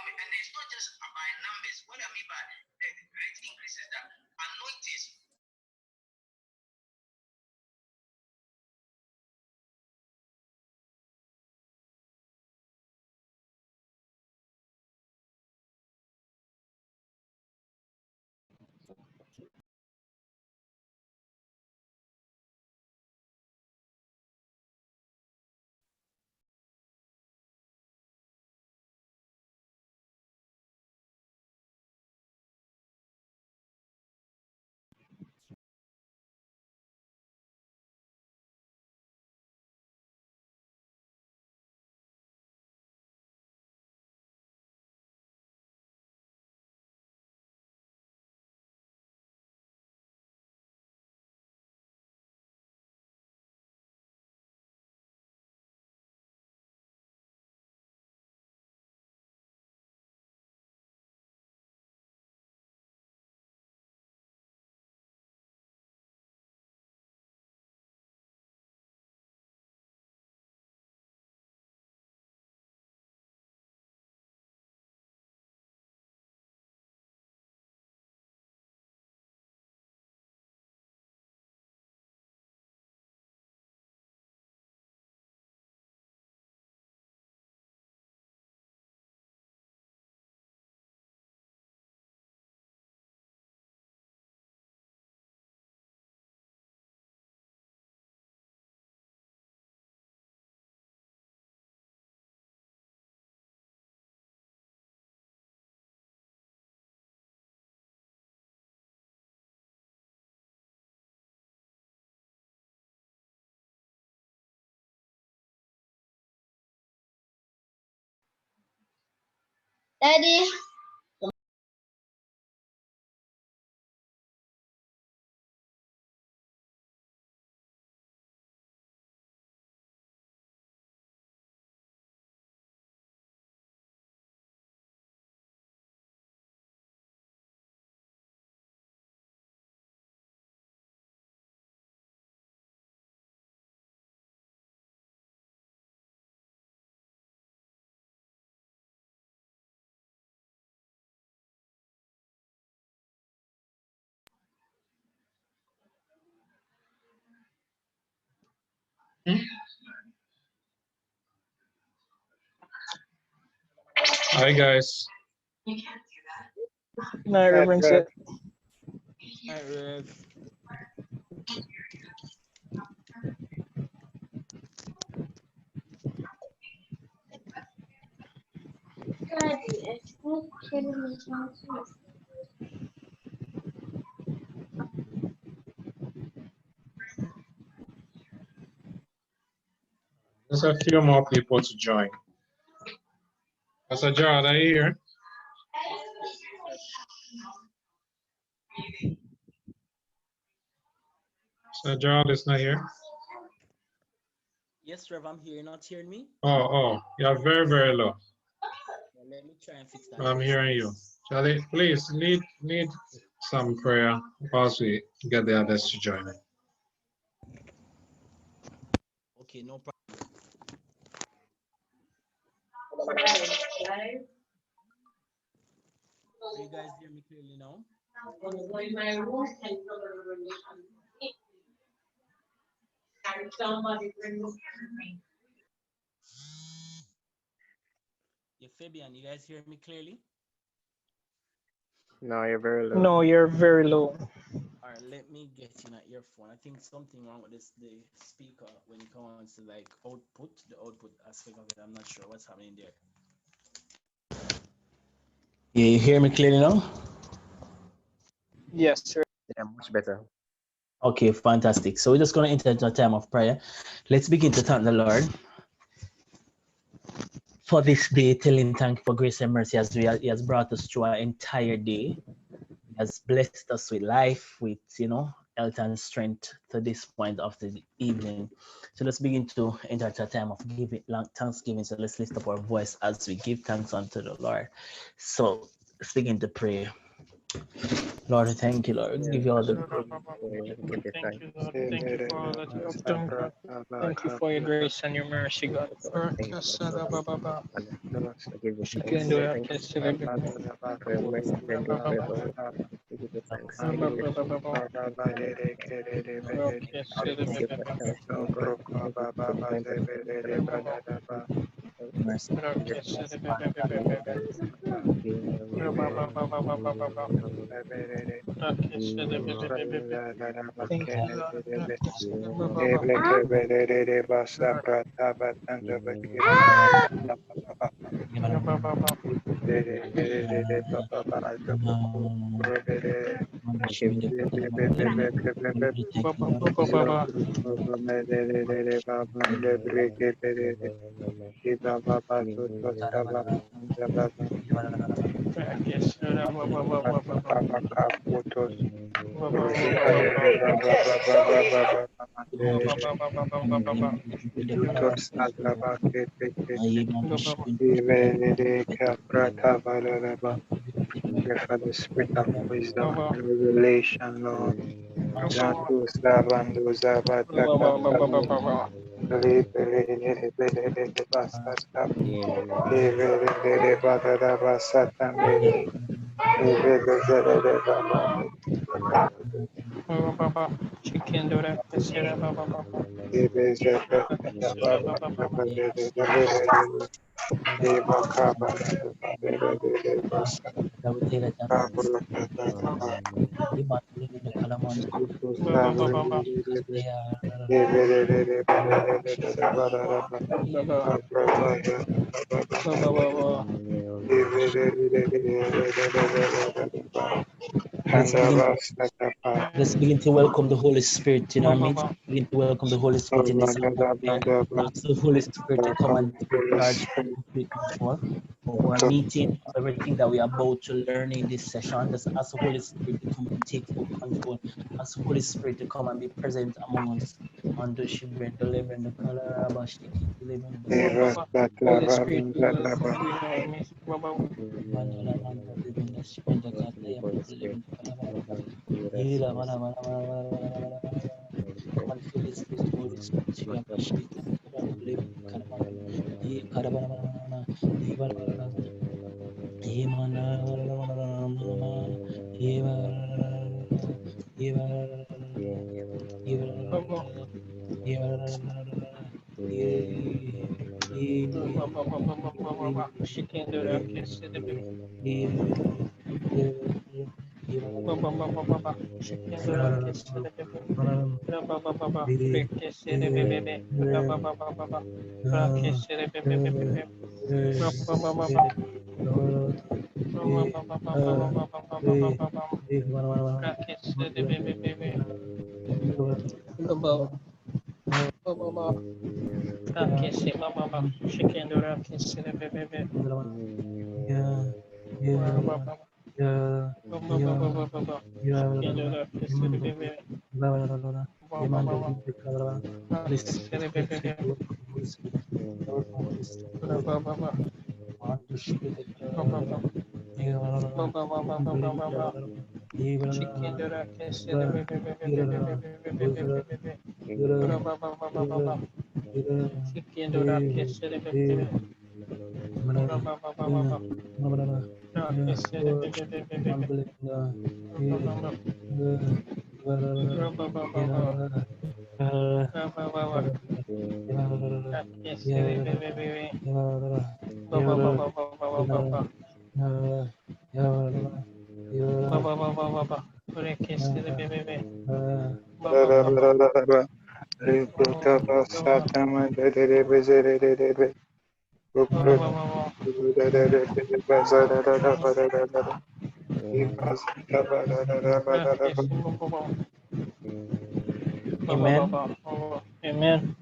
and it's not just by numbers. What I mean by the great increase is that anointing. Daddy. Hi guys. No, Reverend said. Hi, Rev. There's a few more people to join. Pastor Gerald, are you here? Pastor Gerald is not here. Yes, Rev, I'm here. You're not hearing me? Oh, you're very, very low. Well, let me try and fix that. I'm hearing you. Charlie, please need some prayer whilst we get the others to join in. Okay, no problem. Do you guys hear me clearly now? Yeah, Fabian, you guys hear me clearly? No, you're very low. No, you're very low. All right, let me get in an earphone. I think something wrong with this the speaker when it comes to like output, the output aspect of it. I'm not sure what's happening there. Yeah, you hear me clearly now? Yes, sir. Yeah, much better. Okay, fantastic. So we're just going to enter into a time of prayer. Let's begin to thank the Lord for this day, telling thank for grace and mercy as He has brought us through our entire day. He has blessed us with life, with health and strength to this point of the evening. So let's begin to enter into a time of thanksgiving. So let's lift up our voice as we give thanks unto the Lord. So let's begin to pray. Lord, I thank you, Lord. Give you all the praise. Give you Thank you, thanks. Lord. Thank you for all that you have done, God. Thank you for your grace and your mercy, God. Thank you, Lord, for this honor. I give you She thanks. can do I that. thank Yes, you for your mercy and endure forever. Lord. I give you thanks. I give you thanks. I give you thanks. I give you thanks, oh God. I give you thanks. Mercy. I give you thanks. I give you thanks. Thank you, Lord. Pray for the spirit of wisdom and revelation, Lord. Zantu Sabandu Zabataka Basata Basata She can do that. Yes, Let's begin. Let's begin to welcome the Holy Spirit in our midst. Begin to welcome the Holy Spirit in this atmosphere. Ask the Holy Spirit to come and take charge, complete control of our meeting, of everything that we are about to learn in this session. Just ask the Holy Spirit to come and take full control. Ask the Holy Spirit to come and be present among us. And the children, the living, the color, the living, the Holy Spirit, we welcome you in our midst. Come and fill this place, Holy Spirit. We appreciate it. She can do that. Yes, she can do that. She can do that. Amen. Amen.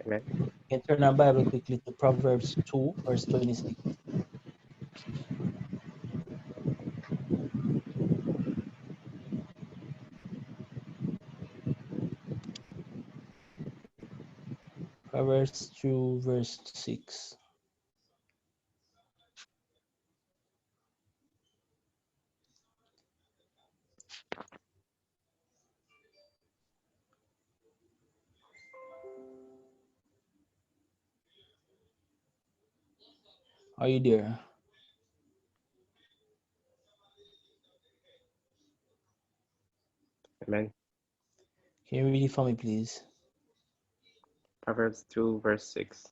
Amen. You can turn our Bible quickly to Proverbs 2, verse 26. Proverbs 2, verse 6. Are you there? Amen. Can you read it for me, please? Proverbs 2, verse 6.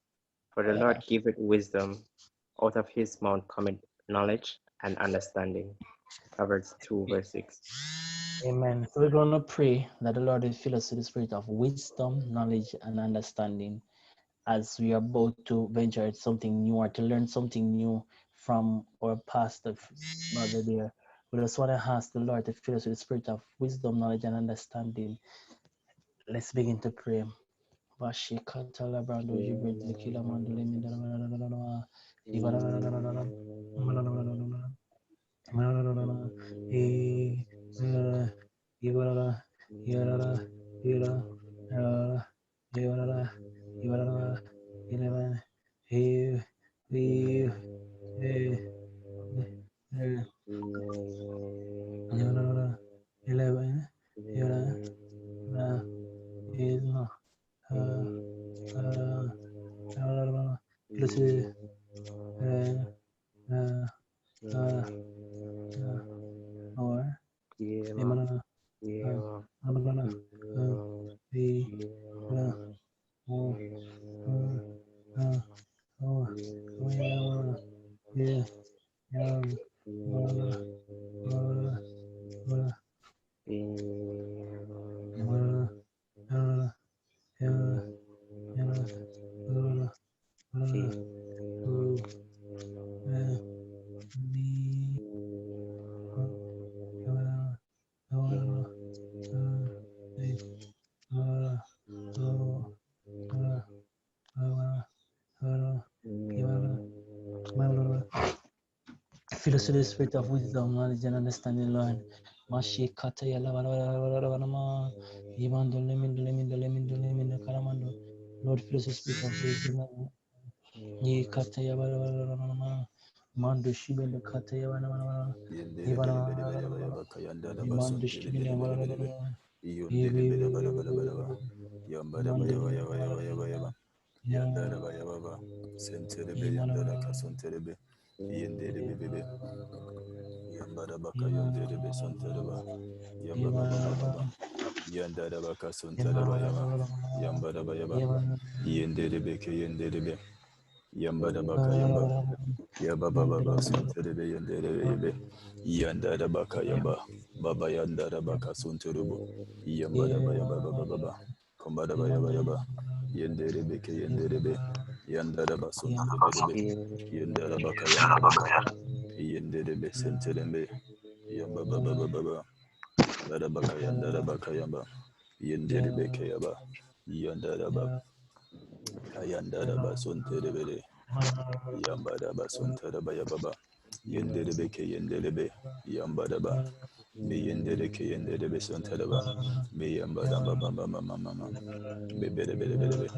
For the Yeah. Lord giveth wisdom, out of his mouth cometh knowledge and understanding. Proverbs 2, verse 6. Amen. So we're going to pray that the Lord will fill us with the spirit of wisdom, knowledge, and understanding as we are about to venture at something new or to learn something new from our pastor, Brother there. We just want to ask the Lord to fill us with the spirit of wisdom, knowledge, and understanding. Let's begin to pray. Vashikatala brando jibril kila mandule mindana Fill us with the spirit of wisdom, knowledge, and understanding, Lord. Mashi kata yala wala wala wala wala ma. Imando lemindo lemindo lemindo lemindo kalamando. Lord, fill us with the spirit of wisdom. Ye kata ya wala wala wala ma. Mando shibendo kata ya wala wala wala. Ibana wala wala wala. Imando shibendo wala wala wala. Ibi ibi ibi ibi ibi. Mando lemindo wala wala wala. Ya. Imana wala wala wala. Yambara baka yondere be sontereba. Yambaba baba. Yandara baka sontereba yaba. Yambara bayaba. Yendere beke yendere be. Yambara baka yamba. Yababa baba sonterebe yendere yebe. Yandara baka yamba. Baba yandara baka sonterebo. Yambara bayaba baba baba. Kombara bayaba yaba. Yendere beke yendere be. Yandara ba sonterebe be. Yandara baka yandara ba. Yendere be senterebe. Yamba baba baba baba. Yara baka yandara baka yamba. Yendere beke yaba. Yandara ba. Kayandara ba sonterebe. Yamba da ba sontereba yababa. Yendere beke yendere be. Yamba da ba. Me yendere ke yendere be sontereba. Me yamba da ba ba ba ba ba ba. Be bere bere bere be.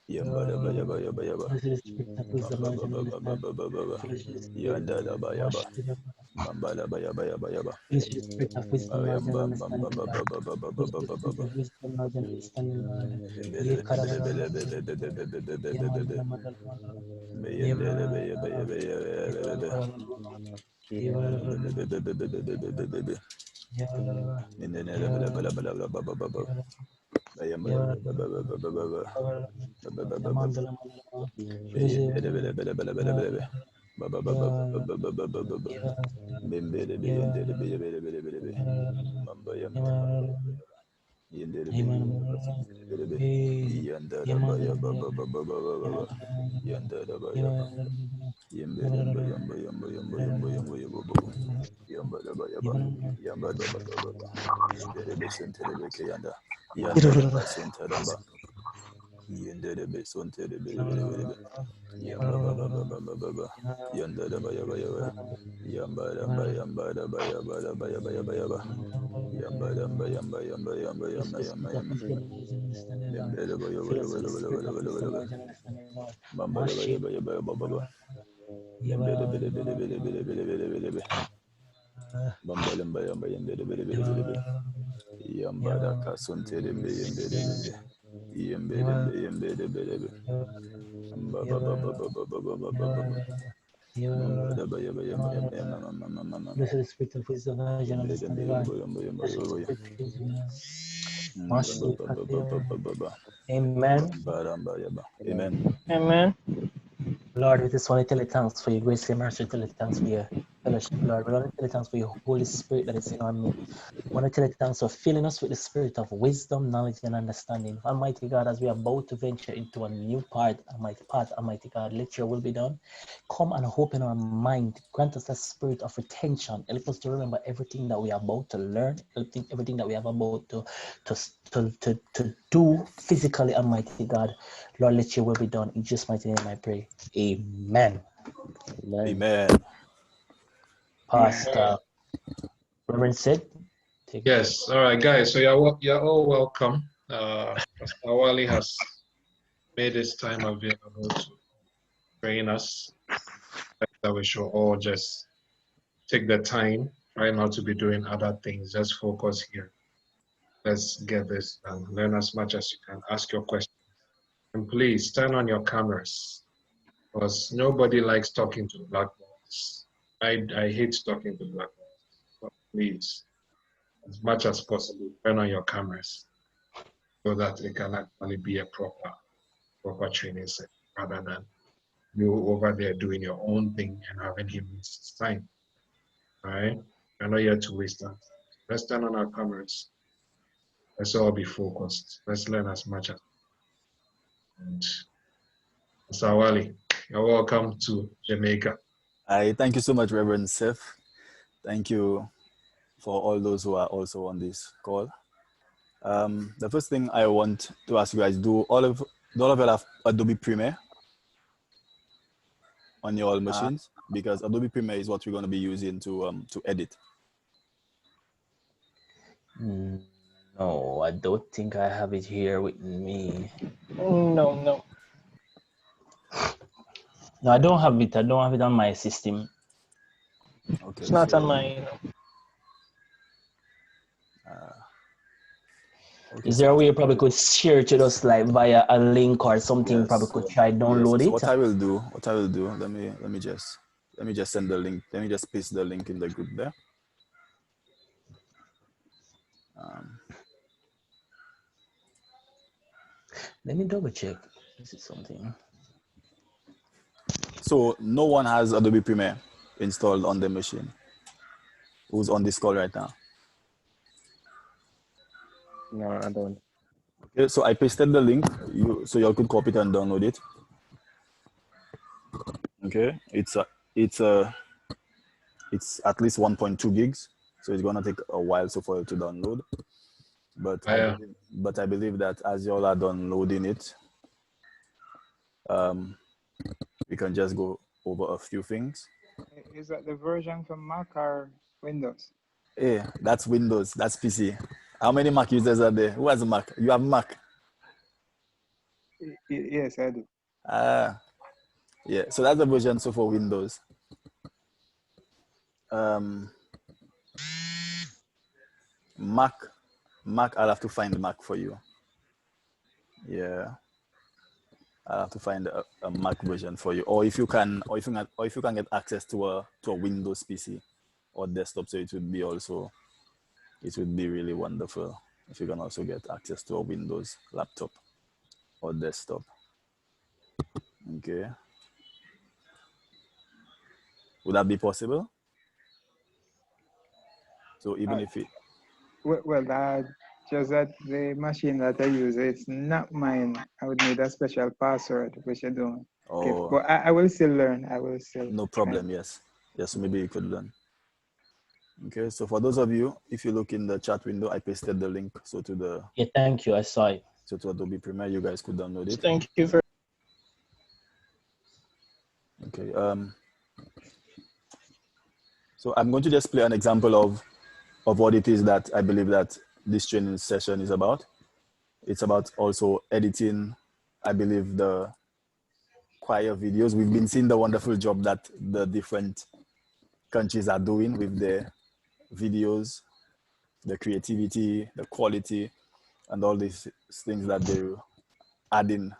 Yamba da ba yaba yaba yaba. Fill us with the spirit of wisdom, Mamba knowledge, ba and ba ba ba understanding. ba ba ba ba. Fill us with the spirit. Yanda da ba yaba. Wash it up. Mamba da ba yaba yaba yaba. Fill us with the spirit of wisdom, knowledge, and Yamba mamba understanding, ba Lord. ba ba ba ba Fill ba us ba with the ba ba spirit ba. of wisdom, knowledge, and understanding, Lord. Ye Bere bere karabara. bere bere bere bere bere Ye bere bere. mandala mandala mandala. Me Ye yendere be yaba yaba ye yaba yaba. karabara. Ye Be be be karabara. be be be be be be be be. Ye karabara. Nene Ye bala bala karabara. bala bala bala bala Ye bala. karabara. Yamba Ye bala karabara. bala bala bala bala. Ye mandala mandala. Be Fill us with yendere bala bala bala bala bala. Baba baba baba baba baba baba. ye Membere be ye yendere be yebere bere bere be. Mamba ye yamba mamba yamba yamba. Yendere be Amen. yendere basa bere bere be. Yandara ba Amen. ya baba baba baba baba. Yandara ba ya ba. Yembere ba yamba yamba yamba yamba yamba yamba baba. Yamba da ba ya ba. Yamba ba ba ba ba ba. Yendere be sentere be ke yanda. Yandara ba sentere ba. Yendere be sontere bere bere bere be. Yamba ba ba ba ba ba ba ba. Yandara ba ya ba ya ba. Yamba ramba yamba da ba ya ba da ba ya ba ya ba ya ba. Yamba ramba yamba yamba yamba Fill us yamba with the yamba spirit of yamba. wisdom, knowledge, and understanding, Lord. Membere ba ya ba Fill ya us ba with ya the ba ya spirit ba of ya ba ya wisdom, ba. knowledge, and understanding, Lord. Mamba da ba ya Mashi. ba ya ba ya ba ba ba. Yeba. Membere bere bere bere bere bere bere bere bere. Mamba lamba yamba yembere bere bere bere bere. Yamba da kasun tere be yembere bere. Yembere be yembere bere bere. Ba ba ba ba ba ba ba ba ba ba ba ba. Blessed is the spirit of wisdom, knowledge, and understanding, God. Blessed is the spirit of wisdom. Amen. Amen. Amen. Lord, we just want to tell you thanks for your grace and mercy. Tell you thanks for your fellowship, Lord. We want to tell you thanks for your Holy Spirit that is in our midst. We want to tell you thanks for filling us with the spirit of wisdom, knowledge, and understanding. Almighty God, as we are about to venture into a new part, Almighty God, let your will be done. Come and open our mind. Grant us a spirit of retention. Help us to remember everything that we are about to learn, everything that we are about to do physically, Almighty God. Lord, let your will be done. In Jesus' mighty name I pray. Amen. Amen. Pastor Reverend Sid. Yes. All right, guys. So you're all welcome. Pastor Wally has made his time available to train us. That we should all just take the time, try not to be doing other things, just focus here. Let's get this done. Learn as much as you can. Ask your questions. And please turn on your cameras, because nobody likes talking to blackboards. I hate talking to blackboards. But please, as much as possible, turn on your cameras so that it can actually be a proper training session, rather than you over there doing your own thing and having him waste his time. All right? We're not here to waste time. Let's turn on our cameras. Let's all be focused. Let's learn as much as. And Mr. Wally, you're welcome to Jamaica. Thank you so much, Reverend Seth. Thank you for all those who are also on this call. The first thing I want to ask you guys, do all of you have Adobe Premiere on your machines? Because Adobe Premiere is what we're going to be using to edit. No, I don't think I have it here with me. No. No, I don't have it. I don't have it on my system. Okay. It's not on mine. Okay, Is there a way you probably could share it to us like via a link or something? Yes. Probably could try download So it. what I will do, let me just send the link. Let me just paste the link in the group there. Let me double check. Is it something? So no one has Adobe Premiere installed on the machine who's on this call right now. No, I don't. Okay, so I pasted the link. So y'all could copy it and download it. Okay, it's at least 1.2 gigs, so it's gonna take a while for it to download. But I believe that as y'all are downloading it, we can just go over a few things. Is that the version for Mac or Windows? Hey, that's Windows. That's PC. How many Mac users are there? Who has a Mac? You have Mac? Yes, I do. Yeah. So that's the version for Windows. Mac, I'll have to find the Mac for you. Yeah, I'll have to find a Mac version for you, or if you can get access to a Windows PC or desktop, so it would be really wonderful if you can also get access to a Windows laptop or desktop. Okay, would that be possible? So even if it Well, just that the machine that I use, it's not mine. I would need a special password, which I don't give. But I will still learn. I will still. No problem. Try. Yes. So maybe you could learn. Okay. So for those of you, if you look in the chat window, I pasted the link. So to the. Yeah, thank you. I saw it. So to Adobe Premiere, you guys could download it. Thank you very. Okay. So I'm going to just play an example of what it is that I believe that this training session is about. It's about also editing, I believe, the choir videos. We've been seeing the wonderful job that the different countries are doing with their videos, the creativity, the quality, and all these things that they're adding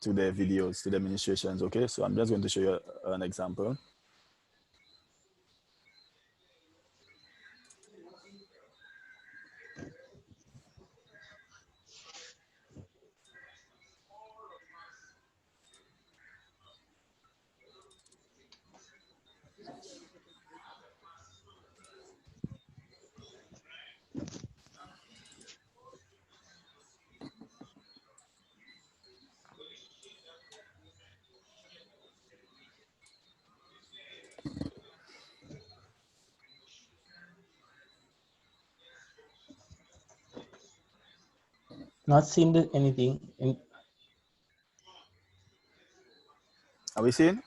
to their videos, to the demonstrations. Okay, so I'm just going to show you an example. Not seeing anything. Are we seeing?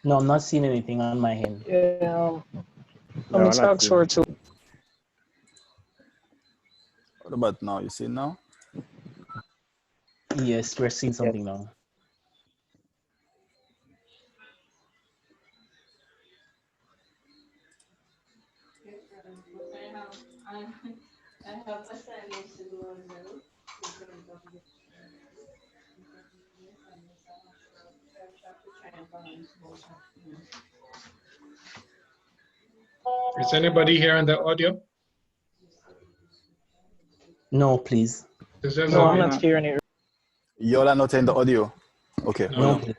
No, I'm not seeing anything on my end. Yeah. No, I'm not talk seeing. for two. What about now? You see now? Yes, we're seeing something Yes. now. I have assignments to do as well. Is anybody here in the audio? No, please. Is there No, I'm a not hearing it. Y'all are not in the audio. Okay, hold No, on. please.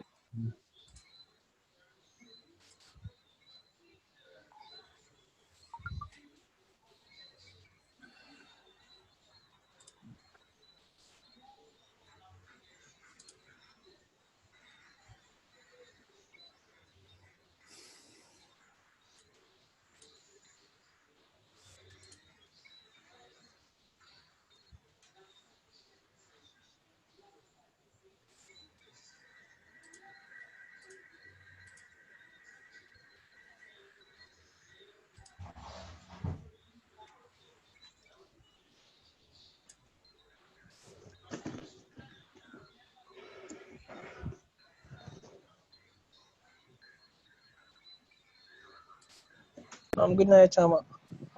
Good night,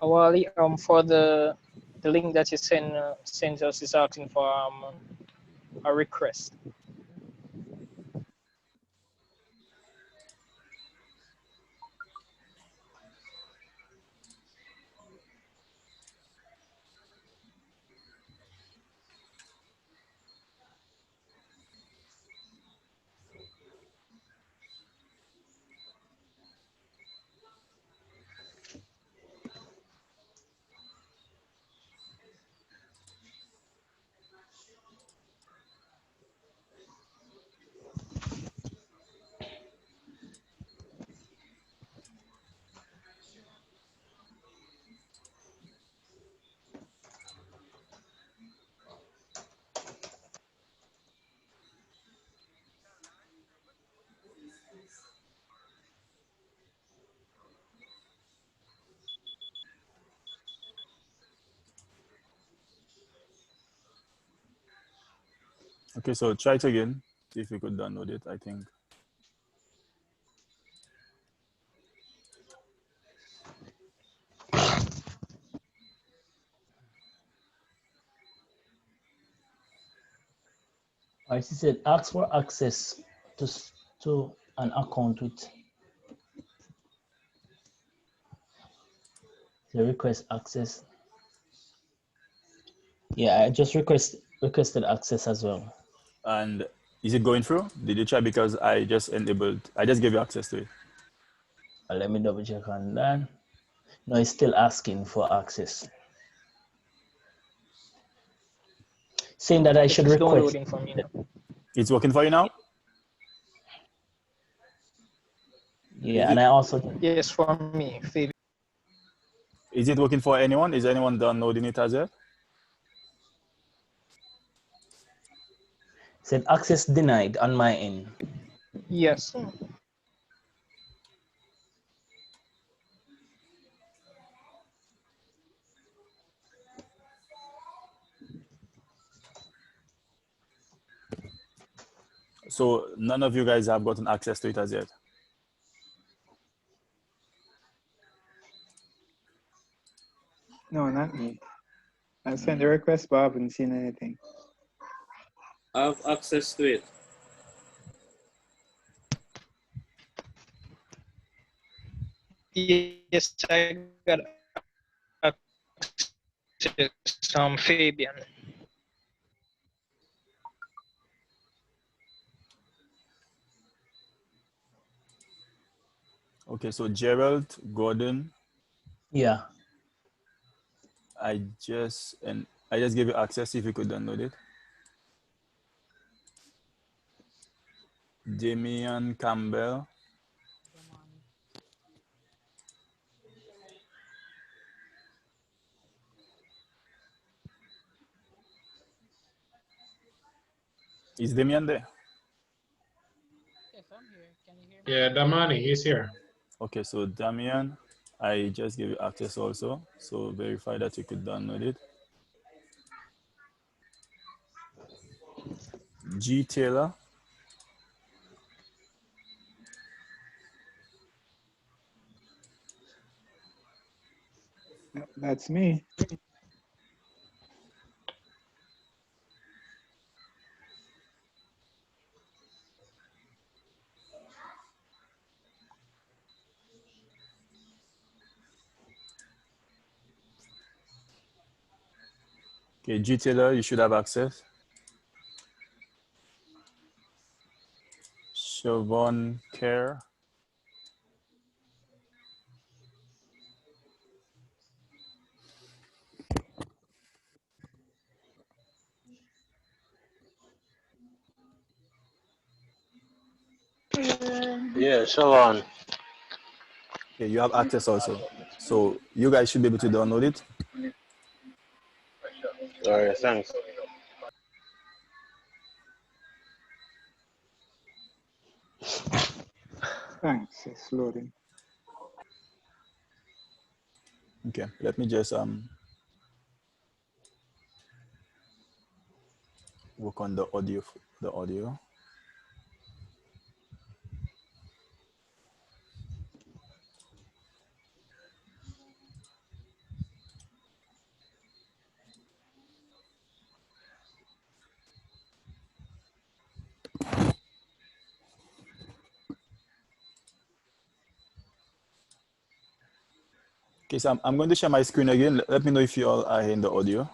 Awali. For the link that you send us is asking for a request. Okay, so try it again. See if you could download it, I think. Right, she said, ask for access to an account with the request access. Yeah, I just requested access as well. And is it going through? Did you try? Because I just gave you access to it. Let me double check on that. No, it's still asking for access. Saying that I should It's request. downloading for me now. It's working for you now? Yeah, and I also Yes, for me. Is it working for anyone? Is anyone downloading it as yet? said access denied on my end. Yes. So none of you guys have gotten access to it as yet? No, not me. I sent the request, but I haven't seen anything. I have access to it. Yes, I got access. Fabian. Okay, so Gerald, Gordon, Yeah. I just gave you access if you could download it. Damian Campbell. Is Damian there? Yes, I'm here. Can you hear me? Yeah, Damani, he's here. Okay, so Damian, I just gave you access also. So verify that you could download it. G Taylor. That's me. Okay, G Taylor, you should have access. Siobhan Kerr. Yeah, Shalom. Okay, you have access also. So you guys should be able to download it. All right, thanks. Thanks. It's loading. Okay, let me just work on the audio. Okay, so I'm going to share my screen again. Let me know if you all are in the audio.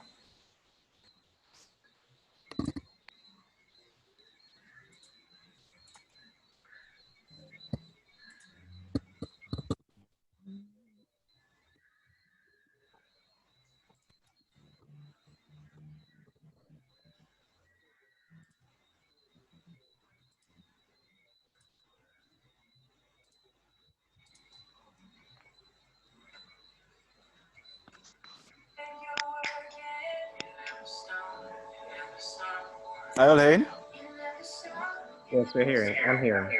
Are you all in? Yes, we're hearing. I'm hearing.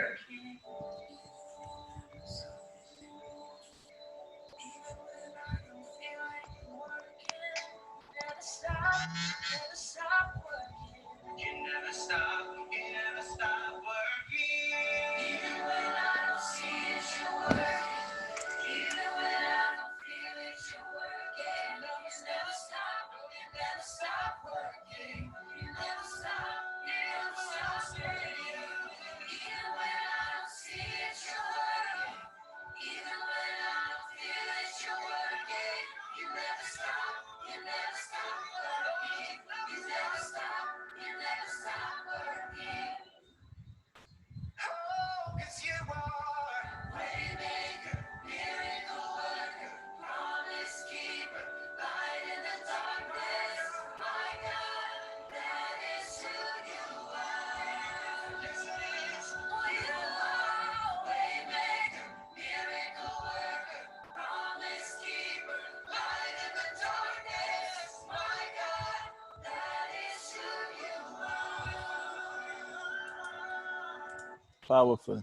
Powerful.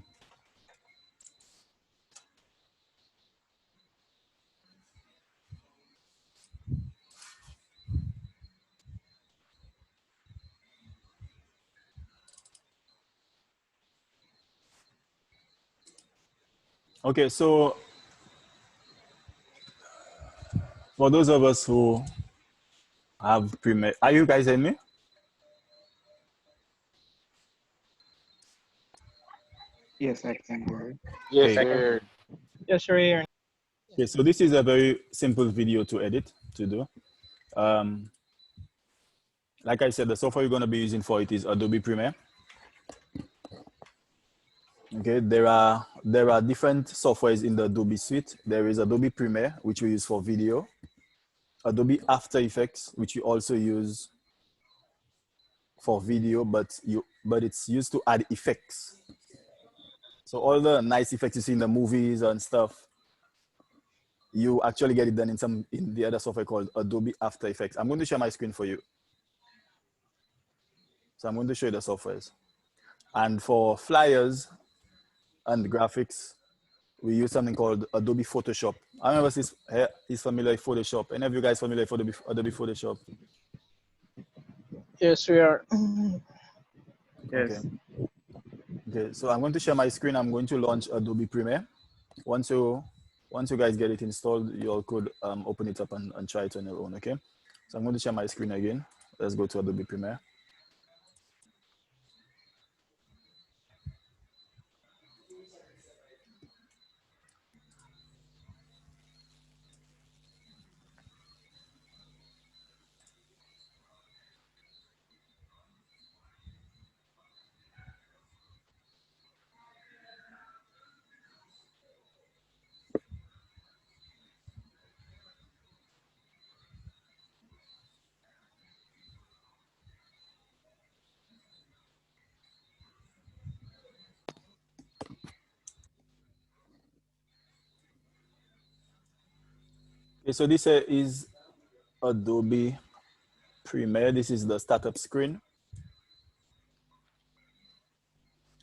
Okay, so for those of us who have are you guys in me? Yes, I can hear you. Yes, Okay. we're Yes, we're here. Okay, so this is a very simple video to edit, to do. Like I said, the software you're going to be using for it is Adobe Premiere. Okay, there are different softwares in the Adobe suite. There is Adobe Premiere, which we use for video. Adobe After Effects, which you also use for video, but it's used to add effects. So all the nice effects you see in the movies and stuff, you actually get it done in the other software called Adobe After Effects. I'm going to share my screen for you. So I'm going to show you the softwares. And for flyers and graphics, we use something called Adobe Photoshop. I remember he's familiar with Photoshop. Any of you guys familiar with Adobe Photoshop? Yes, we are. Yes. Okay, so I'm going to share my screen. I'm going to launch Adobe Premiere. Once you guys get it installed, you all could open it up and try it on your own, okay? So I'm going to share my screen again. Let's go to Adobe Premiere. Okay, so this is Adobe Premiere. This is the startup screen.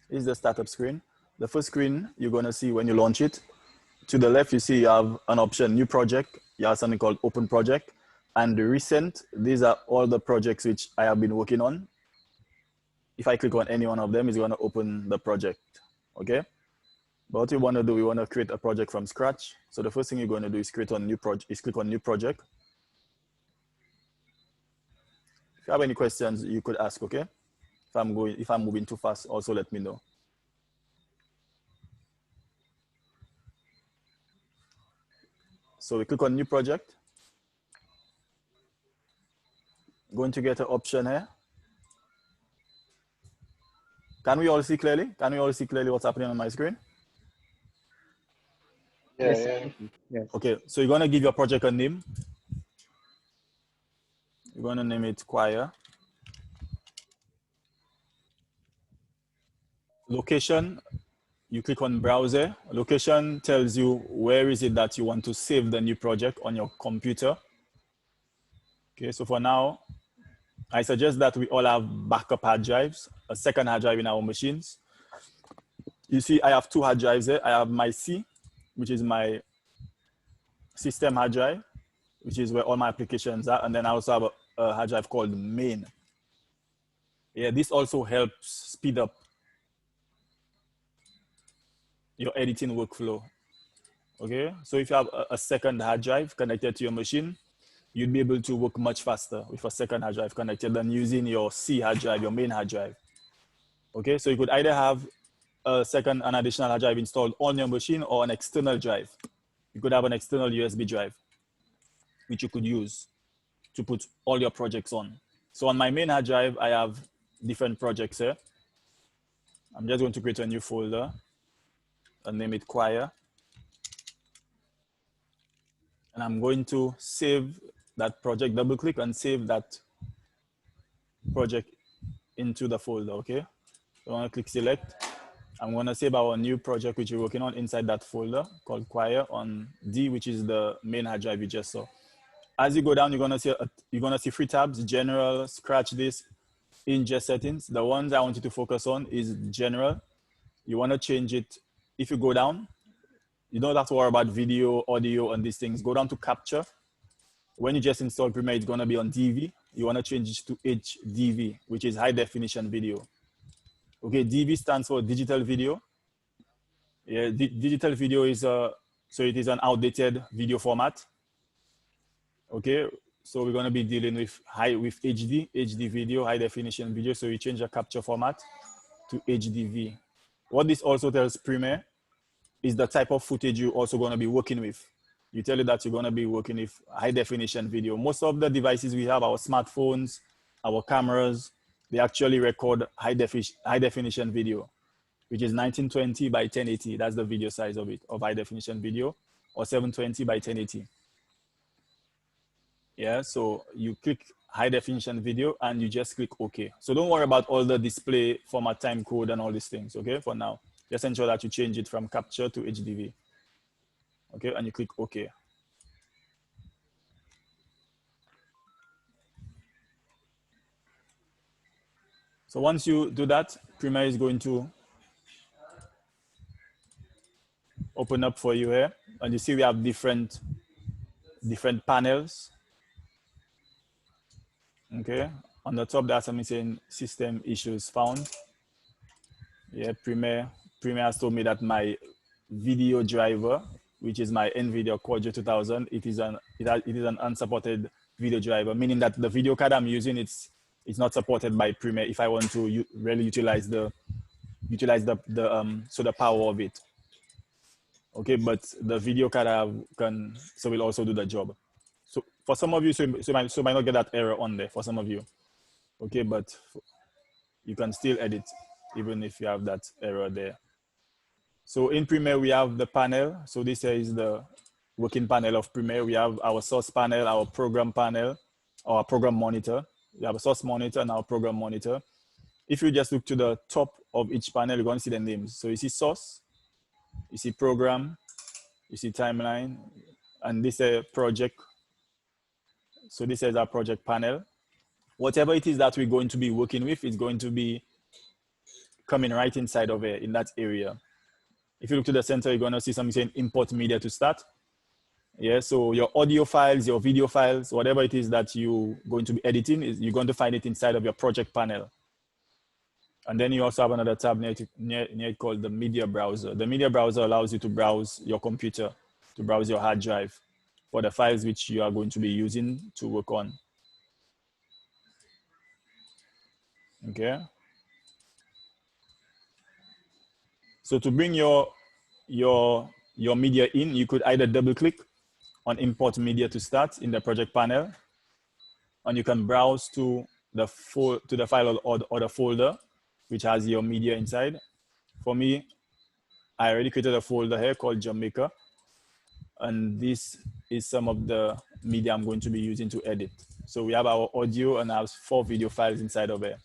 This is the startup screen. The first screen you're going to see when you launch it. To the left, you see you have an option, new project. You have something called open project. And the recent, these are all the projects which I have been working on. If I click on any one of them, it's going to open the project, okay? But what we want to do, we want to create a project from scratch. So the first thing you're going to do is click on new project. If you have any questions, you could ask, okay? If I'm moving too fast, also let me know. So we click on new project. Going to get an option here. Can we all see clearly? Can we all see clearly what's happening on my screen? Yeah. Yes. Okay, so you're going to give your project a name. You're going to name it Choir. Location, you click on browser. Location tells you where is it that you want to save the new project on your computer. Okay, so for now, I suggest that we all have backup hard drives, a second hard drive in our machines. You see, I have two hard drives there. I have my C, which is my system hard drive, which is where all my applications are. And then I also have a hard drive called main. Yeah, this also helps speed up your editing workflow. Okay, so if you have a second hard drive connected to your machine, you'd be able to work much faster with a second hard drive connected than using your C hard drive, your main hard drive. Okay, so you could either have an additional hard drive installed on your machine or an external drive. You could have an external USB drive, which you could use to put all your projects on. So on my main hard drive, I have different projects here. I'm just going to create a new folder and name it Choir. And I'm going to save that project, double click and save that project into the folder, okay? So I'm gonna click select. I'm gonna save our new project which we're working on inside that folder called Choir on D, which is the main hard drive you just saw. As you go down, you're gonna see 3 tabs: general, scratch this, ingest settings. The ones I want you to focus on is general. You wanna change it. If you go down, you don't have to worry about video, audio, and these things. Go down to capture. When you just install Premiere, it's gonna be on DV. You wanna change it to HDV, which is high definition video. Okay, DV stands for digital video. Yeah, digital video is so it is an outdated video format. Okay, so we're gonna be dealing with HD video, high definition video. So you change the capture format to HDV. What this also tells Premiere is the type of footage you're also gonna be working with. you tell it that you're going to be working with high definition video. Most of the devices we have, our smartphones, our cameras, they actually record high definition video, which is 1920 by 1080. That's the video size of it, of high definition video, or 720 by 1080. Yeah, so you click high definition video and you just click OK. So don't worry about all the display format time code and all these things, okay, for now. Just ensure that you change it from capture to HDV. Okay, and you click OK. So once you do that, Premiere is going to open up for you here. And you see we have different panels. Okay, on the top there's something saying system issues found. Yeah, Premiere has told me that my video driver, which is my NVIDIA Quadro 2000, it is an unsupported video driver, meaning that the video card I'm using, it's not supported by Premiere if I want to really utilize the power of it. Okay, but the video card will also do the job. So for some of you, so might not get that error on there for some of you. Okay, but you can still edit even if you have that error there. So in Premiere, we have the panel. So this is the working panel of Premiere. We have our source panel, our program panel, our program monitor. We have a source monitor and our program monitor. If you just look to the top of each panel, you're going to see the names. So you see source, you see program, you see timeline, and this is a project. So this is our project panel. Whatever it is that we're going to be working with is going to be coming right inside of it in that area. If you look to the center, you're going to see something saying import media to start. Yeah, so your audio files, your video files, whatever it is that you're going to be editing, you're going to find it inside of your project panel. And then you also have another tab near it called the media browser. The media browser allows you to browse your computer, to browse your hard drive for the files which you are going to be using to work on. Okay. So to bring your media in, you could either double click on import media to start in the project panel, and you can browse to the file or the folder which has your media inside. For me, I already created a folder here called Jamaica, and this is some of the media I'm going to be using to edit. So we have our audio and I have 4 video files inside of it.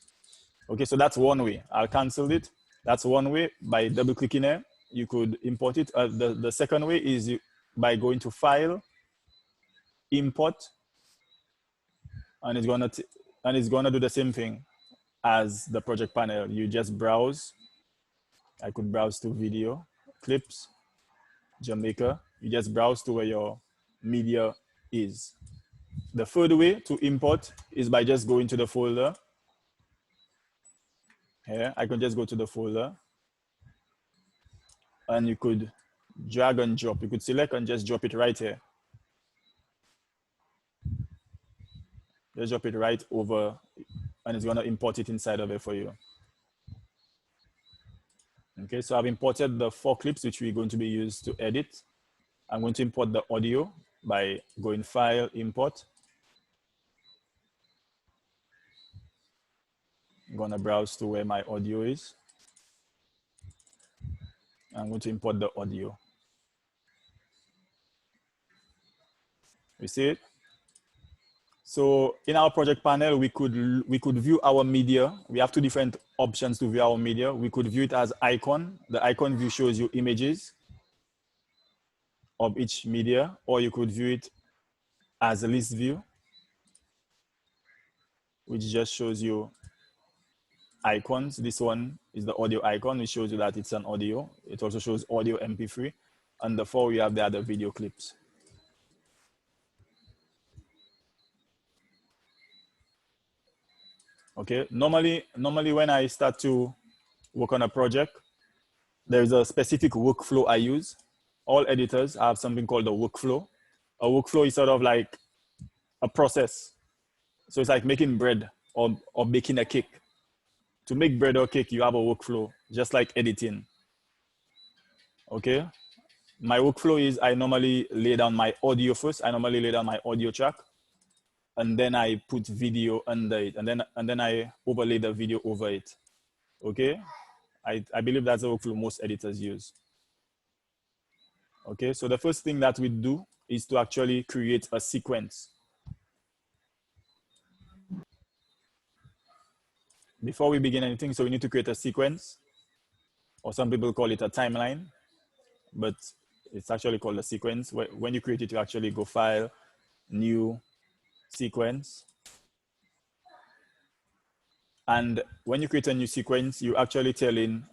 Okay, so that's one way. I'll cancel it. That's one way. By double clicking here, you could import it. The second way is by going to File, Import, and it's gonna do the same thing as the project panel. You just browse. I could browse to video, clips, Jamaica. You just browse to where your media is. The third way to import is by just going to the folder. Here, I can just go to the folder and you could drag and drop. You could select and just drop it right here. Just drop it right over and it's gonna import it inside of it for you. Okay, so I've imported the 4 clips which we're going to be used to edit. I'm going to import the audio by going File, Import. I'm gonna browse to where my audio is. I'm going to import the audio. You see it? So in our project panel, we could view our media. We have 2 different options to view our media. We could view it as icon. The icon view shows you images of each media, or you could view it as a list view, which just shows you icons. This one is the audio icon, which shows you that it's an audio. It also shows audio MP3. And the 4, we have the other video clips. Okay, normally when I start to work on a project, there's a specific workflow I use. All editors have something called a workflow. A workflow is sort of like a process. So it's like making bread or baking a cake. To make bread or cake, you have a workflow, just like editing. Okay, my workflow is I normally lay down my audio first. I normally lay down my audio track, and then I put video under it, and then I overlay the video over it. Okay, I believe that's the workflow most editors use. Okay, so the first thing that we do is to actually create a sequence. Before we begin anything, so we need to create a sequence, or some people call it a timeline, but it's actually called a sequence. When you create it, you actually go File, New, Sequence. And when you create a new sequence, you actually tell in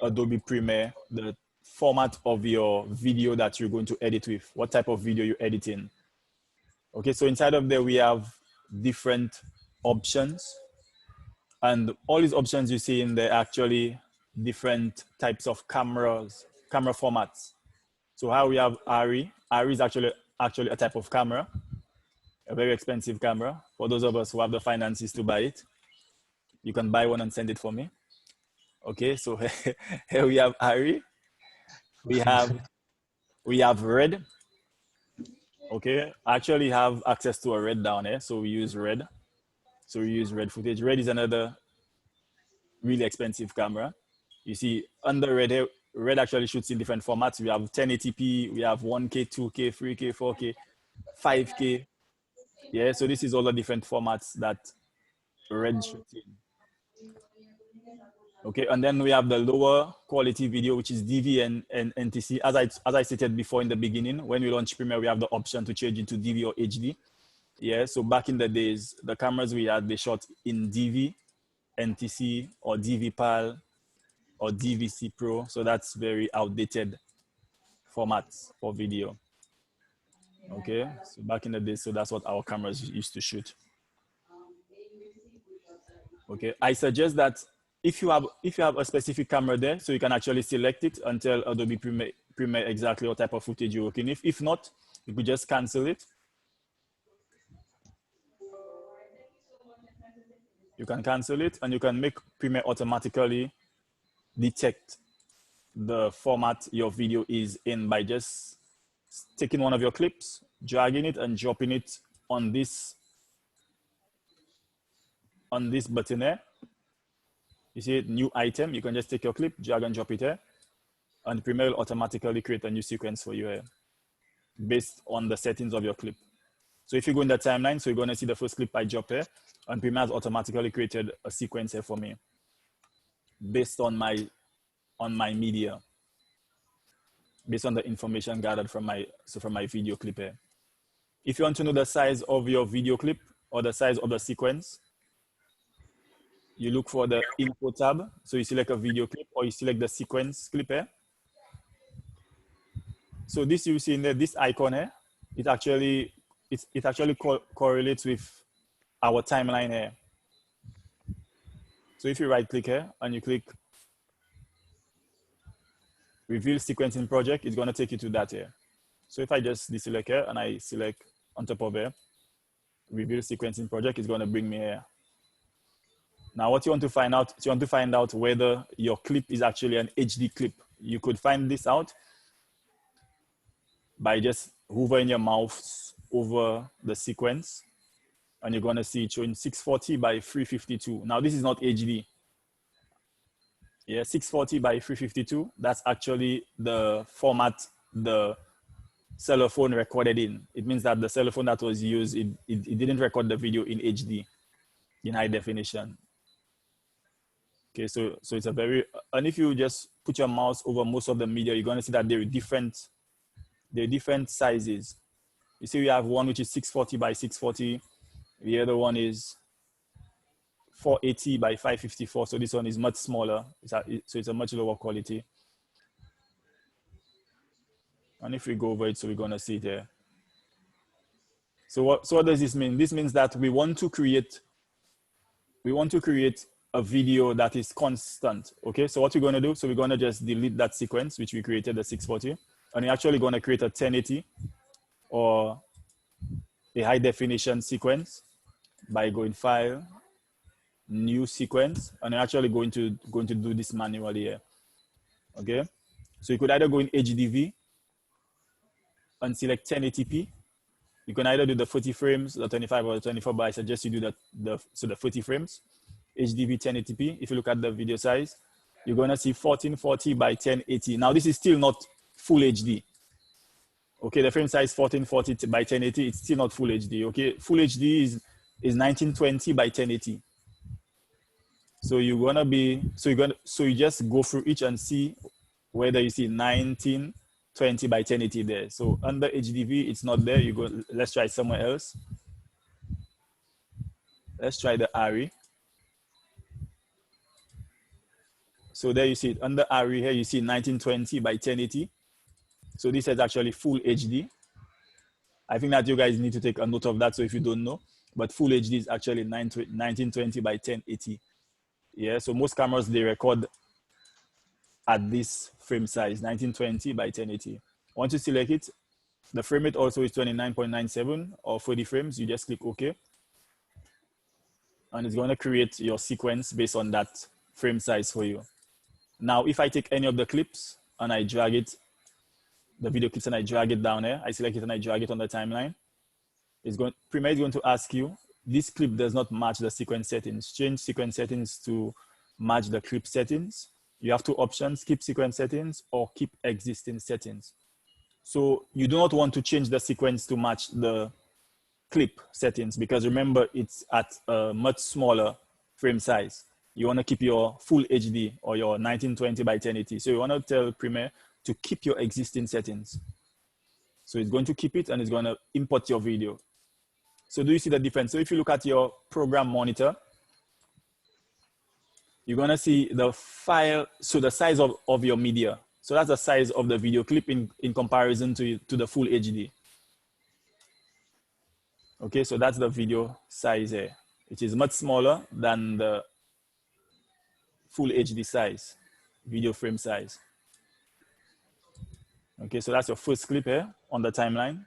Adobe Premiere the format of your video that you're going to edit with, what type of video you're editing. Okay, so inside of there, we have different options. And all these options you see in there are actually different types of camera formats. So how we have ARRI. ARRI is actually a type of camera, a very expensive camera. For those of us who have the finances to buy it, you can buy one and send it for me. Okay, so here we have ARRI. We have RED. Okay, I actually have access to a RED down here, so we use RED. So we use RED footage. RED is another really expensive camera. You see, under RED here, RED actually shoots in different formats. We have 1080p, we have 1K, 2K, 3K, 4K, 5K. Yeah, so this is all the different formats that RED shoots in. Okay, and then we have the lower quality video, which is DV and NTC. As I stated before in the beginning, when we launch Premiere, we have the option to change into DV or HD. Yeah, so back in the days, the cameras we had, they shot in DV, NTC, or DV PAL, or DVC Pro. So that's very outdated formats for video. Okay, so back in the day, so that's what our cameras used to shoot. Okay, I suggest that if you have a specific camera there, so you can actually select it and tell Adobe Premiere exactly what type of footage you're working with. If not, you could just cancel it. You can cancel it, and you can make Premiere automatically detect the format your video is in by just taking one of your clips, dragging it, and dropping it on this button here. You see it, new item. You can just take your clip, drag and drop it here, and Premiere will automatically create a new sequence for you here based on the settings of your clip. So if you go in the timeline, so you're going to see the first clip I drop here, and Premiere has automatically created a sequence here for me based on my media, based on the information gathered from my video clip here. If you want to know the size of your video clip or the size of the sequence, you look for the info tab. So you select a video clip, or you select the sequence clip here. So this you see in there, this icon here, it actually correlates with our timeline here. So if you right click here and you click reveal sequence in project, it's going to take you to that here. So if I just deselect here and I select on top of here, reveal sequence in project, it's going to bring me here. Now what you want to find out, you want to find out whether your clip is actually an HD clip. You could find this out by just hovering your mouse over the sequence, and you're going to see it showing 640 by 352. Now this is not HD. Yeah, 640 by 352, that's actually the format the cellular phone recorded in. It means that the cellular phone that was used, it didn't record the video in HD, in high definition. Okay, so it's a very, and if you just put your mouse over most of the media, you're going to see that there are different sizes. You see we have one which is 640 by 640. The other one is 480 by 554. So this one is much smaller. So it's a much lower quality. And if we go over it, so we're going to see it there. So what does this mean? This means that we want to create a video that is constant. Okay, so what we're going to do, so we're going to just delete that sequence, which we created, the 640. And we're actually going to create a 1080 or a high definition sequence by going File, New Sequence, and we're actually going to do this manually here. Okay, so you could either go in HDV and select 1080p. You can either do the 40 frames, the 25 or the 24, but I suggest you do the 40 frames. HDV 1080p. If you look at the video size, you're gonna see 1440 by 1080. Now this is still not full HD. Okay, the frame size 1440 by 1080, it's still not full HD. Okay, full HD is 1920 by 1080. So you're gonna be, so you just go through each and see whether you see 1920 by 1080 there. So under HDV, it's not there. You go, let's try somewhere else. Let's try the ARRI. So there you see it under ARRI here, you see 1920 by 1080. So this is actually full HD. I think that you guys need to take a note of that. So if you don't know, but full HD is actually 1920 by 1080. Yeah, so most cameras, they record at this frame size, 1920 by 1080. Once you select it, the frame rate also is 29.97 or 40 frames. You just click OK. And it's going to create your sequence based on that frame size for you. Now, if I take any of the clips and I drag it, the video clips, and I drag it down here, I select it and I drag it on the timeline, Premiere is going to ask you, this clip does not match the sequence settings. Change sequence settings to match the clip settings. You have two options, keep sequence settings or keep existing settings. So you do not want to change the sequence to match the clip settings because remember, it's at a much smaller frame size. You want to keep your full HD or your 1920 by 1080. So you want to tell Premiere to keep your existing settings. So it's going to keep it and it's going to import your video. So do you see the difference? So if you look at your program monitor, you're going to see the file, so the size of your media. So that's the size of the video clip in comparison to the full HD. Okay, so that's the video size here. It is much smaller than the full HD size, video frame size. Okay, so that's your first clip here on the timeline.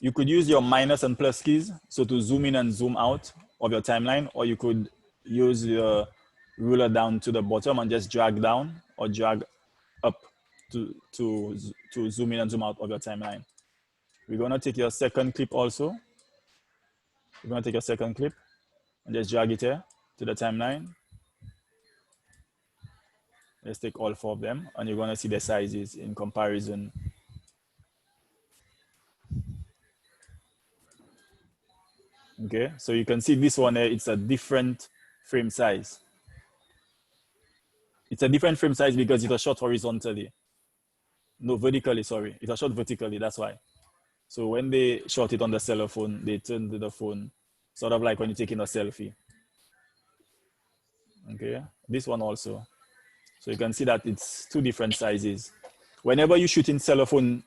You could use your minus and plus keys, so to zoom in and zoom out of your timeline, or you could use your ruler down to the bottom and just drag down or drag up to zoom in and zoom out of your timeline. We're gonna take your second clip also. We're gonna take your second clip and just drag it here to the timeline. Let's take all four of them and you're gonna see the sizes in comparison. Okay, so you can see this one here, it's a different frame size. It's a different frame size because it was shot horizontally. No, vertically, sorry. It was shot vertically, that's why. So when they shot it on the cellular phone, they turned the phone, sort of like when you're taking a selfie. Okay, this one also. So you can see that it's two different sizes. Whenever you shoot in cellular phone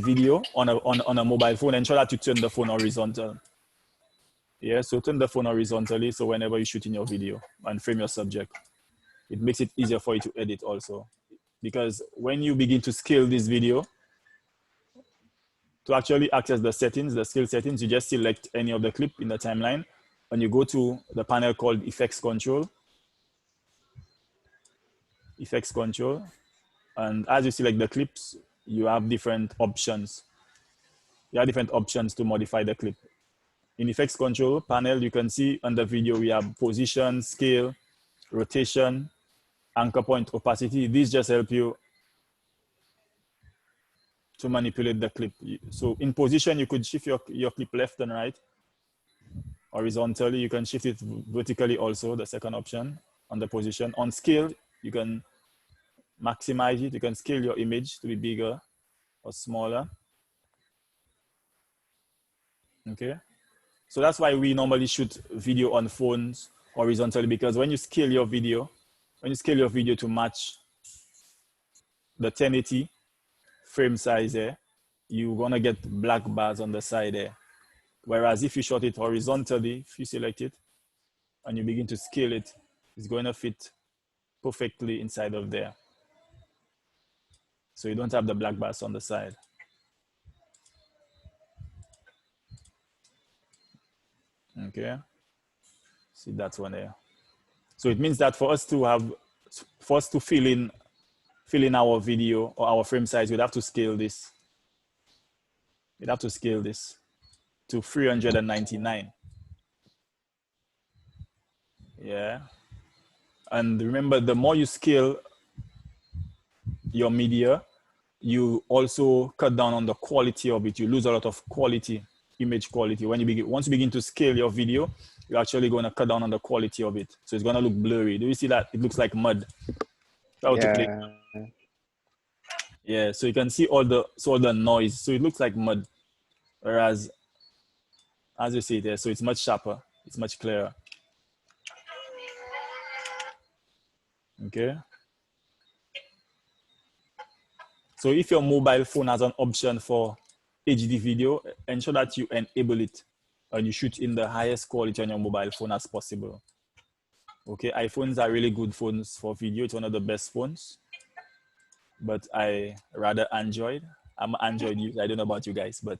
video on a mobile phone, ensure that you turn the phone horizontal. Yeah, so turn the phone horizontally. So whenever you shoot in your video and frame your subject, it makes it easier for you to edit also. Because when you begin to scale this video, to actually access the settings, the scale settings, you just select any of the clip in the timeline and you go to the panel called Effects Control. Effects Control. And as you select the clips, you have different options. You have different options to modify the clip. In Effects Control panel, you can see under video, we have position, scale, rotation, anchor point, opacity. These just help you to manipulate the clip. So in position, you could shift your clip left and right. Horizontally, you can shift it vertically also, the second option on the position. On scale, you can maximize it. You can scale your image to be bigger or smaller. Okay. So that's why we normally shoot video on phones horizontally, because when you scale your video to match the 1080 frame size there, you're gonna get black bars on the side there. Whereas if you shot it horizontally, if you select it and you begin to scale it, it's going to fit perfectly inside of there. So you don't have the black bars on the side. Okay, see that one there. So it means that for us to fill in our video or our frame size, we'd have to scale this. You'd have to scale this to 399. Yeah. And remember, the more you scale your media, you also cut down on the quality of it. You lose a lot of quality, image quality. When you once you begin to scale your video, you're actually going to cut down on the quality of it. So it's going to look blurry. Do you see that? It looks like mud. How to play? Yeah, so you can see all the noise. So it looks like mud. Whereas, as you see there, so it's much sharper. It's much clearer. Okay. So if your mobile phone has an option for HD video, ensure that you enable it and you shoot in the highest quality on your mobile phone as possible. Okay, iPhones are really good phones for video. It's one of the best phones, but I rather Android. I'm an Android user. I don't know about you guys, but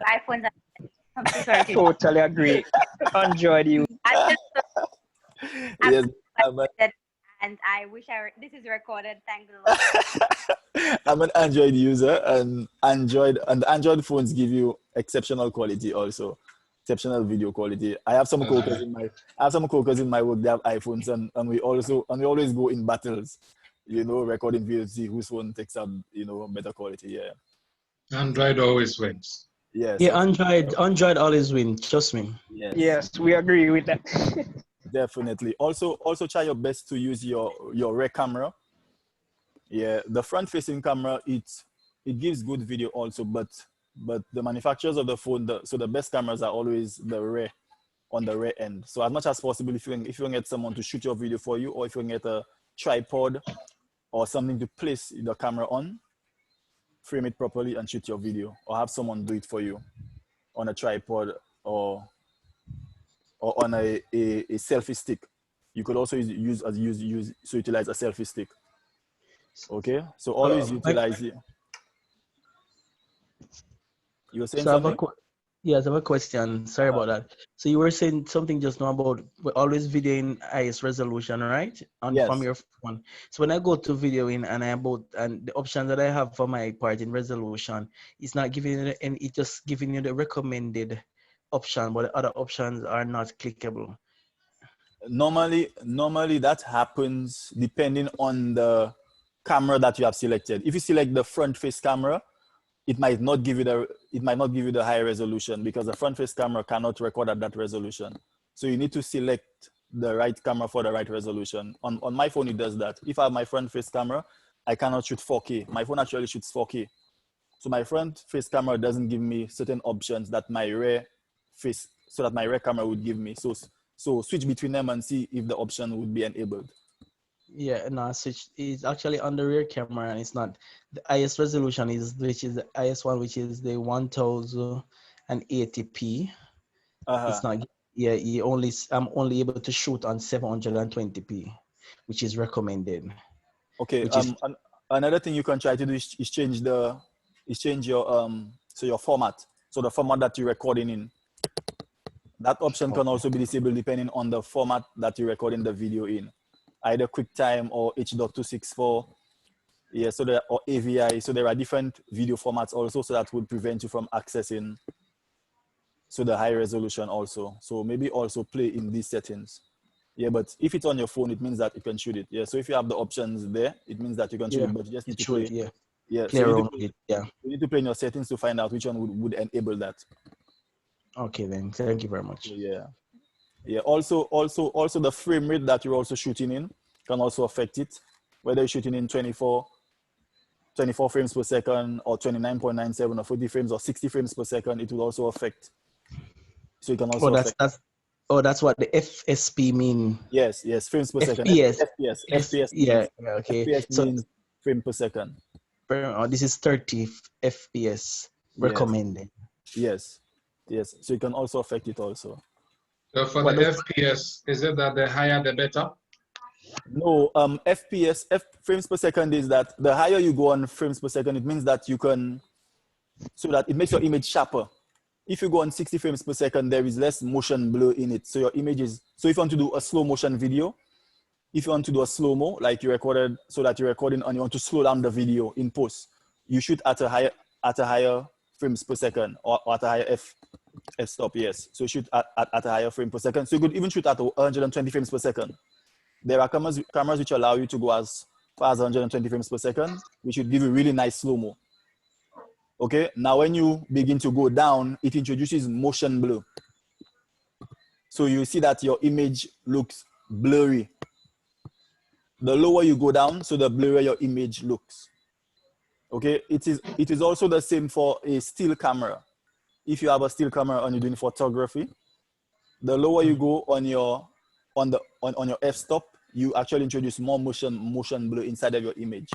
iPhones are totally agree. Android you. Yes, and I wish this is recorded. Thank the Lord. I'm an Android user, and Android phones give you exceptional quality also, exceptional video quality. I have some coworkers in my work. They have iPhones, and we always go in battles, recording videos, see whose phone takes up better quality. Yeah. Android always wins. Yes. Yeah, Android always wins. Trust me. Yes, we agree with that. Definitely. Also try your best to use your rear camera. Yeah, the front-facing camera it gives good video also, but the manufacturers of the phone, so the best cameras are always on the rear end. So as much as possible, if you can get someone to shoot your video for you, or if you can get a tripod or something to place the camera on, frame it properly and shoot your video, or have someone do it for you on a tripod or on a selfie stick. You could also utilize a selfie stick. Okay, so always utilize it. You were saying something? Yes, I have a question. Sorry about that. So you were saying something just now about always videoing highest resolution, right? From your phone. So when I go to videoing and the options that I have for my part in resolution, it's not giving you it's just giving you the recommended option, but the other options are not clickable. Normally that happens depending on the camera that you have selected. If you select the front face camera, it might not give you the high resolution because the front face camera cannot record at that resolution. So you need to select the right camera for the right resolution. On my phone, it does that. If I have my front face camera, I cannot shoot 4K. My phone actually shoots 4K. So my front face camera doesn't give me certain options that my rear camera would give me. So switch between them and see if the option would be enabled. Yeah, no, switch is actually on the rear camera, and it's not the highest resolution which is the highest one, which is the 1080p. It's not. Yeah, I'm only able to shoot on 720p, which is recommended. Okay. Another thing you can try to do is change your format. So the format that you're recording in. That option can also be disabled depending on the format that you're recording the video in. Either QuickTime or H.264, or AVI. So there are different video formats also, so that would prevent you from accessing the high resolution also. So maybe also play in these settings. Yeah, but if it's on your phone, it means that you can shoot it. Yeah, so if you have the options there, it means that you can shoot it, but you just need to play. Yeah, so you need to play in your settings to find out which one would enable that. Okay, then. Thank you very much. Yeah. Yeah, also the frame rate that you're also shooting in can also affect it. Whether you're shooting in 24 frames per second or 29.97 or 40 frames or 60 frames per second, it will also affect. So you can also that's what the FSP mean. Yes, frames per second. FPS. Yeah, okay. FPS means frame per second. This is 30 FPS recommended. Yes. So you can also affect it also. So for the FPS, is it that the higher the better? No, FPS, frames per second is that the higher you go on frames per second, it means that you can, so that it makes your image sharper. If you go on 60 frames per second, there is less motion blur in it. So your image is, so if you want to do a slow motion video, if you want to do a slow-mo, like you recorded, so that you're recording and you want to slow down the video in post, you shoot at a higher frames per second or at a higher f-stop, yes. So shoot at a higher frame per second. So you could even shoot at 120 frames per second. There are cameras which allow you to go as far as 120 frames per second, which would give you really nice slow-mo. Okay, now when you begin to go down, it introduces motion blur. So you see that your image looks blurry. The lower you go down, so the blurrier your image looks. Okay, it is also the same for a still camera. If you have a still camera and you're doing photography, the lower you go on your f-stop, you actually introduce more motion blur inside of your image.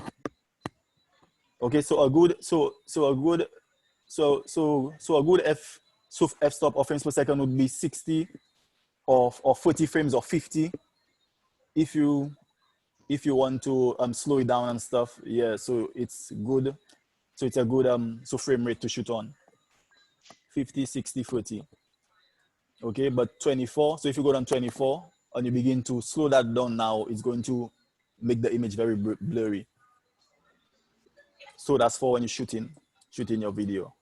Okay, so a good f-stop or frames per second would be 60 or 40 frames or 50 if you want to slow it down and stuff. Yeah, so it's good. So it's a good frame rate to shoot on. 50, 60, 40. Okay, but 24. So if you go down 24 and you begin to slow that down now, it's going to make the image very blurry. So that's for when you're shooting your video.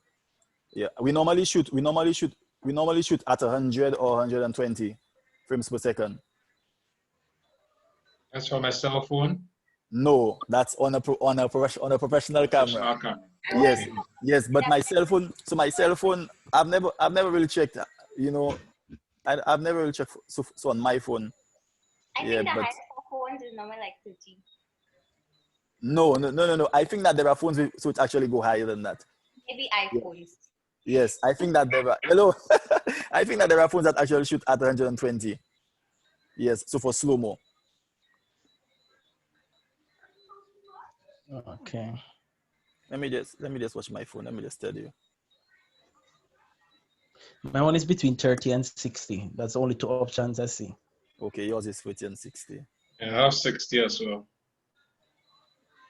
Yeah, we normally shoot at 100 or 120 frames per second. That's for my cell phone? No, that's on a professional camera. Yes, Okay. yes, but my cell phone. So my cell phone, I've never really checked. You know, I've never really checked. So on my phone. I think the highest for phones is normally like 30. No. I think that there are phones so it actually go higher than that. Maybe iPhones. Yes, I think that there are. Hello, I think that there are phones that actually shoot at 120. Yes, so for slow mo. Okay. Let me just watch my phone. Let me just tell you. My one is between 30 and 60. That's the only two options I see. Okay, yours is 40 and 60. Yeah, I have 60 as well.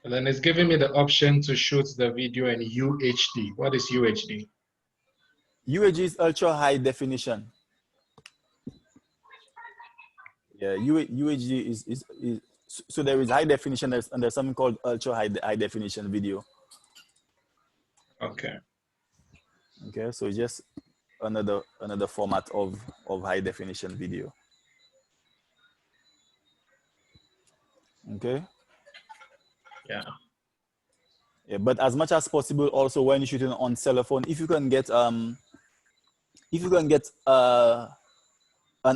And then it's giving me the option to shoot the video in UHD. What is UHD? UHD is ultra high definition. Yeah, UHD is so there is high definition and there's something called ultra high definition video. Okay. Okay, so just another format of high definition video. Okay. Yeah, but as much as possible, also when you're shooting on cell phone, if you can get an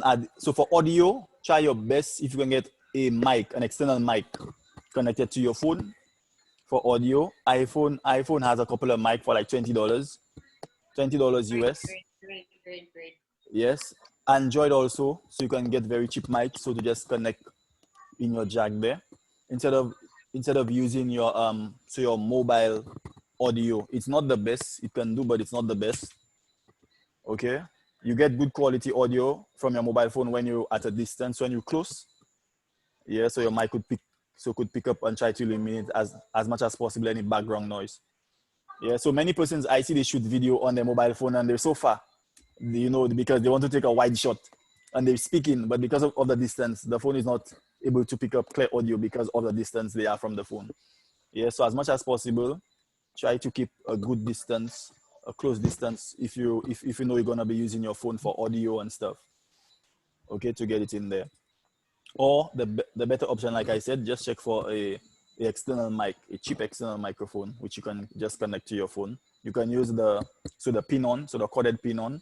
ad. So for audio, try your best if you can get a mic, an external mic connected to your phone. For audio, iPhone has a couple of mic for like $20 US. Great. Yes, Android also, so you can get very cheap mic, so to just connect in your jack there instead of using your your mobile audio. It's not the best it can do, but it's not the best. Okay, you get good quality audio from your mobile phone when you're at a distance. When you're close, yeah, so your mic could pick up and try to eliminate as much as possible any background noise. Yeah, so many persons I see they shoot video on their mobile phone and they're so far, you know, because they want to take a wide shot and they're speaking, but because of the distance, the phone is not able to pick up clear audio because of the distance they are from the phone. Yeah, so as much as possible, try to keep a good distance, a close distance if you know you're gonna be using your phone for audio and stuff. Okay, to get it in there. Or the better option, like I said, just check for a external mic, a cheap external microphone, which you can just connect to your phone. You can use the pin-on, so the corded pin-on,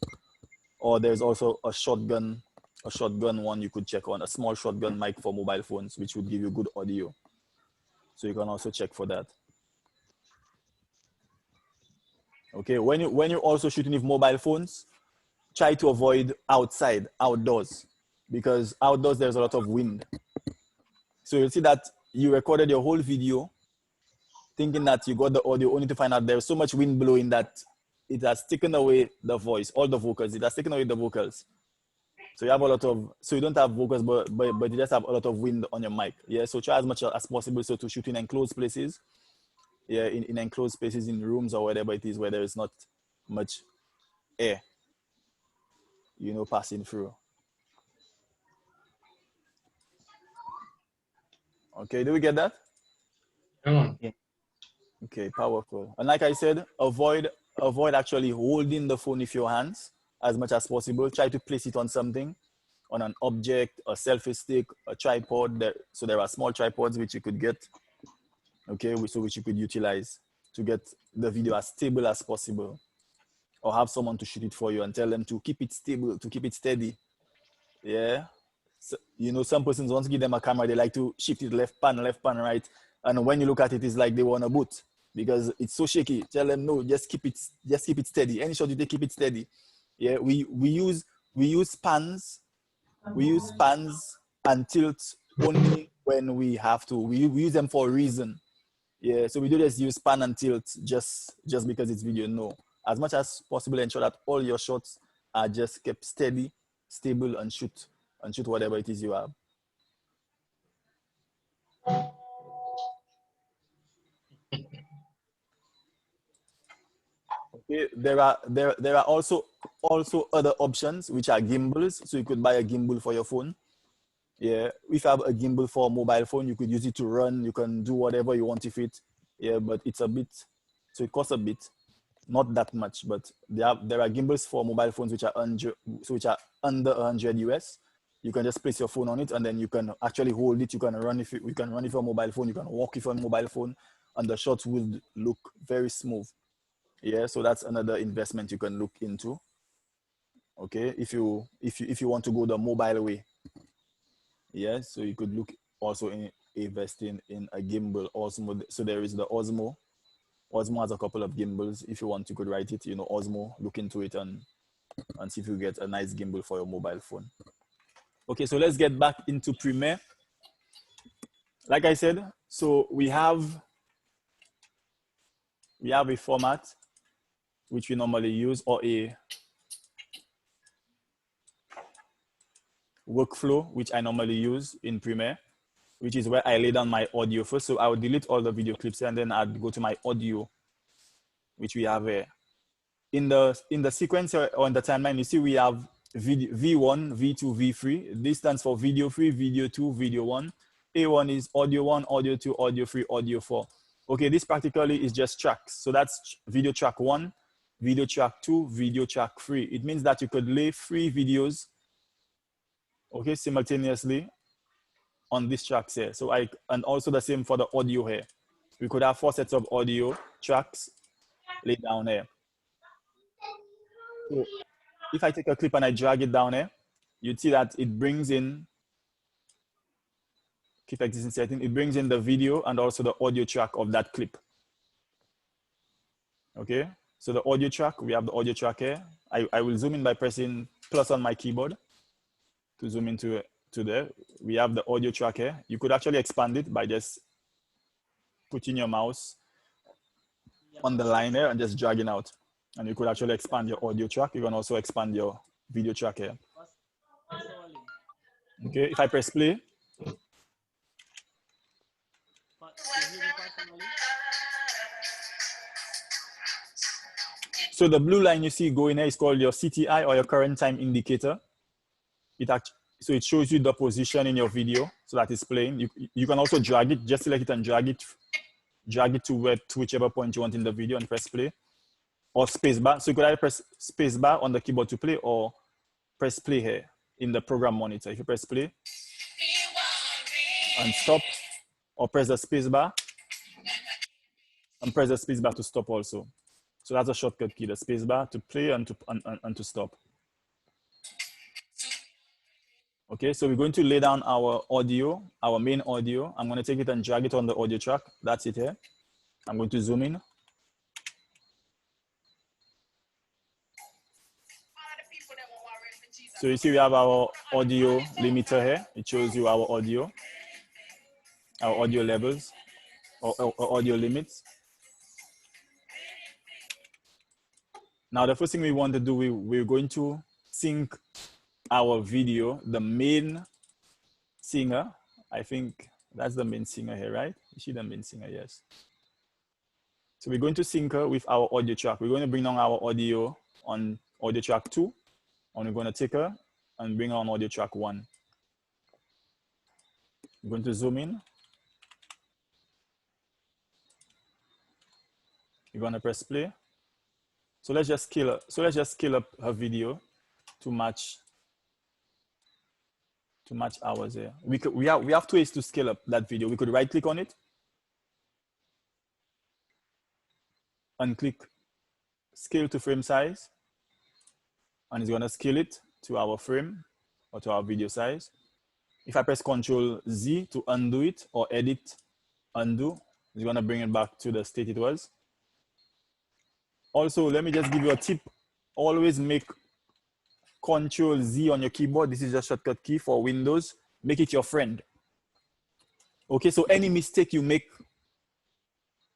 or there's also a shotgun one you could check on, a small shotgun mic for mobile phones, which would give you good audio. So you can also check for that. Okay, when you're also shooting with mobile phones, try to avoid outdoors, because outdoors there's a lot of wind. So you'll see that you recorded your whole video thinking that you got the audio, only to find out there's so much wind blowing that it has taken away the voice, all the vocals. It has taken away the vocals. So you have so you don't have vocals, but you just have a lot of wind on your mic. Yeah, so try as much as possible so to shoot in enclosed places. Yeah, in enclosed spaces, in rooms or whatever it is where there is not much air, you know, passing through. Okay, do we get that? Yeah. Okay, powerful. And like I said, avoid avoid actually holding the phone with your hands as much as possible. Try to place it on something, on an object, a selfie stick, a tripod. So there are small tripods which you could get, okay, which you could utilize to get the video as stable as possible, or have someone to shoot it for you and tell them to keep it stable, to keep it steady. Yeah. So, you know, some persons, once you give them a camera, they like to shift it left pan, right. And when you look at it, it's like they want a boot because it's so shaky. Tell them, no, just keep it steady. Any shot you take, keep it steady. Yeah. We use pans. We use pans and tilts only when we have to. We use them for a reason. Yeah. So we do just use pan and tilt just because it's video. No. As much as possible, ensure that all your shots are just kept steady, stable, and shoot whatever it is you have. Okay, there are also other options which are gimbals. So you could buy a gimbal for your phone. Yeah, if you have a gimbal for a mobile phone, you could use it to run. You can do whatever you want with it. Yeah, but it's a bit, so it costs a bit. Not that much, but there are gimbals for mobile phones which are under 100 US. You can just place your phone on it and then you can actually hold it. You can run with your mobile phone. You can walk with your mobile phone, and the shots will look very smooth. Yeah, so that's another investment you can look into. Okay, if you want to go the mobile way. Yeah, so you could look also in investing in a gimbal. Osmo, so there is the Osmo. Osmo has a couple of gimbals. If you want, you could write it, you know, Osmo, look into it and see if you get a nice gimbal for your mobile phone. Okay, so let's get back into Premiere. Like I said, so we have a format which we normally use, or a workflow which I normally use in Premiere, which is where I lay down my audio first. So I will delete all the video clips and then I'd go to my audio, which we have here. In the sequence or in the timeline, you see we have V1, V2, V3. This stands for video 3, video 2, video 1. A1 is audio 1, audio 2, audio 3, audio 4. Okay, this practically is just tracks. So that's video track 1, video track 2, video track 3. It means that you could lay 3 videos, okay, simultaneously on these tracks here. So and also the same for the audio here. We could have 4 sets of audio tracks laid down here. So if I take a clip and I drag it down here, you'd see that it brings in, keep existing setting, it brings in the video and also the audio track of that clip. Okay, so the audio track, we have the audio track here. I will zoom in by pressing plus on my keyboard to zoom into there. We have the audio track here. You could actually expand it by just putting your mouse on the line here and just dragging out. And you could actually expand your audio track. You can also expand your video track here. Okay, if I press play. So the blue line you see going here is called your CTI, or your current time indicator. So it shows you the position in your video, so that it's playing. You can also drag it, just select it and drag it to whichever point you want in the video and press play. Or spacebar. So you could either press spacebar on the keyboard to play, or press play here in the program monitor. If you press play and stop, or press the spacebar and press the spacebar to stop also. So that's a shortcut key, the spacebar to play and to stop. Okay, so we're going to lay down our audio, our main audio. I'm going to take it and drag it on the audio track. That's it here. I'm going to zoom in. So you see we have our audio limiter here. It shows you our audio levels, or audio limits. Now the first thing we want to do, we're going to sync our video, the main singer. I think that's the main singer here, right? Is she the main singer? Yes. So we're going to sync her with our audio track. We're going to bring down our audio on audio track 2. And we're going to take her and bring her on audio track 1. I'm going to zoom in. You're going to press play. So let's just scale up her video to match ours here. We have two ways to scale up that video. We could right click on it and click scale to frame size, and it's gonna scale it to our frame or to our video size. If I press Ctrl Z to undo it or edit, undo, it's gonna bring it back to the state it was. Also, let me just give you a tip. Always make Ctrl Z on your keyboard. This is a shortcut key for Windows. Make it your friend. Okay, so any mistake you make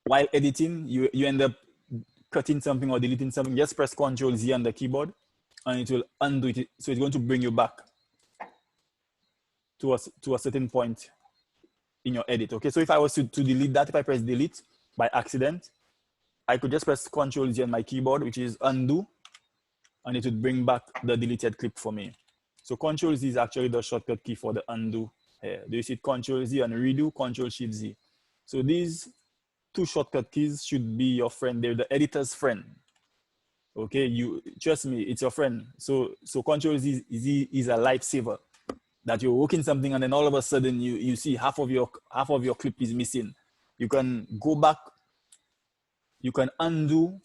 while editing, you end up cutting something or deleting something, just press Ctrl Z on the keyboard and it will undo it. So it's going to bring you back to a certain point in your edit. Okay, so if I was to delete that, if I press delete by accident, I could just press Ctrl Z on my keyboard, which is undo, and it would bring back the deleted clip for me. So Ctrl Z is actually the shortcut key for the undo here. Do you see Ctrl Z and redo, Ctrl Shift Z? So these two shortcut keys should be your friend. They're the editor's friend. Okay, you trust me, it's your friend. So Ctrl Z is a lifesaver. That you're working something and then all of a sudden you see half of your clip is missing. You can go back, you can undo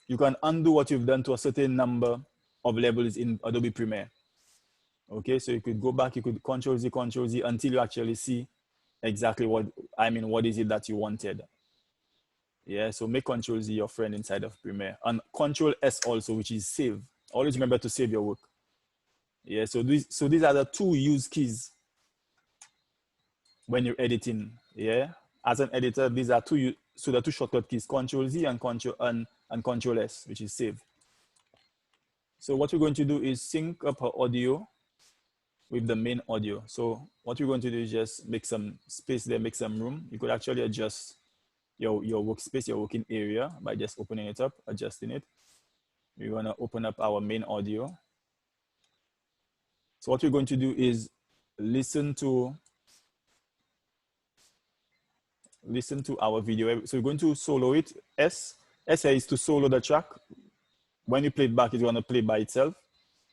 what you've done to a certain number of levels in Adobe Premiere. Okay, so you could go back, you could Ctrl Z until you actually see exactly what is it that you wanted. Yeah, so make Ctrl Z your friend inside of Premiere, and Ctrl S also, which is save. Always remember to save your work. Yeah, so these are the two use keys when you're editing. Yeah, as an editor, these are the two shortcut keys: Ctrl Z and Ctrl S, which is save. So what we're going to do is sync up her audio with the main audio. So what we're going to do is just make some space there, make some room. You could actually adjust your workspace, your working area by just opening it up, adjusting it. We're gonna open up our main audio. So what we're going to do is listen to our video. So we're going to solo it. S is to solo the track. When you play it back, it's gonna play by itself.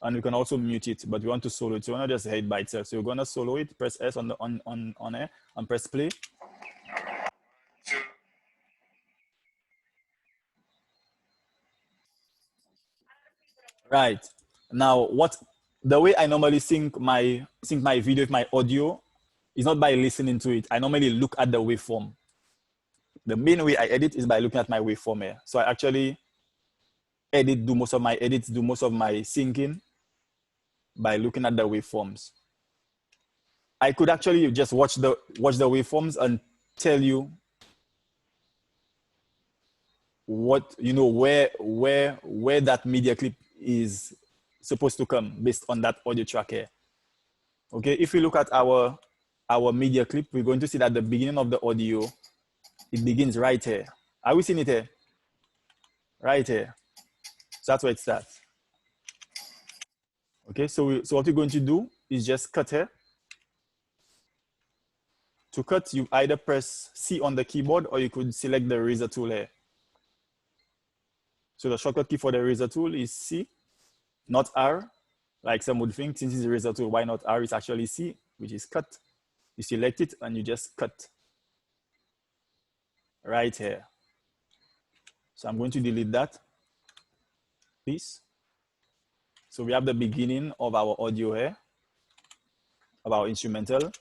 And you can also mute it, but we want to solo it. So we're not just head by itself. So we're gonna solo it, press S on air and press play. Right. Now the way I normally sync my video with my audio is not by listening to it. I normally look at the waveform. The main way I edit is by looking at my waveform here. So I actually do most of my syncing by looking at the waveforms. I could actually just watch the waveforms and tell you what, where that media clip is supposed to come based on that audio track here. Okay, if we look at our media clip, we're going to see that the beginning of the audio, it begins right here. Are we seeing it here? Right here. So that's where it starts. Okay, so what we're going to do is just cut here. To cut, you either press C on the keyboard or you could select the eraser tool here. So the shortcut key for the eraser tool is C, not R, like some would think. Since it's a eraser tool, why not R? It's actually C, which is cut. You select it and you just cut right here. So I'm going to delete that, please. So we have the beginning of our audio here, of our instrumental.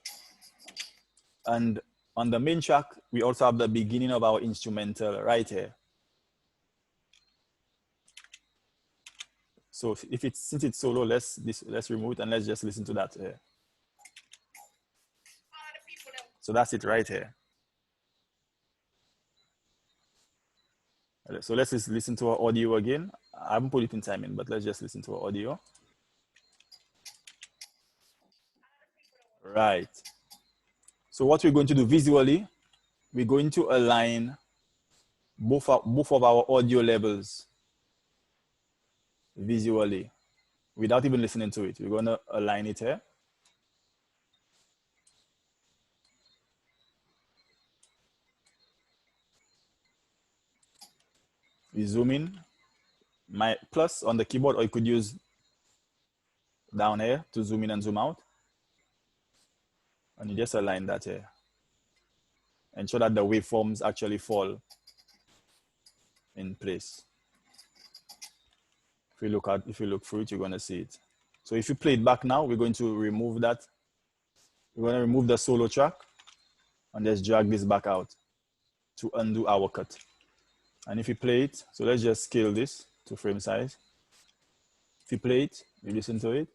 And on the main track, we also have the beginning of our instrumental right here. So since it's solo, let's remove it and let's just listen to that here. So that's it right here. So let's just listen to our audio again. I haven't put it in timing, but let's just listen to our audio. Right. So what we're going to do visually, we're going to align both of our audio levels visually without even listening to it. We're going to align it here. We zoom in my plus on the keyboard, or you could use down here to zoom in and zoom out. And you just align that here. Ensure that the waveforms actually fall in place. If you look through it, you're going to see it. So if you play it back now, we're going to remove that. We're going to remove the solo track and just drag this back out to undo our cut. And if you play it, so let's just scale this to frame size. If you play it, you listen to it.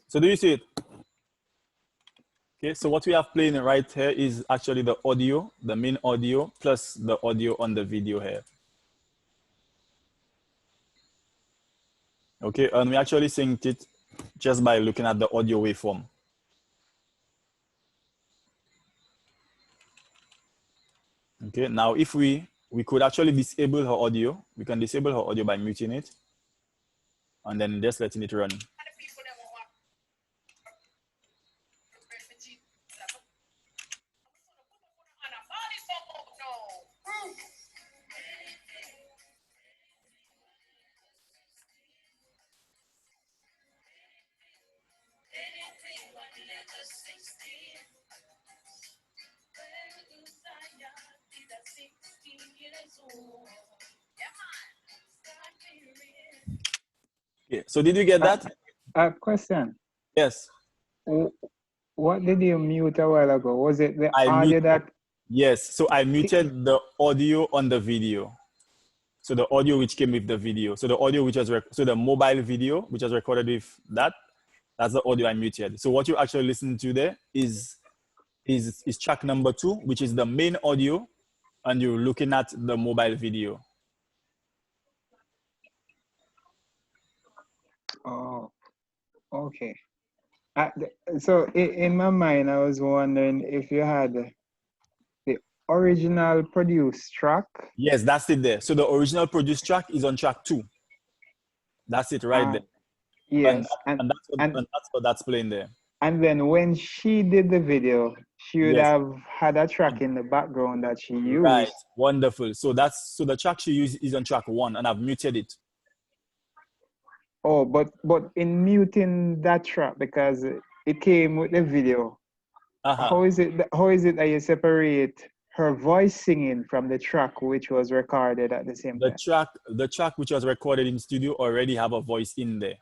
So do you see it? Okay, so what we have playing right here is actually the audio, the main audio, plus the audio on the video here. Okay, and we actually synced it just by looking at the audio waveform. Okay, now if we could actually disable her audio, we can disable her audio by muting it and then just letting it run. Okay, so did you get that? Question. Yes. What did you mute a while ago? Was it the audio that? Yes, so I muted the audio on the video. So the audio which came with the video. So the audio which was, so the mobile video which was recorded with that, that's the audio I muted. So what you actually listen to there is track number 2, which is the main audio, and you're looking at the mobile video. Oh, okay. So in my mind, I was wondering if you had the original produced track. Yes, that's it there. So the original produced track is on track 2. That's it right there. Yes, and that's what that's playing there. And then when she did the video, she would have had a track in the background that she used. Right, wonderful. So the track she used is on track 1, and I've muted it. Oh, but in muting that track, because it came with the video, how is it that you separate her voice singing from the track which was recorded at the same time? The track which was recorded in studio already have a voice in there.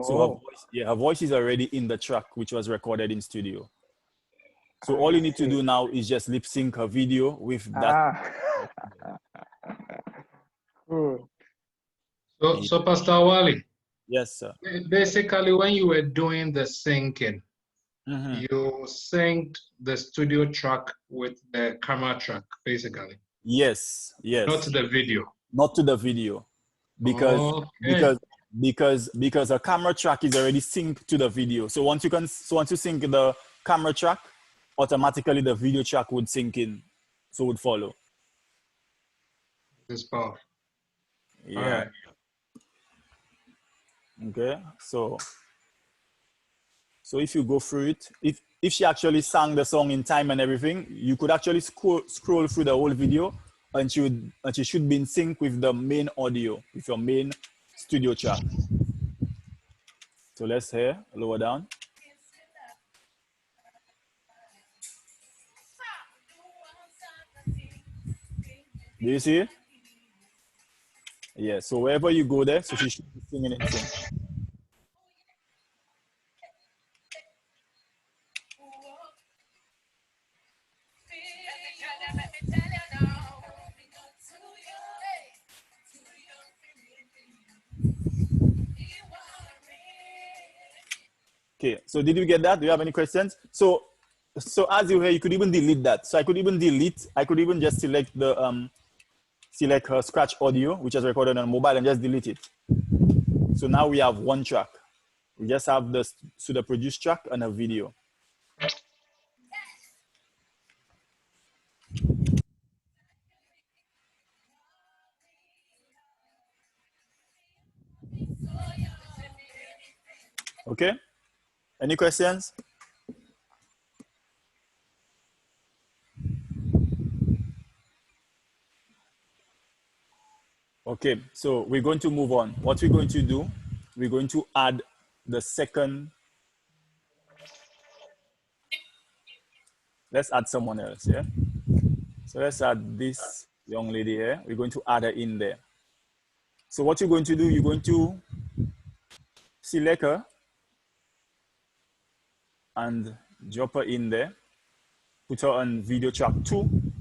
So her voice is already in the track which was recorded in studio. So all you need to do now is just lip sync her video with that. Cool. So Pastor Wally. Yes, sir. Basically, when you were doing the syncing, you synced the studio track with the camera track, basically. Yes, yes. Not to the video. Not to the video, because a camera track is already synced to the video. So once you sync the camera track, automatically the video track would sync in, so would follow. This powerful. Yeah. All right. Okay, so if you go through it, if she actually sang the song in time and everything, you could actually scroll through the whole video, and she should be in sync with the main audio, with your main studio track. So let's hear lower down. Do you see it? Yeah, so wherever you go there, so she should be singing in sync. Okay, so did you get that? Do you have any questions? So as you hear, you could even delete that. So I could even just select the select her scratch audio, which is recorded on mobile, and just delete it. So now we have one track. We just have the produce track and a video. Okay, any questions? Okay, so we're going to move on. What we're going to do, we're going to add the second. Let's add someone else, yeah? So let's add this young lady here. We're going to add her in there. So what you're going to do, you're going to select her and drop her in there. Put her on video track 2.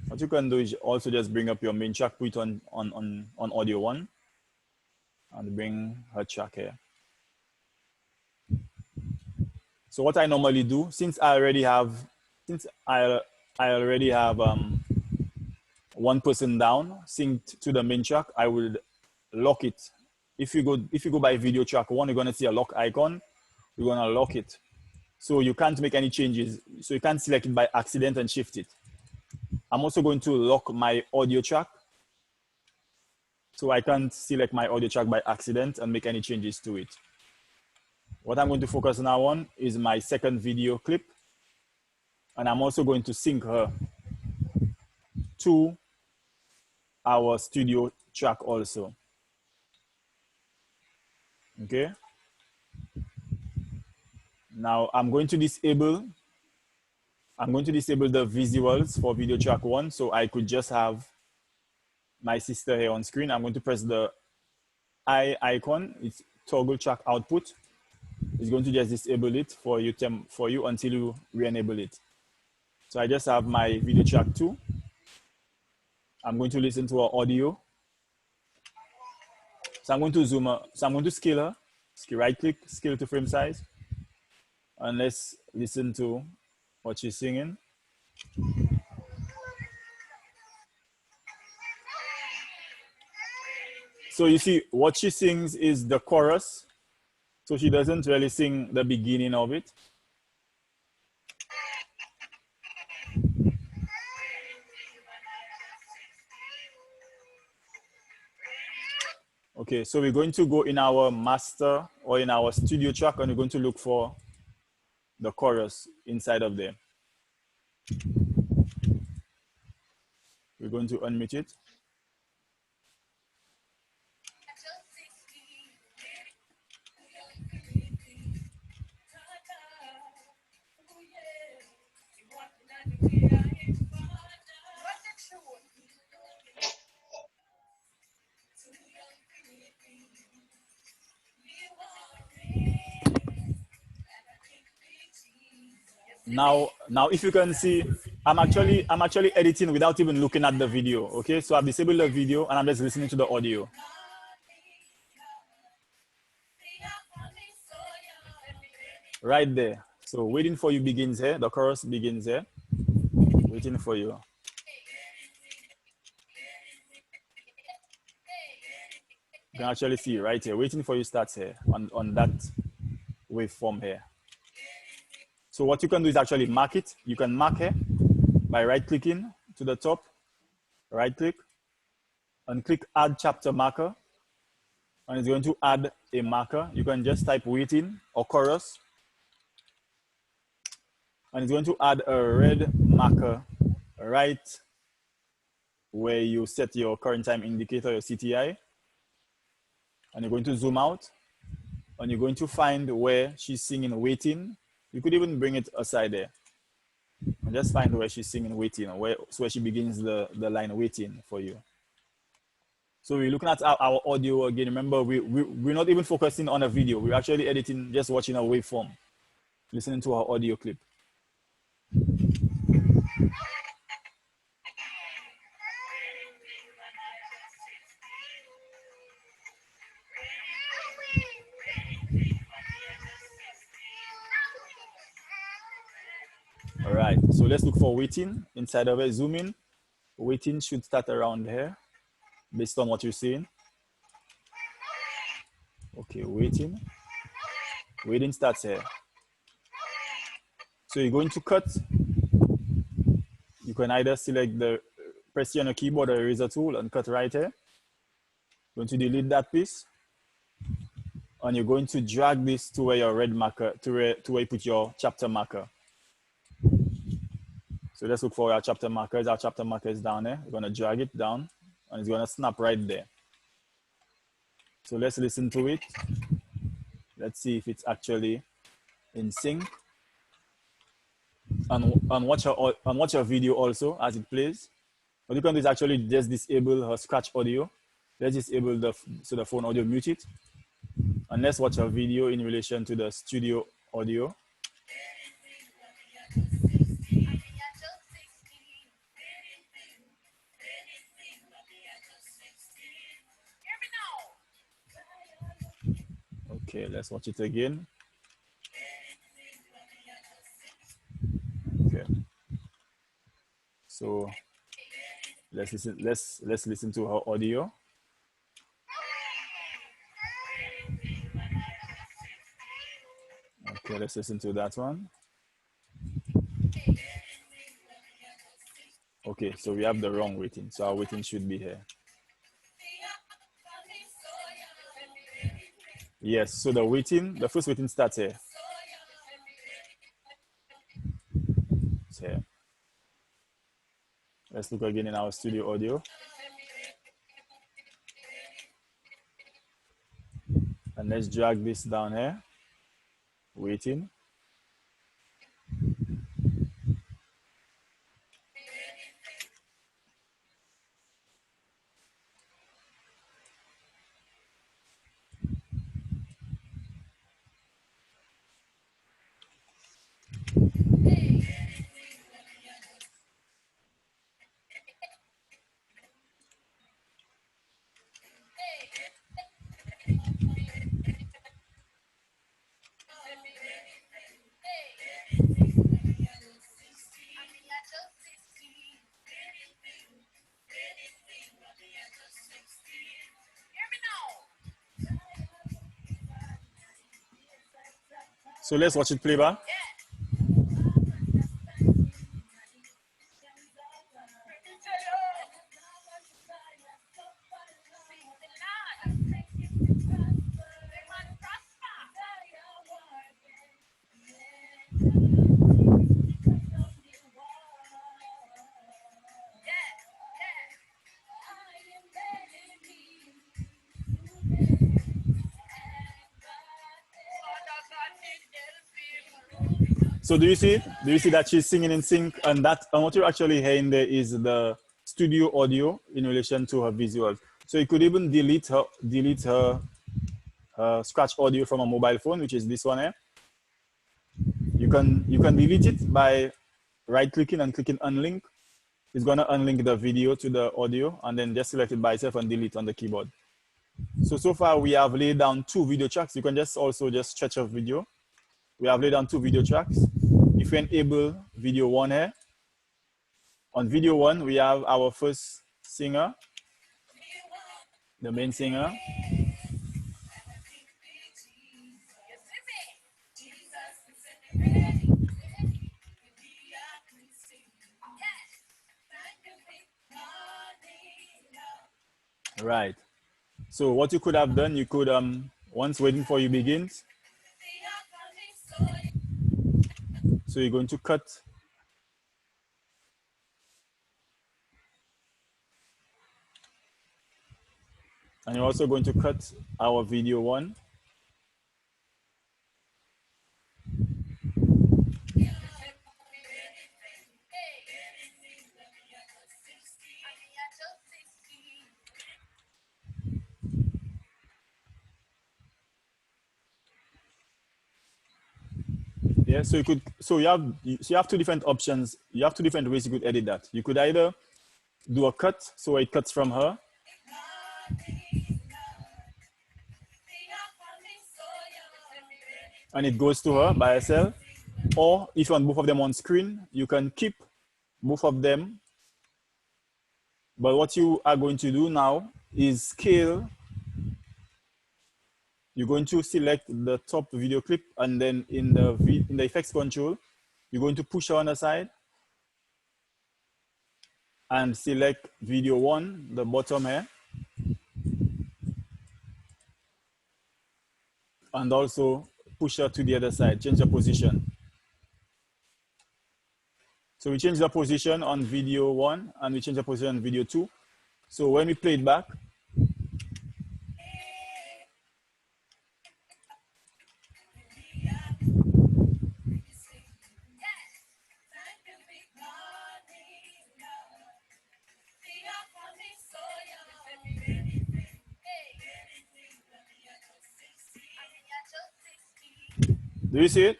What you can do is also just bring up your main track, put it on audio 1, and bring her track here. So what I normally do, since I already have one person down synced to the main track, I will lock it. If you go by video track 1, you're gonna see a lock icon. You're gonna lock it, so you can't make any changes. So you can't select it by accident and shift it. I'm also going to lock my audio track, so I can't select my audio track by accident and make any changes to it. What I'm going to focus now on is my second video clip, and I'm also going to sync her to our studio track also. Okay. Now I'm going to disable the visuals for video track 1, so I could just have my sister here on screen. I'm going to press the eye icon. It's toggle track output. It's going to just disable it for you until you re-enable it. So I just have my video track 2. I'm going to listen to her audio. So I'm going to zoom her. So I'm going to scale her. Right click, scale to frame size. And let's listen to what she's singing. So you see, what she sings is the chorus. So she doesn't really sing the beginning of it. Okay, so we're going to go in our master or in our studio track, and we're going to look for the chorus inside of there. We're going to unmute it. Now, if you can see, I'm actually editing without even looking at the video. Okay, so I've disabled the video and I'm just listening to the audio. Right there. So waiting for you begins here. The chorus begins here. Waiting for you. You can actually see right here. Waiting for you starts here on that waveform here. So what you can do is actually mark it. You can mark here by right clicking to the top, right click, and click add chapter marker. And it's going to add a marker. You can just type waiting or chorus. And it's going to add a red marker right where you set your current time indicator, your CTI. And you're going to zoom out. And you're going to find where she's singing waiting. You could even bring it aside there. And just find where she's singing waiting, where she begins the line waiting for you. So we're looking at our audio again. Remember, we're not even focusing on a video. We're actually editing, just watching a waveform, listening to our audio clip. All right, so let's look for waiting inside of it. Zoom in. Waiting should start around here. based on what you're saying. Okay, waiting. Waiting starts here. So you're going to cut. You can either select the press here on the keyboard or eraser tool and cut right here. Going to delete that piece. And you're going to drag this to where your red marker, to where you put your chapter marker. So let's look for our chapter markers. Our chapter marker is down there. We're going to drag it down and it's going to snap right there. So let's listen to it. Let's see if it's actually in sync. And watch your video also as it plays. What you can do is actually just disable her scratch audio. Let's disable the phone audio, mute it. And let's watch a video in relation to the studio audio. Okay, let's watch it again. Okay. So let's listen to her audio. Okay, let's listen to that one. Okay, so we have the wrong waiting. So our waiting should be here. Yes, so the first waiting starts here. It's here. Let's look again in our studio audio. And let's drag this down here. Waiting. So let's watch it play back. So do you see it? Do you see that she's singing in sync? And what you're actually hearing there is the studio audio in relation to her visuals. So you could even delete her scratch audio from a mobile phone, which is this one here. You can delete it by right-clicking and clicking unlink. It's gonna unlink the video to the audio and then just select it by itself and delete on the keyboard. So far we have laid down 2 video tracks. You can also stretch a video. We have laid down 2 video tracks. If you enable video 1 here, on video 1, we have our first singer, the main singer. Right. So what you could have done, you could, once Waiting For You begins, so you're going to cut. And you're also going to cut our video 1. Yeah, so you have 2 different options. You have 2 different ways you could edit that. You could either do a cut, so it cuts from her. And it goes to her by herself. Or if you want both of them on screen, you can keep both of them. But what you are going to do now is scale. You're going to select the top video clip, and then in the effects control, you're going to push on the side and select video 1, the bottom here. And also push her to the other side, change the position. So we change the position on video 1 and we change the position on video 2. So when we play it back, do you see it?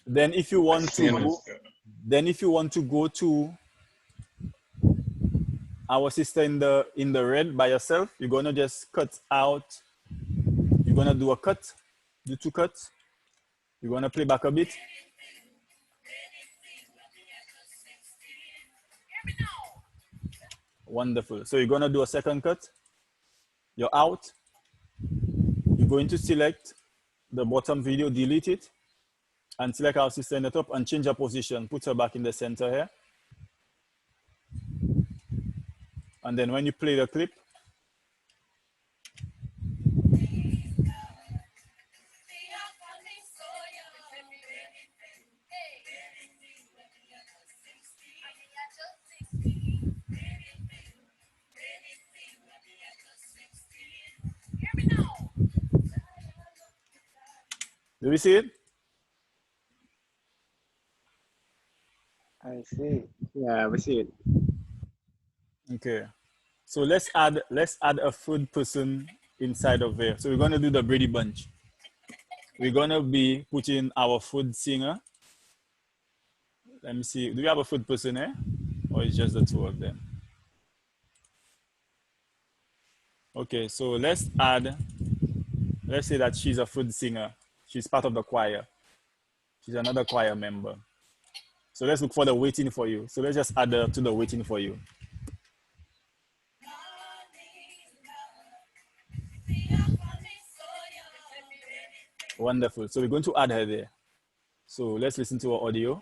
Then if you want to go to our sister in the red by yourself, you're gonna just cut out. You're gonna do a cut, do 2 cuts. You're gonna play back a bit. Wonderful. So you're gonna do a second cut. You're out. You're going to select the bottom video, delete it, and select our sister in the top and change her position. Put her back in the center here. And then when you play the clip, do we see it? I see. Yeah, we see it. Okay. So let's add a third person inside of there. So we're gonna do the Brady Bunch. We're gonna be putting our third singer. Let me see. Do we have a third person here? Or is just the 2 of them? Okay, so let's say that she's a third singer. She's part of the choir. She's another choir member. So let's look for the waiting for you. So let's just add her to the waiting for you. Wonderful. So we're going to add her there. So let's listen to our audio.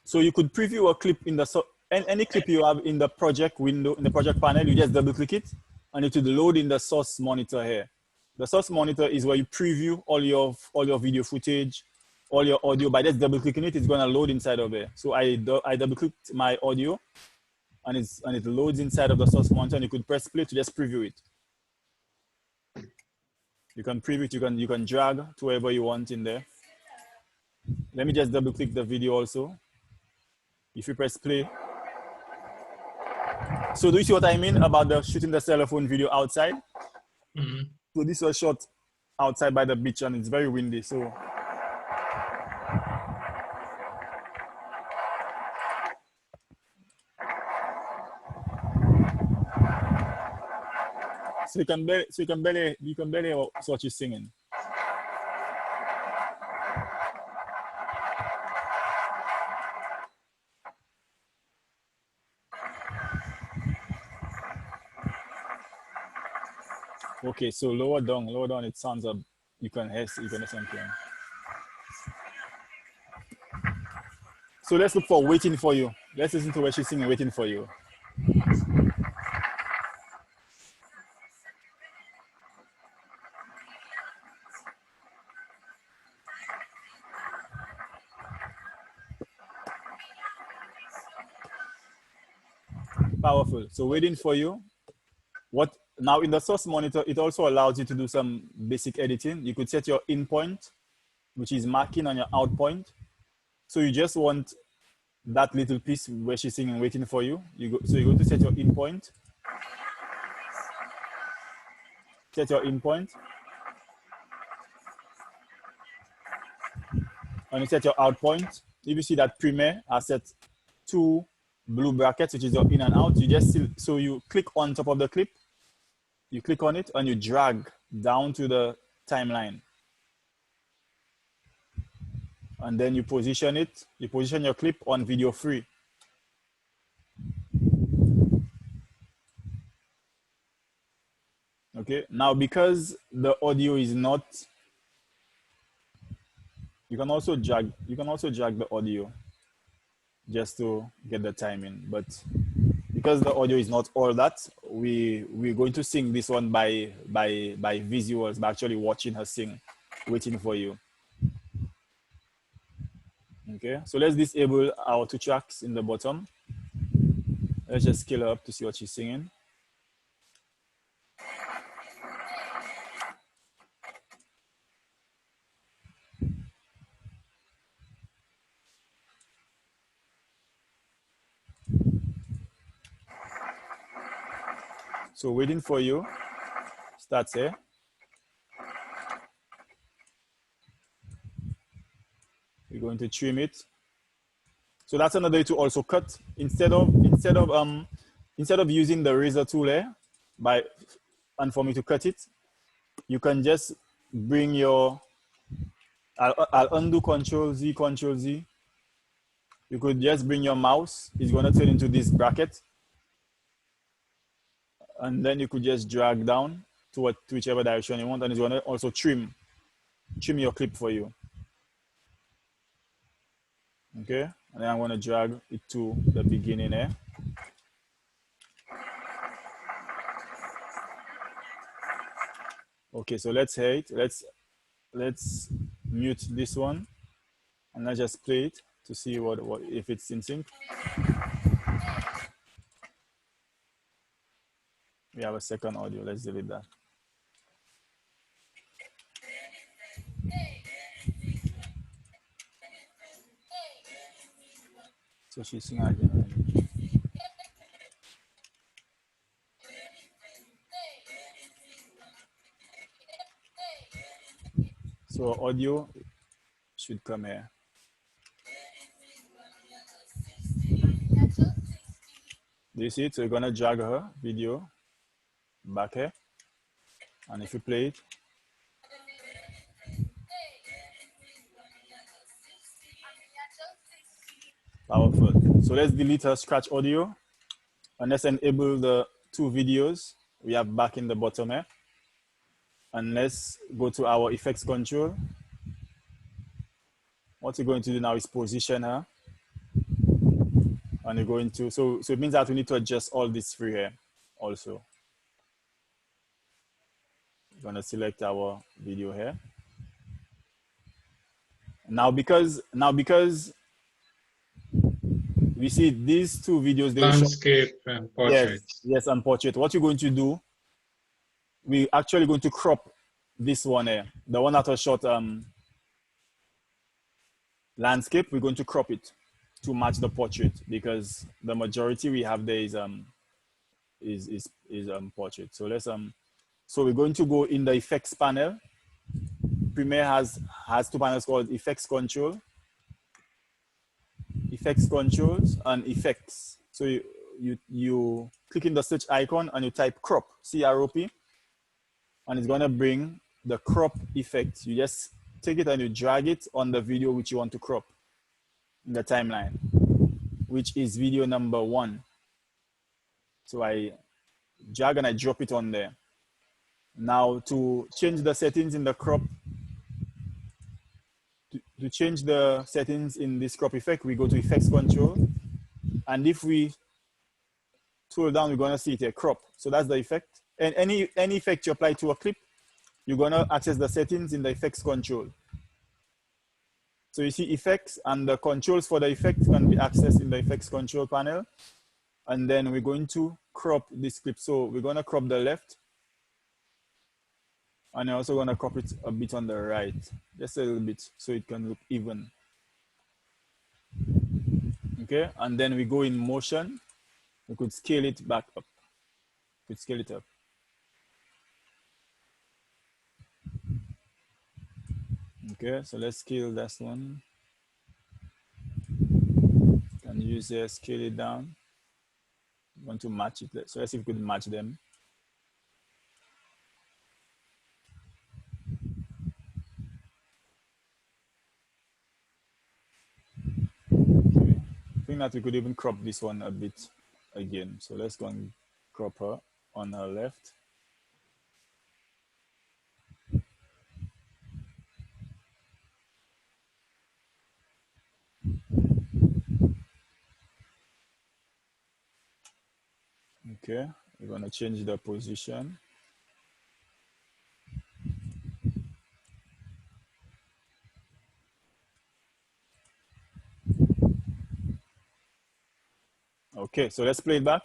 So you could preview a clip in the any clip you have in the project window, in the project panel. You just double click it and it will load in the source monitor here. The source monitor is where you preview all your video footage, all your audio. By just double clicking it, it's going to load inside of there. So I double clicked my audio and it loads inside of the source monitor, and you could press play to just preview it. You can preview it, you can drag to wherever you want in there. Let me just double click the video also. If you press play. So do you see what I mean about the shooting the cell phone video outside? Mm-hmm. So this was shot outside by the beach and it's very windy. So you can barely see what you're singing. Okay, so lower down, it sounds up. You can hear something. So let's look for Waiting For You. Let's listen to where she's singing Waiting For You. Powerful. So Waiting For You. What now in the source monitor, it also allows you to do some basic editing. You could set your in point, which is marking on your out point. So you just want that little piece where she's singing Waiting For You. So you're going to set your in point. Set your in point. And you set your out point. If you see that Premiere has set 2 blue brackets, which is your in and out, so you click on top of the clip, you click on it and you drag down to the timeline. and then you position it. You position your clip on video free. Okay, now because the audio is not, you can also drag the audio just to get the timing, but because the audio is not all that, we're going to sing this one by visuals, by actually watching her sing, waiting for you. Okay, so let's disable our 2 tracks in the bottom. Let's just scale her up to see what she's singing. So waiting for you starts here. We're going to trim it. So that's another way to also cut. Instead of using the razor tool here, and for me to cut it, you can just bring your, I'll undo Control Z, Control Z. You could just bring your mouse. It's gonna turn into this bracket, and then you could just drag down to whichever direction you want, and it's gonna also trim your clip for you. Okay, and then I'm gonna drag it to the beginning here. Okay, so let's hear it. Let's mute this one, and let's just play it to see what if it's in sync. We have a second audio. Let's delete that. So she's singing again. So audio should come here. Do you see it? So you're gonna drag her video back here, and if you play it, powerful. So let's delete her scratch audio, and let's enable the 2 videos we have back in the bottom here. And let's go to our effects control. What you're going to do now is position her, and you're going to, so it means that we need to adjust all this through here also. We're gonna select our video here. Now because we see these 2 videos, they landscape and portrait. Yes, and portrait. What you're going to do, we're actually going to crop this one here, the one that was shot landscape. We're going to crop it to match the portrait, because the majority we have there is portrait. So let's so we're going to go in the effects panel. Premiere has 2 panels called effects control, effects controls, and effects. So you click in the search icon and you type crop, C-R-O-P, and it's gonna bring the crop effect. You just take it and you drag it on the video which you want to crop in the timeline, which is video number 1. So I drag and I drop it on there. Now to change the settings in the crop, to change the settings in this crop effect, we go to effects control, and if we scroll down, we're gonna see it here, crop. So that's the effect. And any effect you apply to a clip, you're gonna access the settings in the effects control. So you see effects, and the controls for the effect can be accessed in the effects control panel. And then we're going to crop this clip. So we're gonna crop the left, and you're also gonna crop it a bit on the right, just a little bit, so it can look even. Okay, and then we go in motion. We could scale it back up. We could scale it up. Okay, so let's scale this one. Can use here, scale it down. We want to match it. So let's see if we could match them. think that we could even crop this one a bit again. So let's go and crop her on her left. Okay, we're going to change the position. Okay, so let's play it back.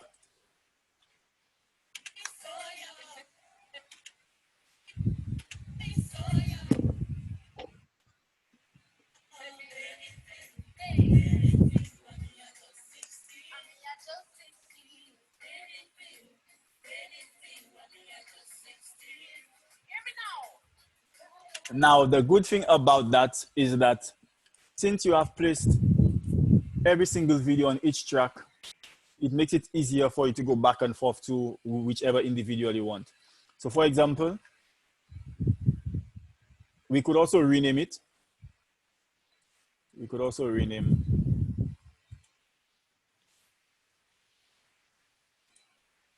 Now, the good thing about that is that since you have placed every single video on each track, it makes it easier for you to go back and forth to whichever individual you want. So for example, we could also rename it. We could also rename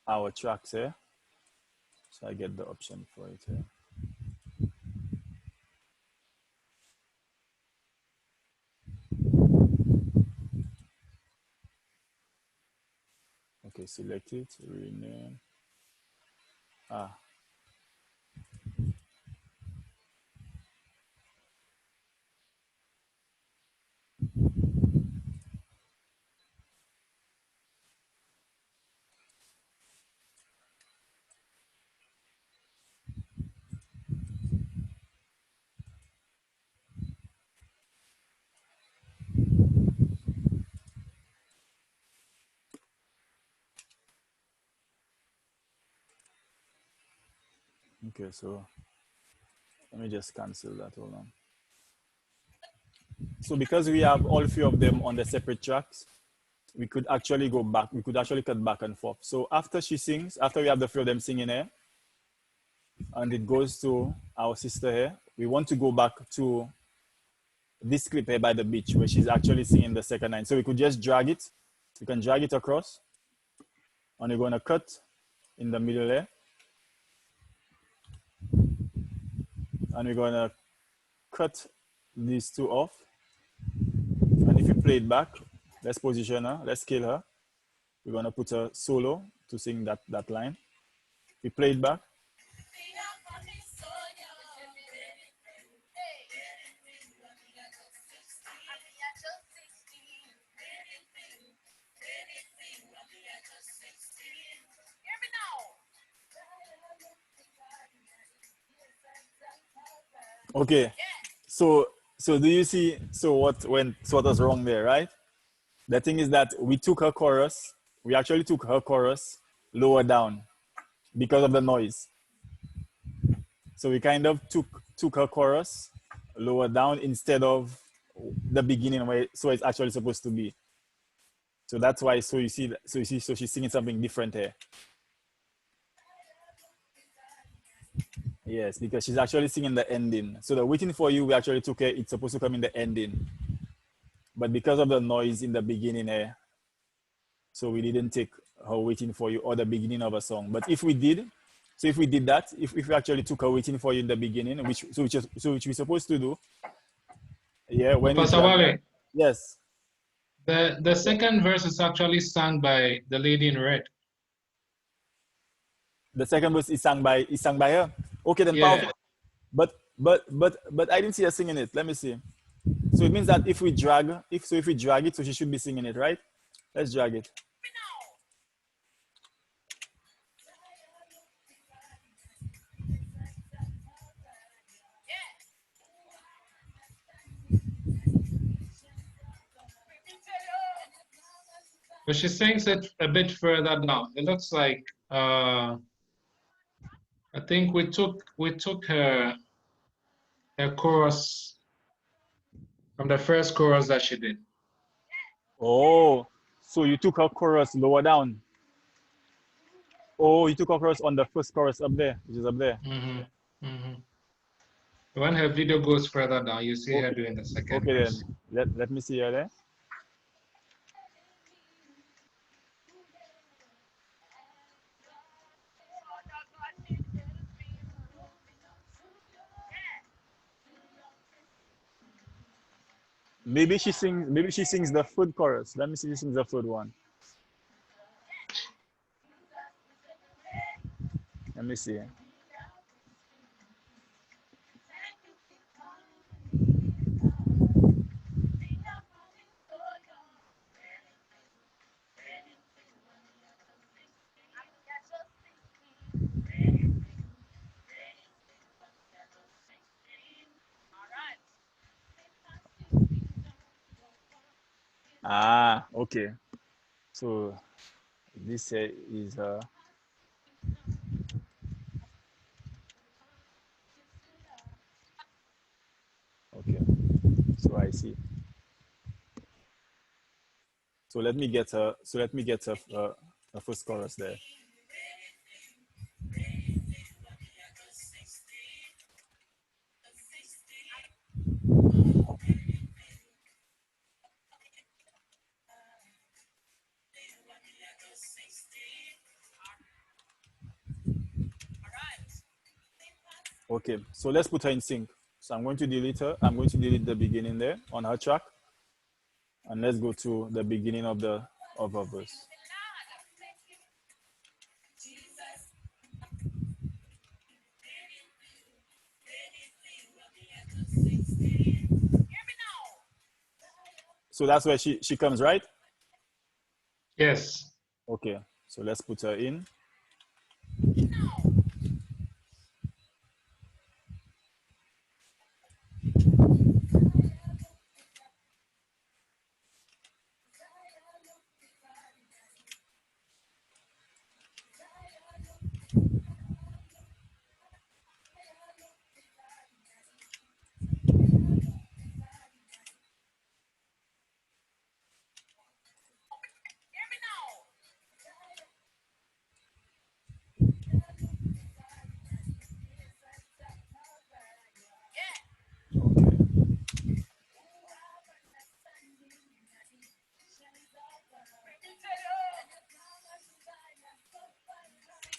our tracks here. So I get the option for it here. Okay, select it, rename. Okay, so let me just cancel that, hold on. So because we have all three of them on the separate tracks, we could actually go back, we could actually cut back and forth. So after she sings, after we have the three of them singing here, and it goes to our sister here, we want to go back to this clip here by the beach where she's actually singing the second line. So we could just drag it. We can drag it across, and we're gonna cut in the middle there. And we're gonna cut these two off. And if you play it back, let's position her, let's scale her. We're gonna put a solo to sing that line. We play it back. Okay, so do you see, so what was wrong there, right? The thing is that we took her chorus, we actually took her chorus lower down because of the noise. So we kind of took her chorus lower down instead of the beginning where so it's actually supposed to be. So that's why, so she's singing something different here. Yes, because she's actually singing the ending. So the waiting for you, we actually took it, it's supposed to come in the ending. But because of the noise in the beginning here, so we didn't take her waiting for you or the beginning of a song. But if we did, so if we did that, if we actually took her waiting for you in the beginning, which we're supposed to do, yeah, when Pastor Wale, yes. The second verse is actually sung by the lady in red. The second verse is sung by her. Okay, then yeah. powerful. But I didn't see her singing it. Let me see. So it means that if we drag it, so she should be singing it, right? Let's drag it. But she sings it a bit further down. It looks like I think we took her chorus from the first chorus that she did. Oh, so you took her chorus lower down. Oh, you took her chorus on the first chorus up there, which is up there. Mm-hmm. Mm-hmm. When her video goes further down, you see her doing the second verse. Then let me see her there. Maybe she sings. Maybe she sings the food chorus. Let me see. She sings the food one. Let me see. Ah, okay. So this is okay. So I see. So let me get a. So let me get a first chorus there. Okay. So let's put her in sync. So I'm going to delete her. I'm going to delete the beginning there on her track, and let's go to the beginning of her verse. So that's where she comes, right? Yes. Okay. So let's put her in.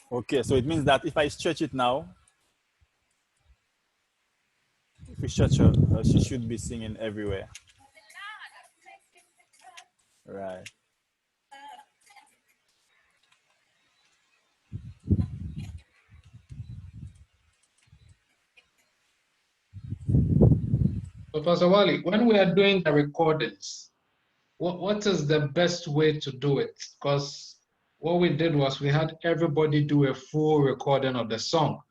Okay, so it means that if I stretch it now, if we stretch her, she should be singing everywhere. Right. So Pastor Wally, when we are doing the recordings, what is the best way to do it? Because what we did was we had everybody do a full recording of the song.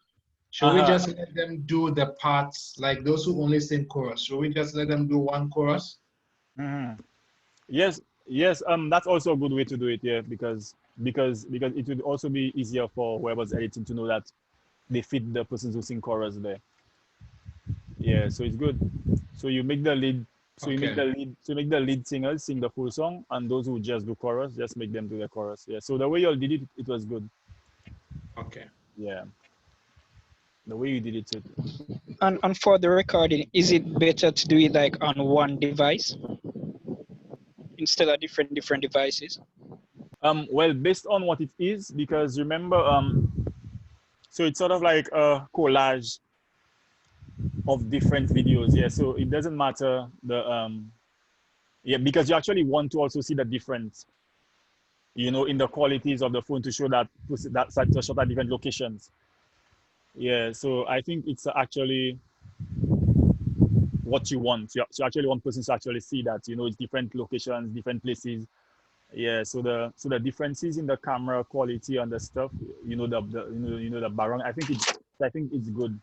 Should we just let them do the parts, like those who only sing chorus? Should we just let them do one chorus? Mm-hmm. Yes, yes. That's also a good way to do it. Yeah, because it would also be easier for whoever's editing to know that they fit the persons who sing chorus there. Yeah, so it's good. So you make the lead. So you make the lead. So you make the lead singers sing the full song, and those who just do chorus, just make them do the chorus. Yeah. So the way you all did it, it was good. Okay. Yeah. The way you did it. And for the recording, is it better to do it like on one device instead of different devices? Well, based on what it is, because remember, so it's sort of like a collage of different videos. Yeah. So it doesn't matter yeah, because you actually want to also see the difference, in the qualities of the phone to show that such a shot at different locations. Yeah. So I think it's actually what you want. You actually want persons to actually see that, it's different locations, different places. Yeah, so the differences in the camera quality and the stuff, the background. I think it's good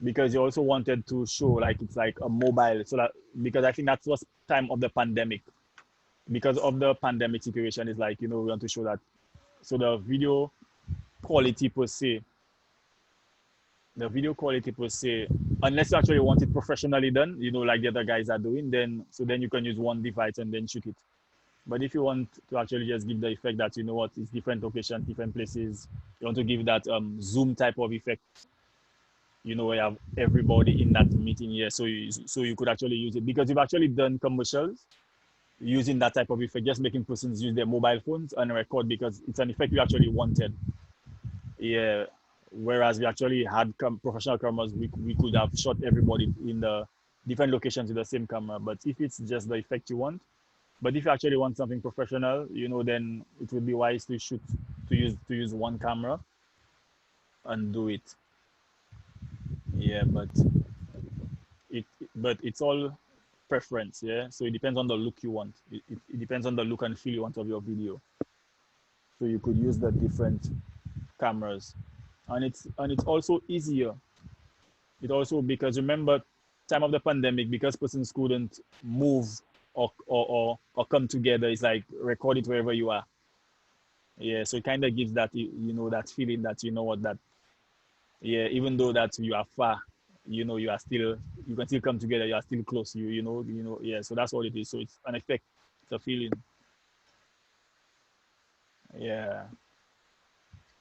because you also wanted to show like it's like a mobile, so that because I think that was time of the pandemic. Because of the pandemic situation, is like we want to show that. So the video quality per se, unless you actually want it professionally done, like the other guys are doing, then you can use one device and then shoot it. But if you want to actually just give the effect that, it's different locations, different places, you want to give that Zoom type of effect, where you have everybody in that meeting here. So you could actually use it because you've actually done commercials using that type of effect, just making persons use their mobile phones and record because it's an effect you actually wanted. Yeah. Whereas we actually had professional cameras, we could have shot everybody in the different locations with the same camera. But if it's just the effect you want, but if you actually want something professional, you know, then it would be wise to use one camera and do it. Yeah, but it's all preference. Yeah, so it depends on the look you want. It depends on the look and feel you want of your video. So you could use the different cameras, and it's also easier. It also, because remember, time of the pandemic, because persons couldn't move or come together, it's like record it wherever you are. Yeah, so it kind of gives that, you know, that feeling that, you know what, that, yeah, even though that you are far, you know, you can still come together, you are still close, you know, yeah, so that's all it is. So it's an effect, it's a feeling. Yeah.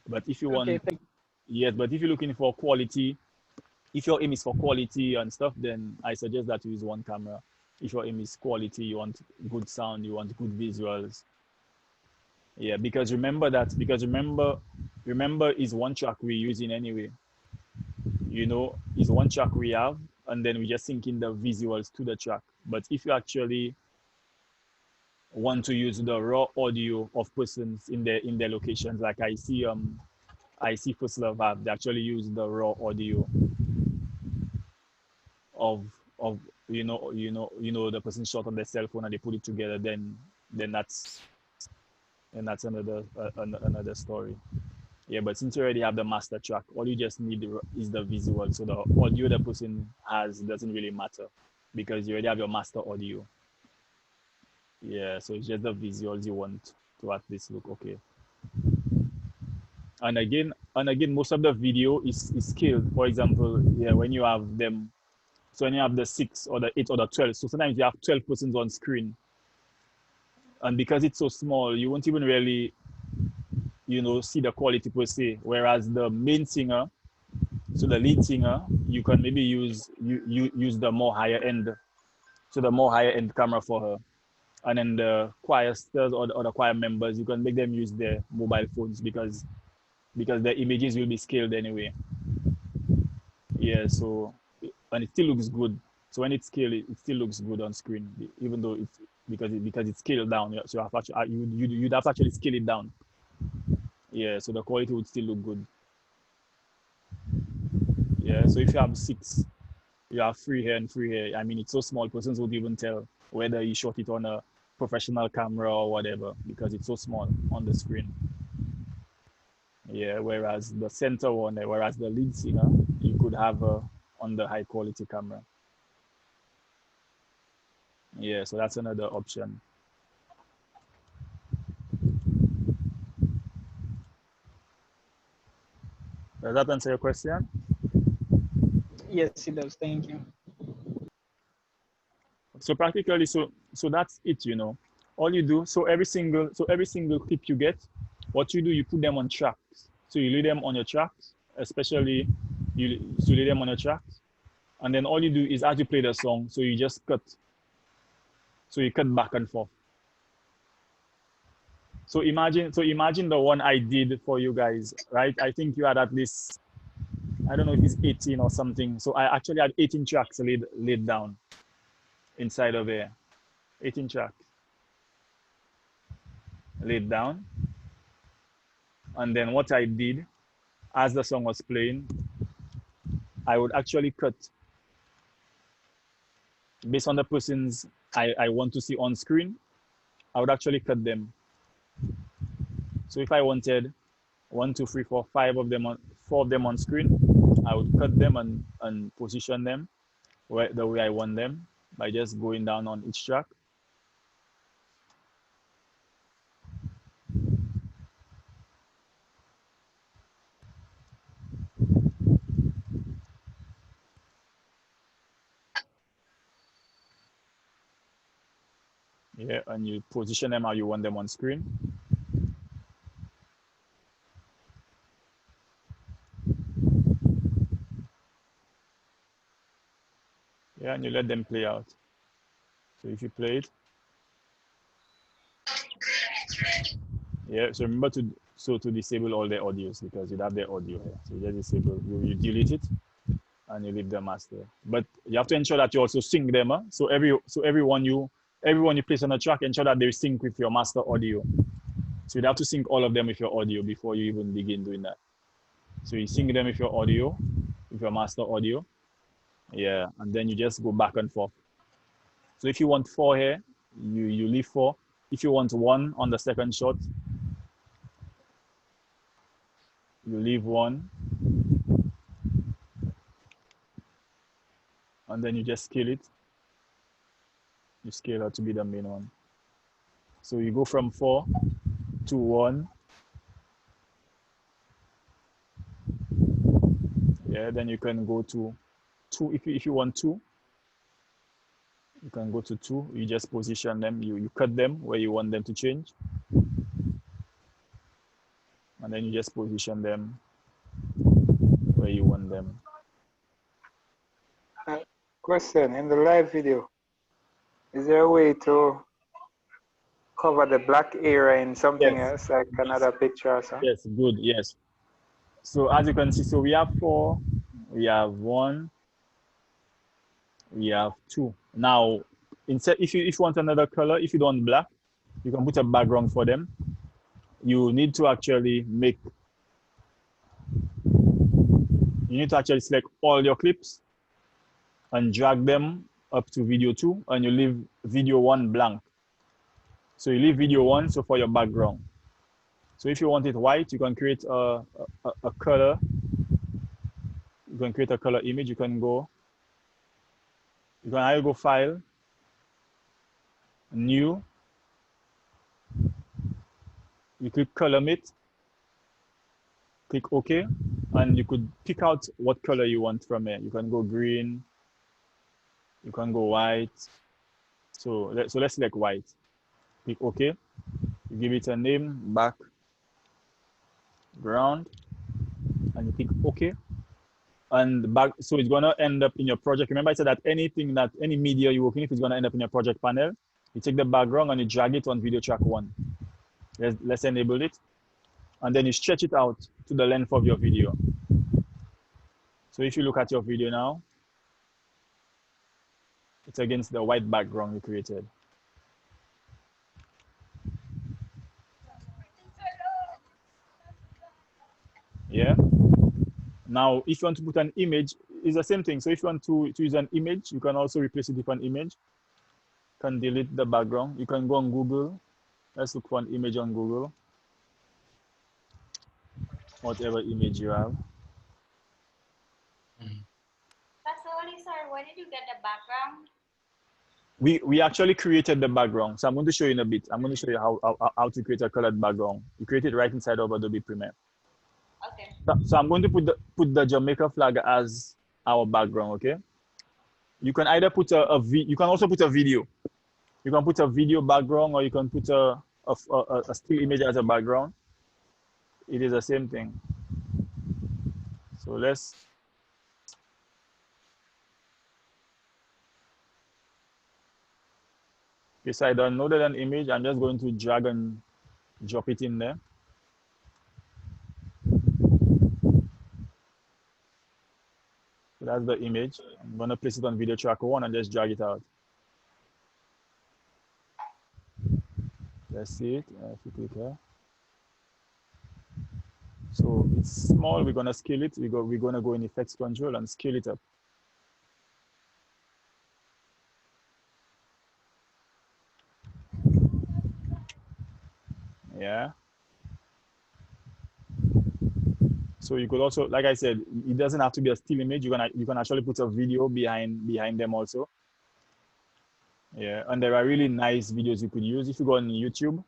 But if you want, yes, but if you're looking for quality, if your aim is for quality and stuff, then I suggest that you use one camera. If your aim is quality, you want good sound, you want good visuals. Yeah, because remember is one track we're using anyway. You know, is one track we have, and then we just sync in the visuals to the track. But if you actually want to use the raw audio of persons in their locations, like I see First Love have, they actually use the raw audio of the person shot on their cell phone and they put it together, then that's another story. Yeah, but since you already have the master track, all you just need is the visual. So the audio the person has doesn't really matter because you already have your master audio. Yeah, so it's just the visuals you want to at least look okay. And again, most of the video is scaled. For example, yeah, when you have them, so when you have the 6 or the 8 or the 12, so sometimes you have 12 persons on screen. And because it's so small, you won't even really, you know, see the quality per se. Whereas the main singer, so the lead singer, you can maybe use the more higher end, so the more higher end camera for her. And then the choristers or the choir members, you can make them use their mobile phones because the images will be scaled anyway. Yeah, so, and it still looks good. So when it's scaled, it still looks good on screen, even though it's because it's scaled down. So you have actually, you'd have to actually scale it down. Yeah, so the quality would still look good. Yeah, so if you have 6, you have 3 here and 3 here. I mean, it's so small, persons would even tell whether you shot it on a professional camera or whatever because it's so small on the screen. Yeah, whereas the center one, whereas the lead singer, you could have on the high quality camera. Yeah, so that's another option. Does that answer your question? Yes, it does. Thank you. So practically, so that's it. You know, all you do. So every single clip you get, what you do, you put them on tracks. So you lay them on your tracks, especially you lay them on your tracks, and then all you do is as you play the song, so you just cut. So you cut back and forth. So imagine the one I did for you guys, right? I think you had at least, I don't know if it's 18 or something. So I actually had 18 tracks laid down inside of here. 18 tracks laid down. And then what I did, as the song was playing, I would actually cut based on the persons I want to see on screen. I would actually cut them. So if I wanted 1, 2, 3, 4, 5 of them 4 of them on screen, I would cut them and position them the way I want them by just going down on each track. Yeah, and you position them how you want them on screen. Yeah, and you let them play out. So if you play it, yeah, so remember to disable all their audios because you have their audio here. So you just disable, you delete it, and you leave the master. But you have to ensure that you also sync them. So everyone you place on the track, ensure that they sync with your master audio. So you have to sync all of them with your audio before you even begin doing that. So you sync them with your audio, with your master audio. Yeah, and then you just go back and forth. So if you want 4 here, you leave 4. If you want 1 on the second shot, you leave 1. And then you just scale it. You scale out to be the main one. So you go from 4 to 1. Yeah, then you can go to 2 if you want 2. You can go to 2. You just position them. You cut them where you want them to change. And then you just position them where you want them. Question, in the live video, is there a way to cover the black area in something else, like another picture or something? Yes, good, yes. So as you can see, so we have 4, we have 1, we have 2. Now, instead, if you want another color, if you don't want black, you can put a background for them. You need to actually select all your clips and drag them up to video 2, and you leave video 1 blank. So you leave video 1 so for your background. So if you want it white, you can create a color. You can create a color image. You can either go File, New. You click Color Mate. Click OK, and you could pick out what color you want from here. You can go green. You can go white. So let's select white. Click OK. You give it a name, background, and you click OK. And so it's gonna end up in your project. Remember I said that any media you're working with is gonna end up in your project panel. You take the background and you drag it on video track 1. Let's enable it. And then you stretch it out to the length of your video. So if you look at your video now, it's against the white background you created. Yeah. Now, if you want to put an image, it's the same thing. So if you want to use an image, you can also replace it with an image. You can delete the background. You can go on Google. Let's look for an image on Google. Whatever image you have. Pastor Oli, sir, where did you get the background? We actually created the background. So I'm going to show you in a bit. I'm going to show you how to create a colored background. You create it right inside of Adobe Premiere. Okay. So I'm going to put the Jamaica flag as our background, okay? You can either put you can also put a video. You can put a video background, or you can put a still image as a background. It is the same thing. So let's so I downloaded an image. I'm just going to drag and drop it in there. So that's the image. I'm going to place it on video track 1 and just drag it out. Let's see it. If you click here. So it's small. We're going to scale it. We're going to go in effects control and scale it up. Yeah. So you could also, like I said, it doesn't have to be a still image. You can actually put a video behind them also. Yeah, and there are really nice videos you could use if you go on YouTube.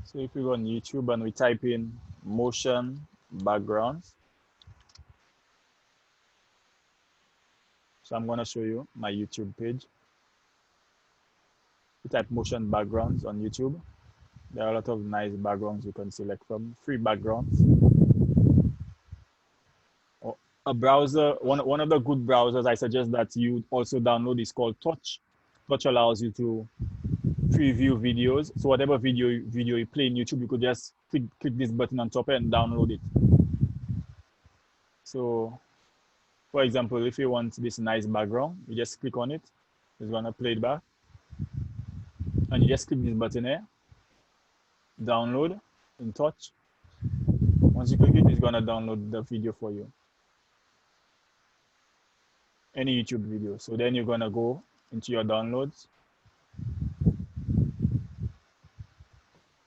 So if you go on YouTube and we type in motion backgrounds. So I'm going to show you my YouTube page. You type motion backgrounds on YouTube. There are a lot of nice backgrounds you can select from, free backgrounds. a browser, one of the good browsers I suggest that you also download is called Touch. Touch allows you to preview videos. So whatever video you play in YouTube, you could just click this button on top and download it. So for example, if you want this nice background, you just click on it. It's gonna play it back. And you just click this button here, download in Touch. Once you click it, it's gonna download the video for you. Any YouTube video. So then you're gonna go into your downloads,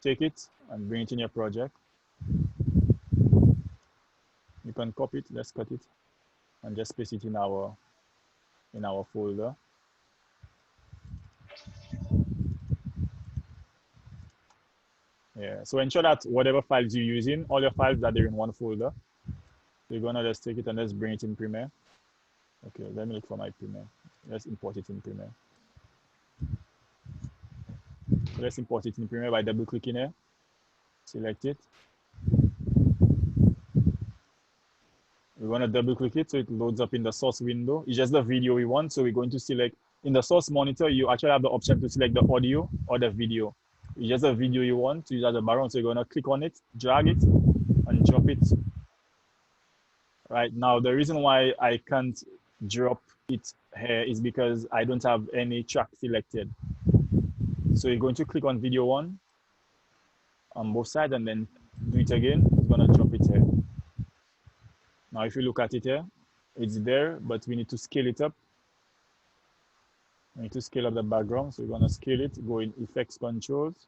take it and bring it in your project. You can copy it, let's cut it, and just paste it in our folder. Yeah, so ensure that whatever files you're using, all your files that are in one folder. So you're gonna just take it and let's bring it in Premiere. Okay, let me look for my Premiere. Let's import it in Premiere. So let's import it in Premiere by double clicking here. Select it. We want to double click it so it loads up in the source window. It's just the video we want. So we're going to select in the source monitor. You actually have the option to select the audio or the video. It's just a video you want to use as a background. So you're going to click on it, drag it, and drop it. Right now, the reason why I can't drop it here is because I don't have any track selected. So you're going to click on video 1 on both sides and then do it again. It's going to drop it here. Now, if you look at it here, it's there, but we need to scale it up. We need to scale up the background. So we're going to scale it, go in Effects Controls,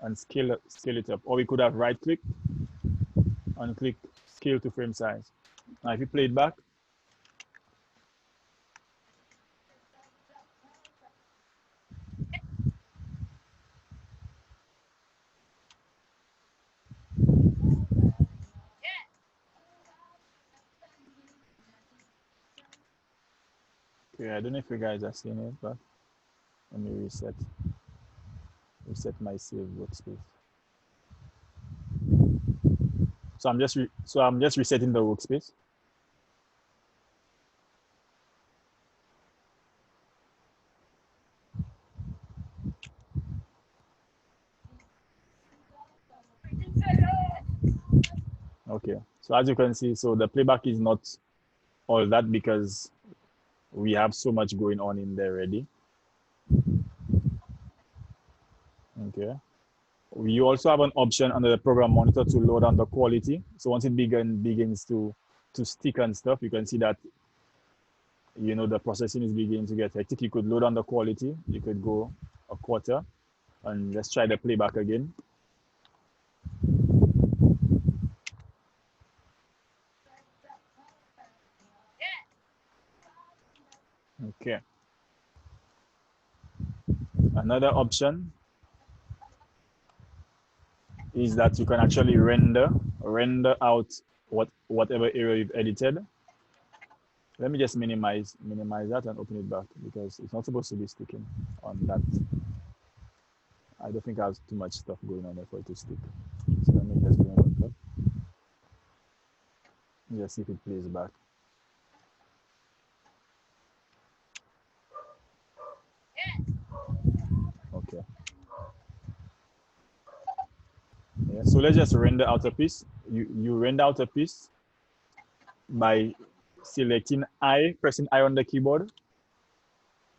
and scale it up. Or we could have right-click and click Scale to Frame Size. Now, if you play it back, okay, I don't know if you guys are seeing it, but let me reset my save workspace. So I'm just resetting the workspace. Okay, so as you can see, so the playback is not all that because we have so much going on in there already. Okay. You also have an option under the program monitor to load down the quality. So once it begins to stick and stuff, you can see that, you know, the processing is beginning to get hectic. You could load on the quality. You could go a quarter, and let's try the playback again. Okay. Another option is that you can actually render out whatever area you've edited. Let me just minimize that and open it back because it's not supposed to be sticking on that. I don't think I have too much stuff going on there for it to stick. So let me just bring it up. Just see if it plays back. Okay. Yeah, so let's just render out a piece. You render out a piece by selecting I, pressing I on the keyboard,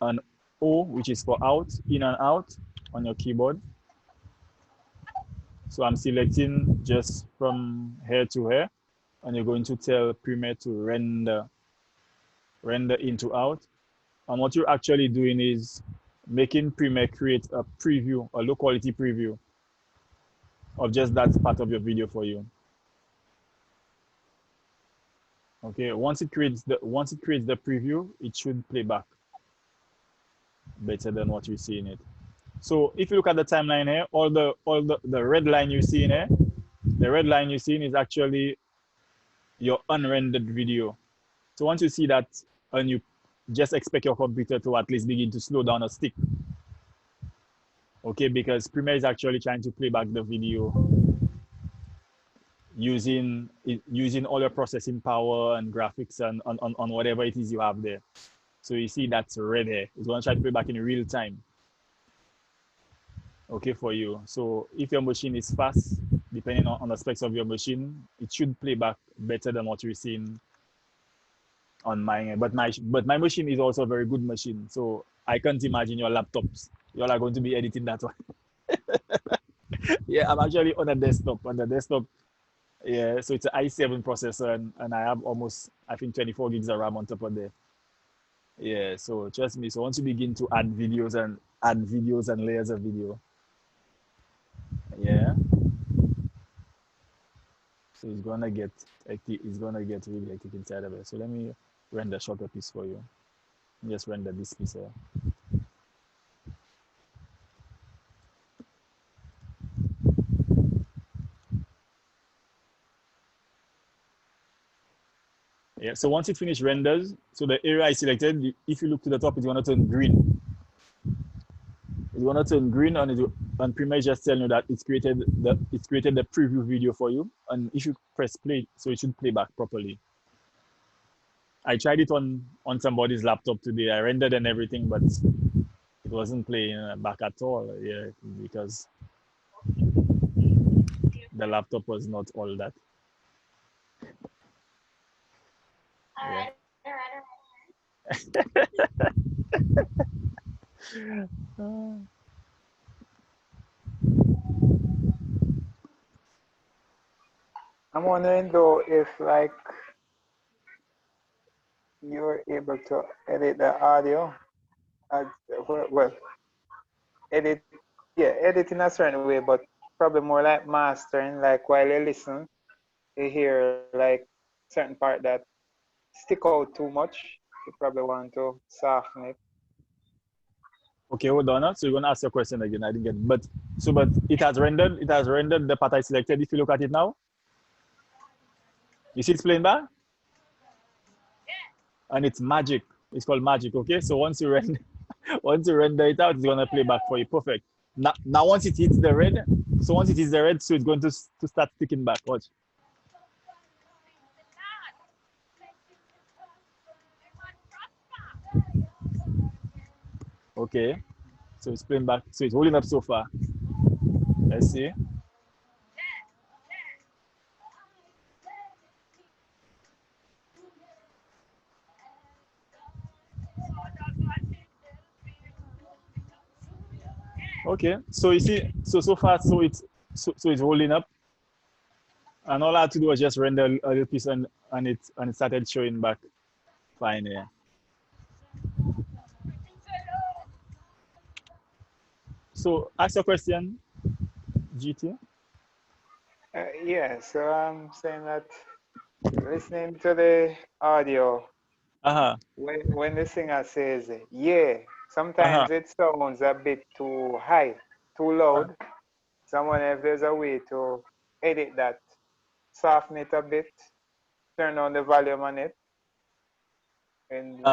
and O, which is for out, in and out on your keyboard. So I'm selecting just from here to here, and you're going to tell Premiere to render into out. And what you're actually doing is making Premiere create a preview, a low quality preview of just that part of your video for you. Okay, once it creates the preview, it should play back better than what you see in it. So if you look at the timeline here, all the red line you see in here, the red line you're seeing is actually your unrendered video. So once you see that, and you just expect your computer to at least begin to slow down or stick. Okay, because Premiere is actually trying to play back the video using all your processing power and graphics and on whatever it is you have there. So you see that's ready. It's going to try to play back in real time. Okay, for you. So if your machine is fast, depending on the specs of your machine, it should play back better than what you're seeing on mine. But my machine is also a very good machine. So I can't imagine your laptops. You all are going to be editing that one. Yeah, I'm actually on a desktop. On the desktop, yeah, so it's an i7 processor and I have almost, I think, 24 gigs of RAM on top of there. Yeah, so trust me. So once you begin to add videos and layers of video, yeah, so it's gonna get hectic. It's gonna get really hectic inside of it. So let me render a shorter piece for you. Just render this piece here. Yeah, so once it finishes renders, so the area I selected, if you look to the top, it's gonna turn green. It's gonna turn green, and Premiere just telling you that it's created the preview video for you. And if you press play, so it should play back properly. I tried it on somebody's laptop today. I rendered and everything, but it wasn't playing back at all. Yeah, because the laptop was not all that. Yeah. I'm wondering though if like you're able to edit the audio, well, edit in a certain way, but probably more like mastering, like while you listen, you hear like certain part that stick out too much. You probably want to soften it. Okay, hold on. So you're gonna ask your question again. I didn't get it. But it has rendered the part I selected. If you look at it now, you see it's playing back? And it's magic. It's called magic. Okay. So once you render it out, it's gonna play back for you. Perfect. Now once it hits the red, so it's going to start sticking back. Watch. Okay. So it's playing back. So it's holding up so far. Let's see. Okay, so you see, so far, so it's holding up, and all I had to do was just render a little piece, and it started showing back fine here. So ask your question, GT. Yeah, so I'm saying that listening to the audio, when the singer says yeah, sometimes it sounds a bit too high, too loud. Someone, if there's a way to edit that, soften it a bit, turn on the volume on it. And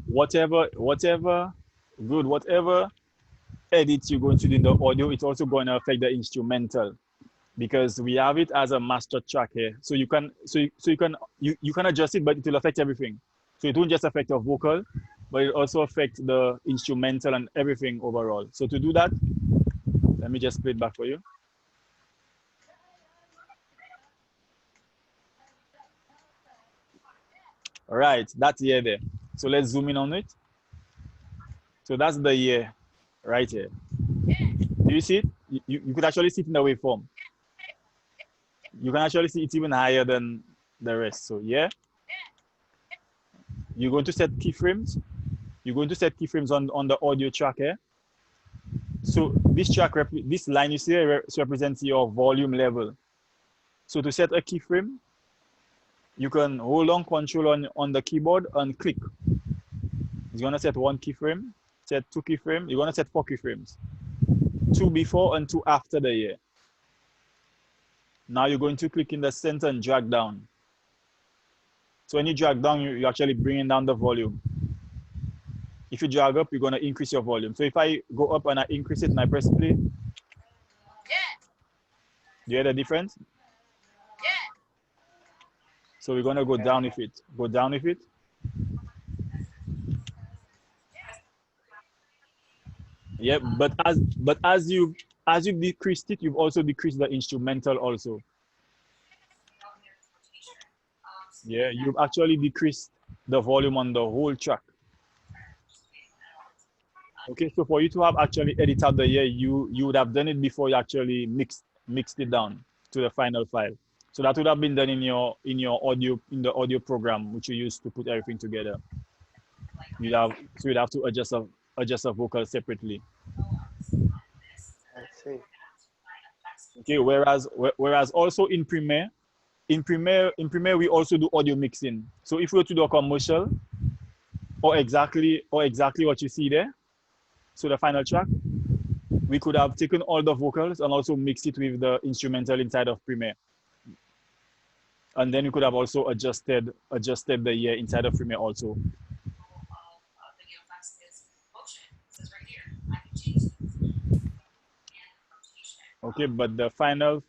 whatever edits you're going to do in the audio, it's also going to affect the instrumental, because we have it as a master track here. So you can adjust it, but it will affect everything. So it won't just affect your vocal, but it also affects the instrumental and everything overall. So to do that, let me just play it back for you. All right, that's ear there. So let's zoom in on it. So that's the ear right here. Do you see it? You could actually see it in the waveform. You can actually see it's even higher than the rest. So yeah, you're going to set keyframes. You're going to set keyframes on the audio track here. So this track, this line you see represents your volume level. So to set a keyframe, you can hold on Control on the keyboard and click. It's gonna set 1 keyframe, set 2 keyframes. You're gonna set 4 keyframes. 2 before and 2 after the year. Now you're going to click in the center and drag down. So when you drag down, you're actually bringing down the volume. If you drag up, you're gonna increase your volume. So if I go up and I increase it and I press play, do you hear the difference? So we're gonna go down with it. Go down with it. Yeah, but as you've decreased it, you've also decreased the instrumental also. Yeah, you've actually decreased the volume on the whole track. Okay, so for you to have actually edited the year, you would have done it before you actually mixed it down to the final file. So that would have been done in the audio program which you use to put everything together. You'd have to adjust a vocal separately. I see. Okay, whereas also in Premiere we also do audio mixing. So if we were to do a commercial or exactly what you see there, so the final track, we could have taken all the vocals and also mixed it with the instrumental inside of Premiere. And then we could have also adjusted the year inside of Premiere also. Okay, but the final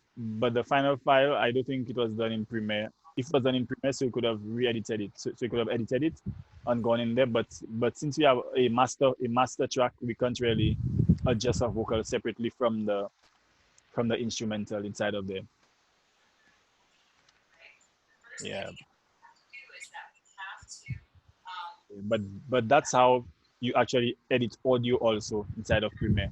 file, I don't think it was done in Premiere. If it was done in Premiere, so you could have re-edited it. So you could have edited it and gone in there. But since we have a master track, we can't really adjust our vocal separately from the instrumental inside of there. Yeah. But that's how you actually edit audio also inside of Premiere.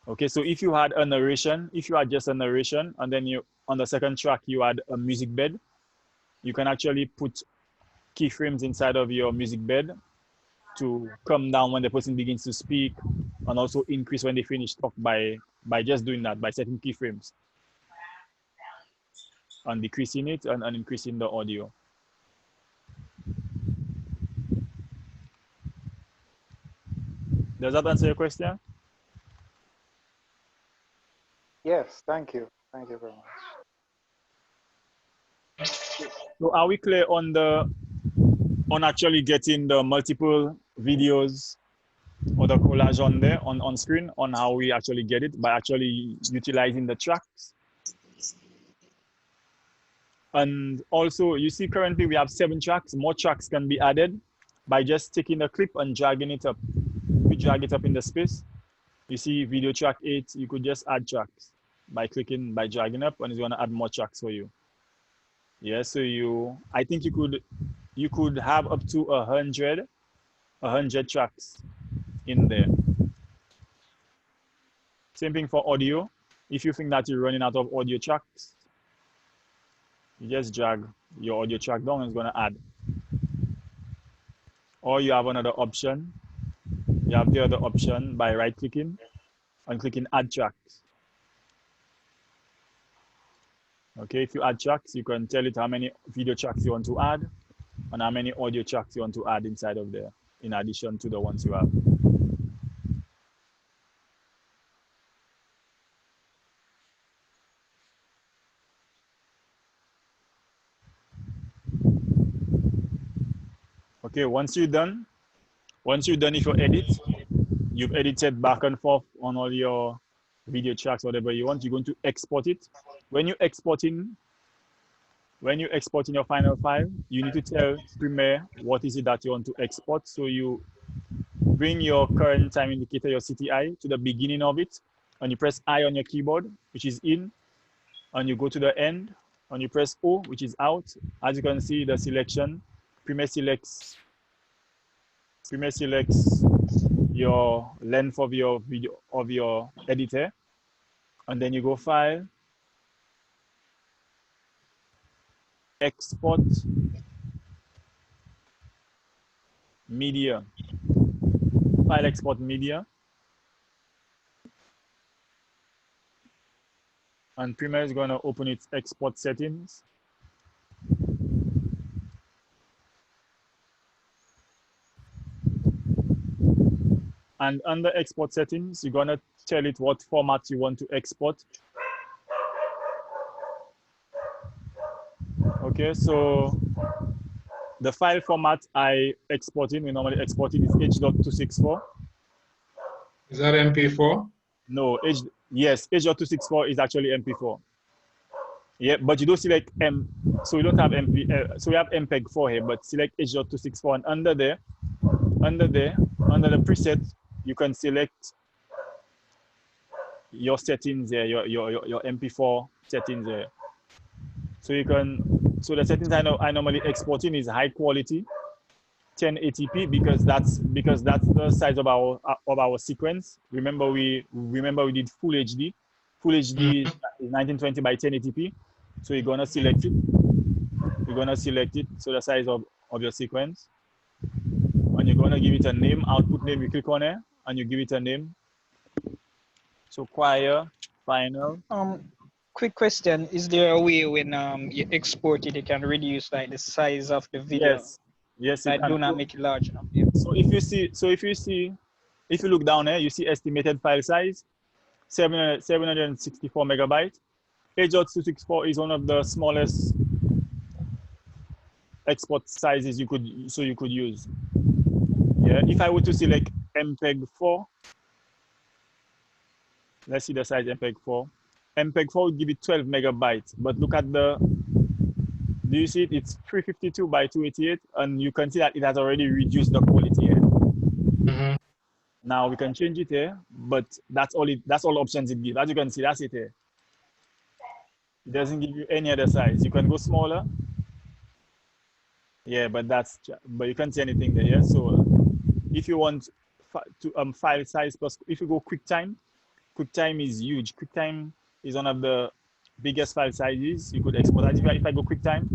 Okay, so if you had a narration, if you had just a narration, and then on the second track you had a music bed, you can actually put keyframes inside of your music bed to come down when the person begins to speak, and also increase when they finish talk by just doing that, by setting keyframes and decreasing it and increasing the audio. Does that answer your question? Yes, thank you. Thank you very much. So are we clear on actually getting the multiple videos or the collage on there on screen, on how we actually get it by actually utilizing the tracks? And also, you see currently we have 7 tracks. More tracks can be added by just taking a clip and dragging it up. We drag it up in the space. You see video track 8, you could just add tracks by dragging up, and it's gonna add more tracks for you. Yeah, so I think you could have up to 100 tracks in there. Same thing for audio. If you think that you're running out of audio tracks, you just drag your audio track down and it's gonna add. Or you have another option. You have the other option by right-clicking and clicking add tracks. Okay, if you add tracks, you can tell it how many video tracks you want to add and how many audio tracks you want to add inside of there, in addition to the ones you have. Okay, once you're done with your edit, you've edited back and forth on all your video tracks, whatever you want, you're going to export it. When you're exporting your final file, you need to tell Premiere what is it that you want to export. So you bring your current time indicator, your CTI, to the beginning of it, and you press I on your keyboard, which is in, and you go to the end, and you press O, which is out. As you can see, the selection, Premiere selects your length of your video, of your editor, and then you go File, Export, Media, File Export Media, and Premiere is going to open its export settings. And under export settings, you're going to tell it what format you want to export. Okay, so the file format I export in, we normally export it is H.264. Is that MP4? No, yes, H.264 is actually MP4. Yeah, but you don't select so we don't have so we have MPEG-4 here, but select H.264, and under the preset, you can select your settings there, your MP4 settings there. So you can, so the settings I normally export in is high quality, 1080p, because that's the size of our sequence. Remember we did full HD. Full HD is 1920 by 1080p. So you're gonna select it. So the size of your sequence, and you're gonna give it a name, output name. You click on it and you give it a name. So choir, final. Quick question: is there a way when you export it, you can reduce like the size of the video? Yes, like do not make it large enough. So if you look down here, you see estimated file size 764 megabytes. H.264 is one of the smallest export sizes you could use. Yeah, if I were to select MPEG-4, let's see the size MPEG-4. MPEG-4 would give it 12 megabytes, but look at do you see it? It's 352 by 288, and you can see that it has already reduced the quality here. Mm-hmm. Now we can change it here, but that's all options it gives. As you can see, that's it here. It doesn't give you any other size. You can go smaller. Yeah, but you can't see anything there. Yeah, so if you want to file size plus, if you go QuickTime is huge. QuickTime is one of the biggest file sizes you could export. If I go QuickTime,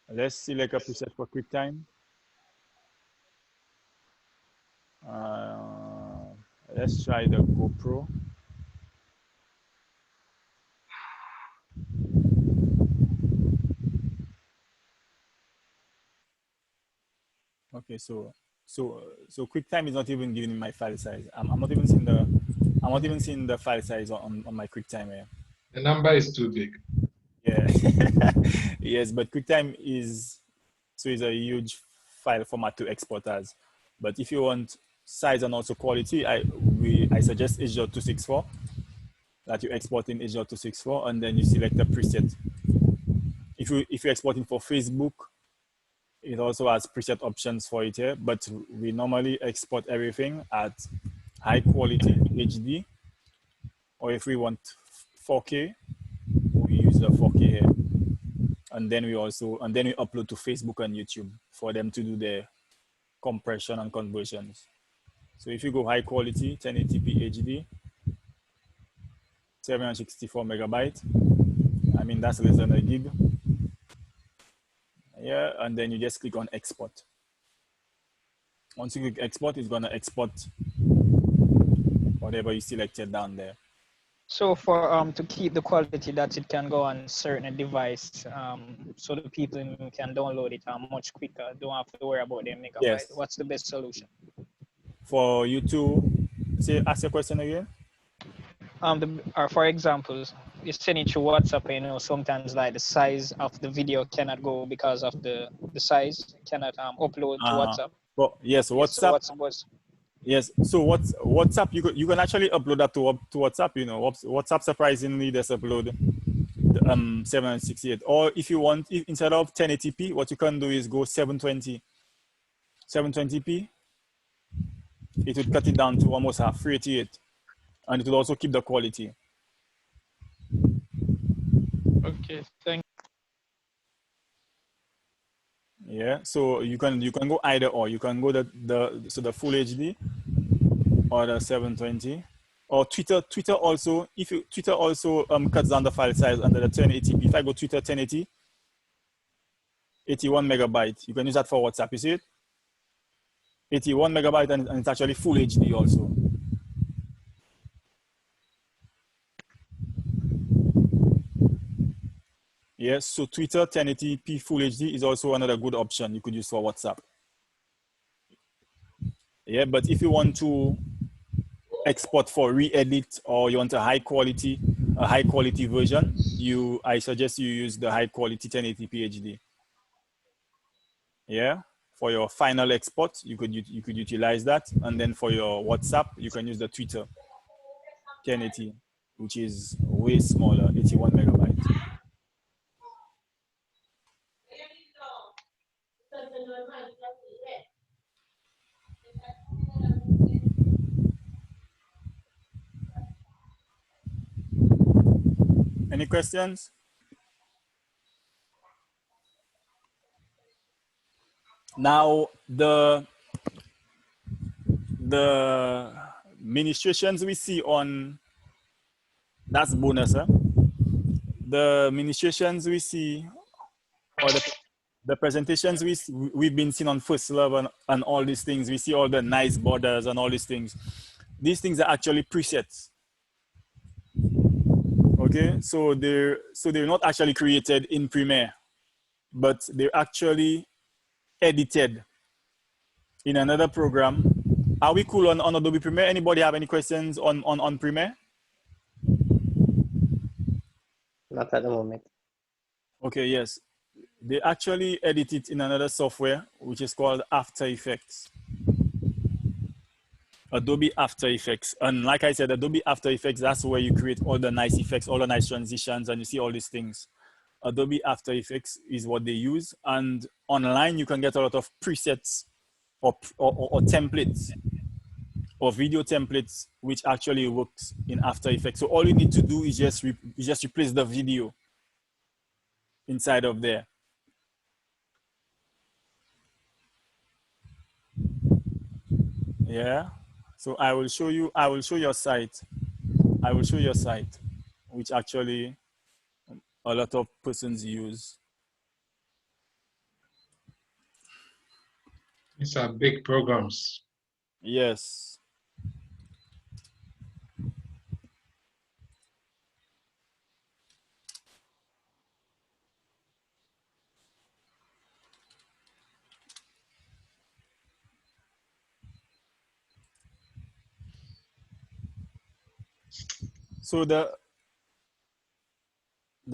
let's select a preset for QuickTime. Let's try the GoPro. Okay, so QuickTime is not even giving me my file size. I'm not even seeing the file size on my QuickTime here. The number is too big. Yeah. Yes, but QuickTime is a huge file format to export as. But if you want size and also quality, I suggest H.264, that you export in H.264, and then you select a preset. If you're exporting for Facebook, it also has preset options for it here, but we normally export everything at high quality HD, or if we want 4K, we use the 4K here. And then we upload to Facebook and YouTube for them to do their compression and conversions. So if you go high quality, 1080p HD, 764 megabytes, I mean, that's less than a gig. Yeah, and then you just click on export. Once you click export, it's gonna export whatever you selected down there. So for to keep the quality that it can go on certain device, so the people can download it much quicker, don't have to worry about their megabyte. Yes. What's the best solution? For you to ask your question again. For example, you send it through WhatsApp, sometimes like the size of the video cannot go because of the size cannot upload to WhatsApp. Well, yes, WhatsApp. Yes, so WhatsApp, you can actually upload that to WhatsApp. WhatsApp surprisingly does upload 768. Or if you want, instead of 1080p, what you can do is go 720p. It would cut it down to almost half, 388, and it will also keep the quality. Okay, thank you. Yeah, so you can go either or. You can go the full HD or the 720, or Twitter also. Twitter also cuts down the file size under the 1080p. If I go Twitter 1080, 81 megabytes. You can use that for WhatsApp. You see it? 81 megabytes, and it's actually full HD also. Yes, so Twitter 1080p full HD is also another good option you could use for WhatsApp. Yeah, but if you want to export for re-edit, or you want a high quality version, I suggest you use the high quality 1080p HD. Yeah, for your final export, you could utilize that. And then for your WhatsApp, you can use the Twitter 1080, which is way smaller, 81 megabytes. Any questions? Now, the ministrations we see on, that's bonus, huh? The ministrations we see, or the presentations we've been seeing on First Love and all these things, we see all the nice borders and all these things. These things are actually presets. Okay, so they're not actually created in Premiere, but they're actually edited in another program. Are we cool on Adobe Premiere? Anybody have any questions on Premiere? Not at the moment. Okay, yes. They actually edit it in another software, which is called After Effects. Adobe After Effects. And like I said, Adobe After Effects, that's where you create all the nice effects, all the nice transitions, and you see all these things. Adobe After Effects is what they use. And online, you can get a lot of presets or templates or video templates, which actually works in After Effects. So all you need to do is just replace the video inside of there. Yeah. So I will show you your site. I will show your site, which actually a lot of persons use. These are big programs. Yes. So the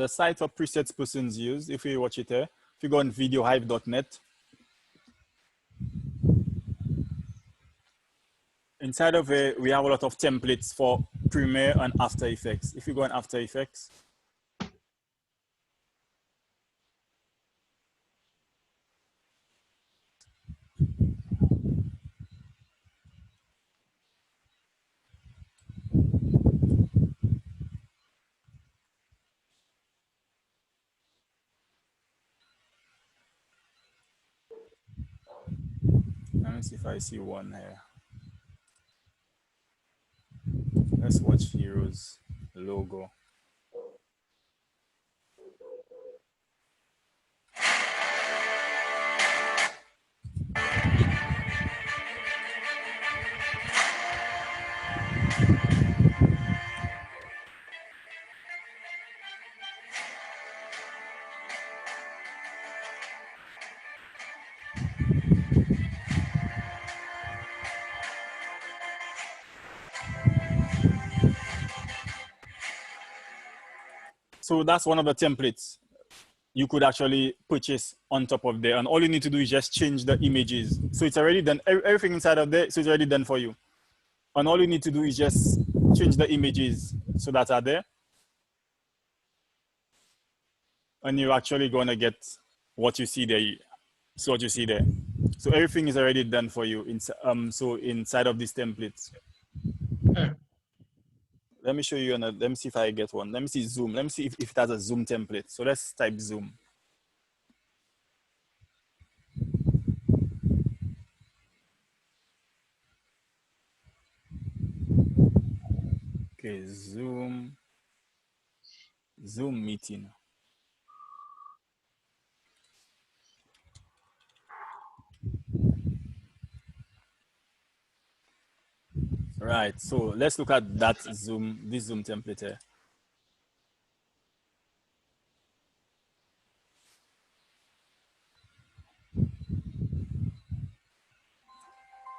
site for presets persons use, if you watch it here, if you go on videohive.net, inside of it, we have a lot of templates for Premiere and After Effects. If you go on After Effects, let me see if I see one here. Let's watch Heroes logo. So that's one of the templates you could actually purchase on top of there. And all you need to do is just change the images. So it's already done, everything inside of there, so it's already done for you. And all you need to do is just change the images so that are there. And you're actually gonna get what you see there. So what you see there. So everything is already done for you. So inside of these templates. Yeah. Let me show you another. Let me see if I get one. Let me see Zoom. Let me see if it has a Zoom template. So let's type Zoom. Okay, Zoom meeting. Right, so let's look at that this Zoom template here.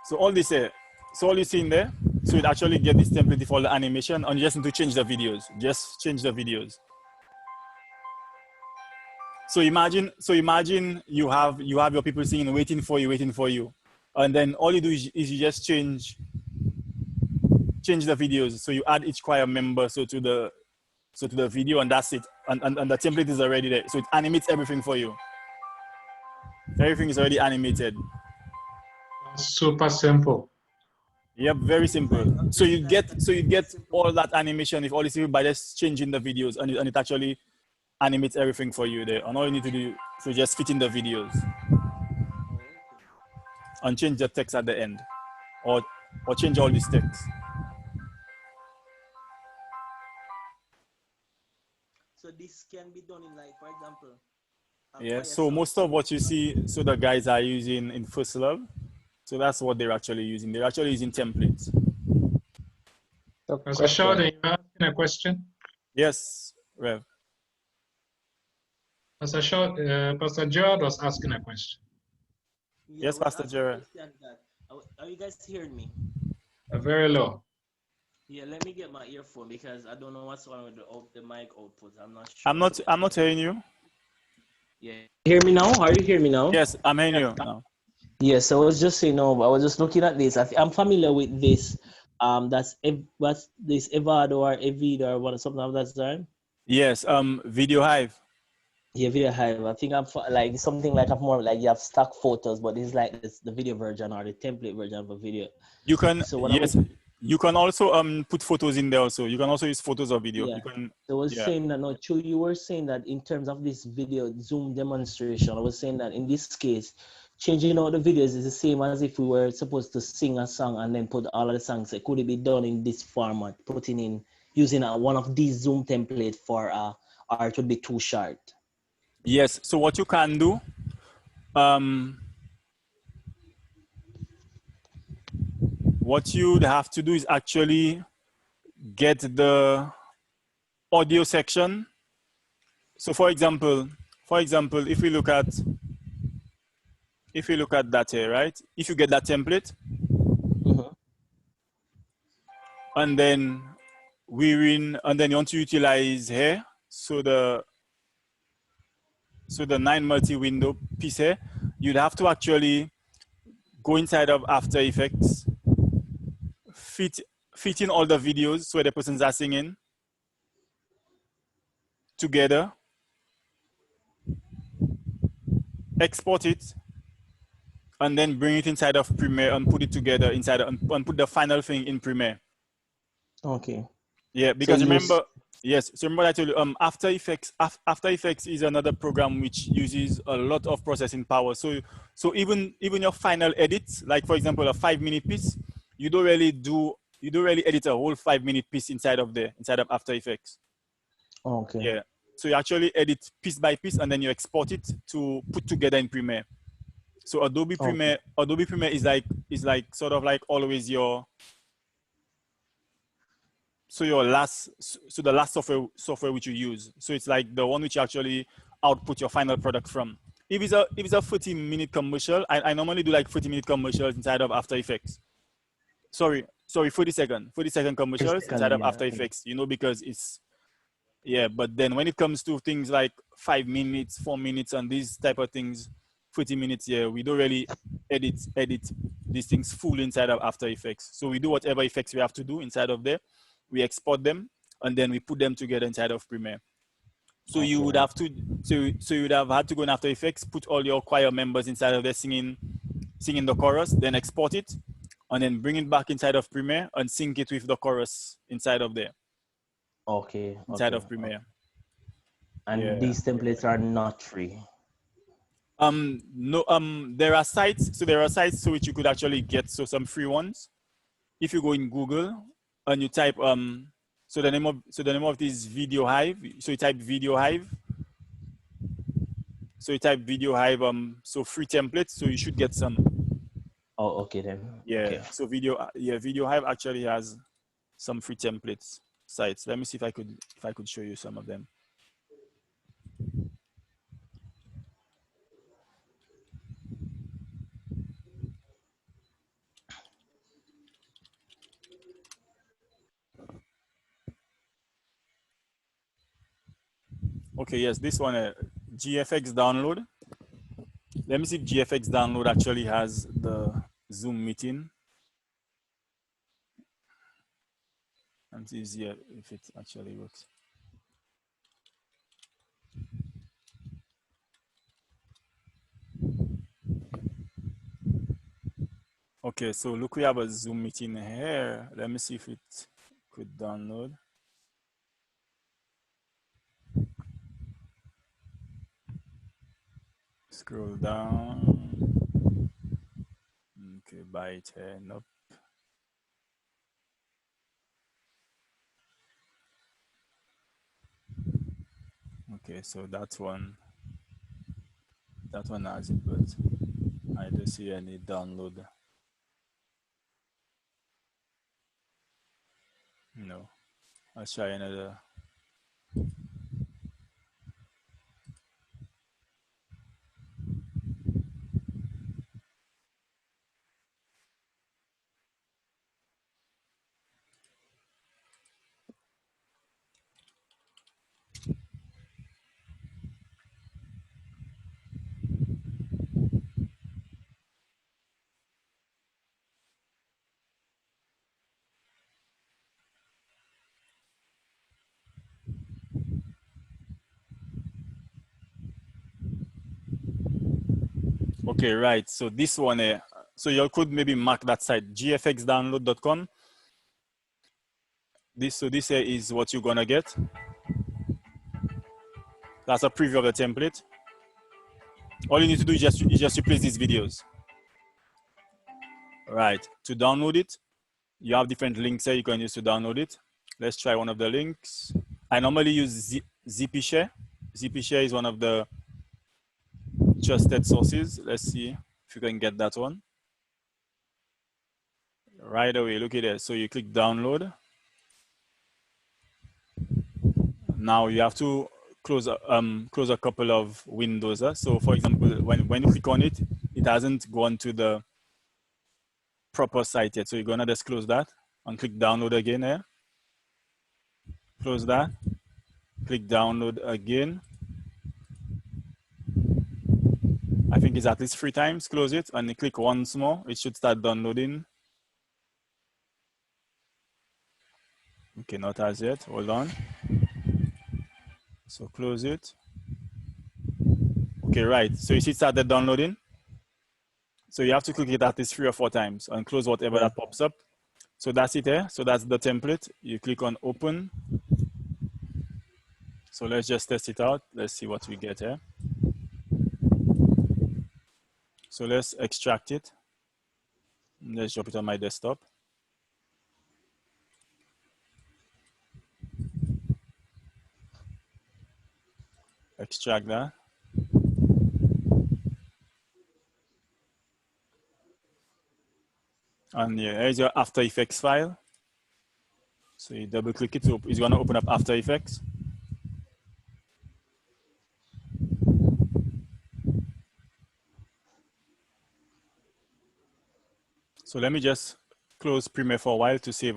So all this here, so all you see in there, so it actually get this template for the animation, and you just need to change the videos. Just change the videos. So imagine you have your people singing waiting for you, and then all you do is you just change the videos. So you add each choir member to the video, and that's it. And the template is already there. So it animates everything for you. Everything is already animated. Super simple. Yep, very simple. So you get all that animation if all is by just changing the videos, and it actually animates everything for you there. And all you need to do is just fit in the videos and change the text at the end, or change all these texts. So this can be done in, like, for example. Yeah. So most of what you see, so the guys are using in First Love. So that's what they're actually using. They're actually using templates. Pastor Sheldon, you asking a question? Yes, Rev. Pastor Gerald was asking a question. Yes, Pastor Gerald. Are you guys hearing me? Very low. Yeah, let me get my earphone because I don't know what's wrong with the mic output. I'm not sure. I'm not hearing you. Yeah. Hear me now? Are you hearing me now? Yes, I'm hearing you now. Yes, I was just saying, no, I was just looking at this. I'm familiar with this. What's this, Evado or Evido or what, something of that time? Yes, Video Hive. Yeah, Video Hive. I think I'm like something like I'm more like you have stock photos, but it's like the video version or the template version of a video. You can So you can also put photos in there also. You can also use photos or video. Yeah. You can. So I was saying that, no, Chu, you were saying that in terms of this video Zoom demonstration, I was saying that in this case, changing all the videos is the same as if we were supposed to sing a song and then put all of the songs. So could it be done in this format, putting in using one of these Zoom templates for or it would be too short? Yes. So what you can do, what you'd have to do is actually get the audio section. So for example, if we look at that here, right? If you get that template, and then and then you want to utilize here, so the 9 multi-window piece here, you'd have to actually go inside of After Effects, fit in all the videos where the persons are singing together, export it, and then bring it inside of Premiere and put it together inside and put the final thing in Premiere. Okay. Yeah, because remember, yes. So remember I told you, After Effects. After Effects is another program which uses a lot of processing power. So even your final edits, like for example a 5-minute piece, you don't really edit a whole 5-minute piece inside of After Effects. Okay. Yeah. So you actually edit piece by piece and then you export it to put together in Premiere. So Adobe Premiere is like sort of like always the last software which you use. So it's like the one which you actually output your final product from. If it's a 30-minute commercial, I normally do like 30-minute commercials inside of After Effects. Sorry, 40-second commercials inside of After Effects, because it's, but then when it comes to things like 5 minutes, 4 minutes, and these type of things, 40 minutes, we don't really edit these things full inside of After Effects. So we do whatever effects we have to do inside of there. We export them, and then we put them together inside of Premiere. So you would have to, so you would have had to go in After Effects, put all your choir members inside of there singing the chorus, then export it, and then bring it back inside of Premiere and sync it with the chorus inside of there. Okay. Inside of Premiere. And these templates are not free. No. There are sites. So there are sites so which you could actually get some free ones. If you go in Google and you type so the name of this Video Hive. So you type Video Hive. So free templates. So you should get some. Oh, okay then. Yeah. Okay. So Video Hive actually has some free templates sites. Let me see if I could show you some of them. Okay, yes, this one, GFX download. Let me see if GFX download actually has the Zoom meeting. And it's easier if it actually works. Okay, so look, we have a Zoom meeting here. Let me see if it could download. Scroll down. Okay, buy it here. Nope. Okay, so that one has it, but I don't see any download. No. I'll try another. Okay, right. So this one, so you could maybe mark that site, gfxdownload.com. This here is what you're gonna get. That's a preview of the template. All you need to do is just replace these videos. Right. To download it, you have different links here you can use to download it. Let's try one of the links. I normally use ZPShare. ZPShare is one of the trusted sources. Let's see if you can get that one. Right away, look at it. So you click download. Now you have to close a couple of windows. So for example, when you click on it, it hasn't gone to the proper site yet. So you're gonna just close that and click download again here. Close that, click download again. I think it's at least 3 times. Close it and click once more. It should start downloading. Okay, not as yet. Hold on. So close it. Okay, right. So you see it started downloading. So you have to click it at least 3 or 4 times and close whatever that pops up. So that's it here. So that's the template. You click on open. So let's just test it out. Let's see what we get here. So let's extract it. Let's drop it on my desktop. Extract that. And here's your After Effects file. So you double click it, so it's going to open up After Effects. So let me just close Premiere for a while to save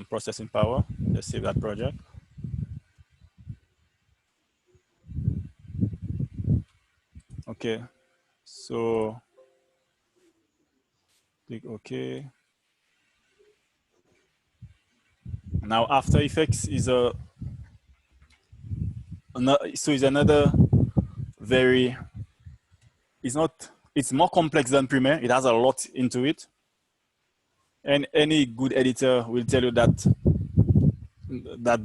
processing power. Just save that project. Okay, so click OK. Now After Effects is another very, it's more complex than Premiere. It has a lot into it. And any good editor will tell you that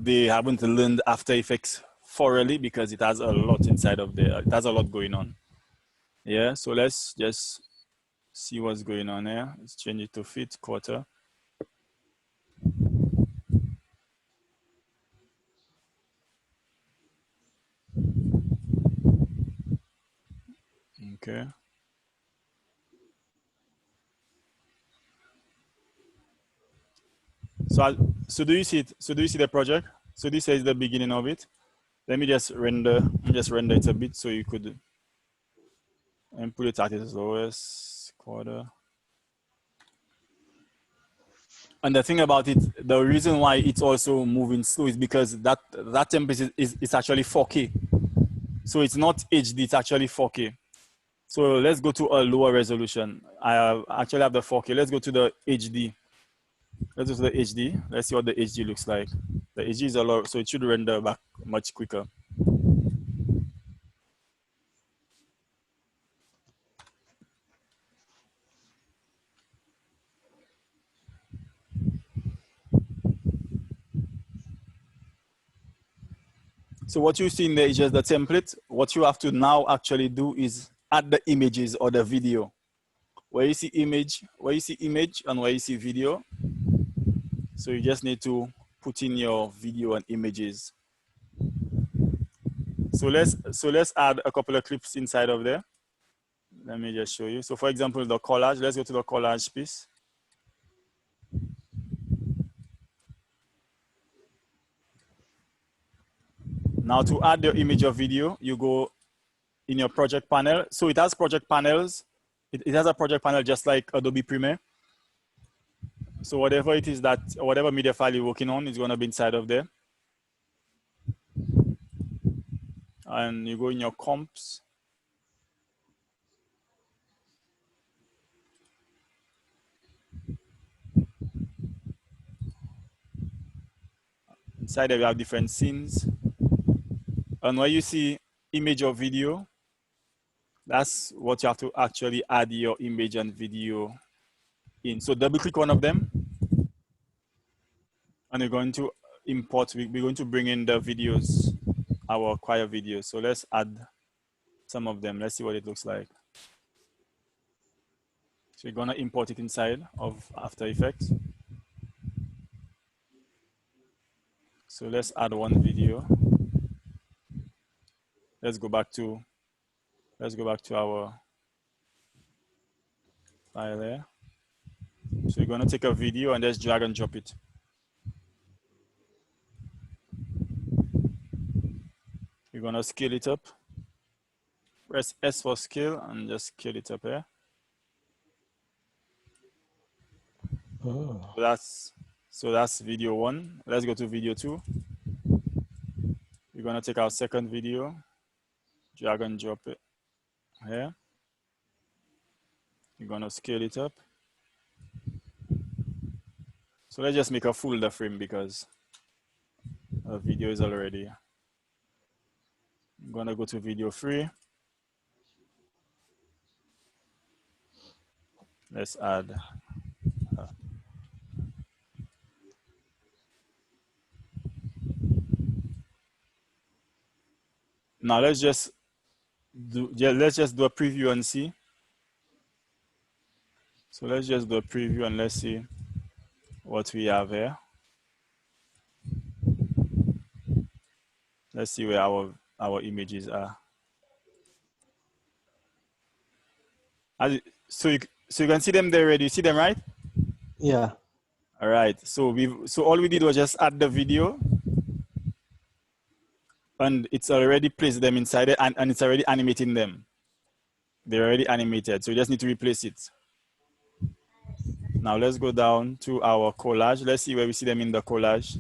they haven't learned After Effects thoroughly because it has a lot inside of there. It has a lot going on. Yeah, so let's just see what's going on here. Let's change it to fit quarter. Okay. So do you see it? So do you see the project? So this is the beginning of it. Let me just render it a bit so you could and put it at its lowest quarter. And the thing about it, the reason why it's also moving slow is because that template is actually 4K. So it's not HD, it's actually 4K. So let's go to a lower resolution. I actually have the 4K. Let's go to the HD. Let's go to the HD. Let's see what the HD looks like. The HD is a lot, so it should render back much quicker. So what you see in there is just the template. What you have to now actually do is add the images or the video. Where you see image and where you see video. So you just need to put in your video and images. So let's add a couple of clips inside of there. Let me just show you. So for example, the collage, let's go to the collage piece. Now to add your image or video, you go in your project panel. So it has project panels. It has a project panel just like Adobe Premiere. So whatever it is that, whatever media file you're working on is going to be inside of there. And you go in your comps. Inside there we have different scenes. And where you see image or video, that's what you have to actually add your image and video in. So double click one of them. And you're going to import, we're going to bring in the videos, our choir videos. So let's add some of them. Let's see what it looks like. So you're gonna import it inside of After Effects. So let's add one video. Let's go back to our file there. So you're gonna take a video and just drag and drop it. You're gonna scale it up. Press S for scale and just scale it up here. Oh. So that's video 1. Let's go to video 2. We're gonna take our second video, drag and drop it here. You're gonna scale it up. So let's just make a folder frame because the video is already. I'm gonna go to video 3. Let's add. Now let's just do a preview and see. So let's just do a preview and let's see what we have here. Let's see where our images are. So you can see them there already. You see them, right? Yeah. All right. So all we did was just add the video, and it's already placed them inside it, and it's already animating them. They're already animated. So you just need to replace it. Now let's go down to our collage. Let's see where we see them in the collage.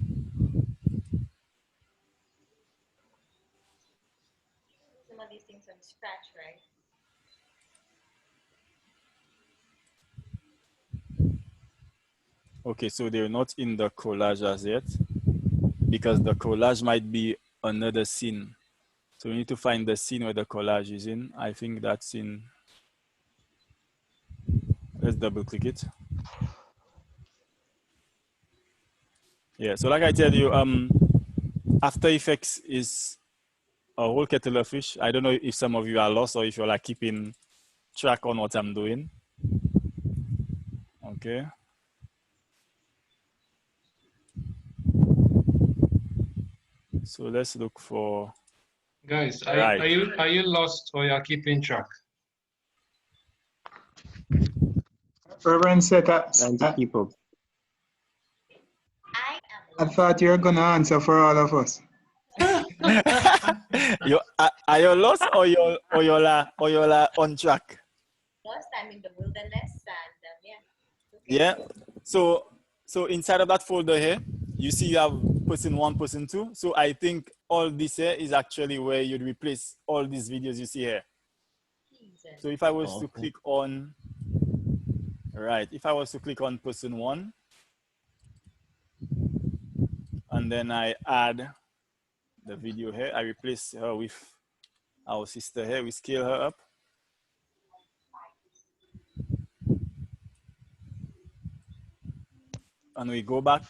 Some of these things from scratch, right? Okay, so they're not in the collage as yet because the collage might be another scene. So we need to find the scene where the collage is in. I think that's in, let's double click it. Yeah, so like I tell you, After Effects is a whole kettle of fish. I don't know if some of you are lost or if you're like keeping track on what I'm doing. Okay. So let's look for. Guys, are you lost or you're keeping track? Reverend Seta, keep up. I thought you were gonna answer for all of us. Are you lost or you're on track? Lost, I'm in the wilderness, and yeah. So inside of that folder here, you see you have person 1, person 2. So I think all this here is actually where you'd replace all these videos you see here. So if I was to click on, right, if I was to click on person 1, and then I add the video here, I replace her with our sister here, we scale her up. And we go back.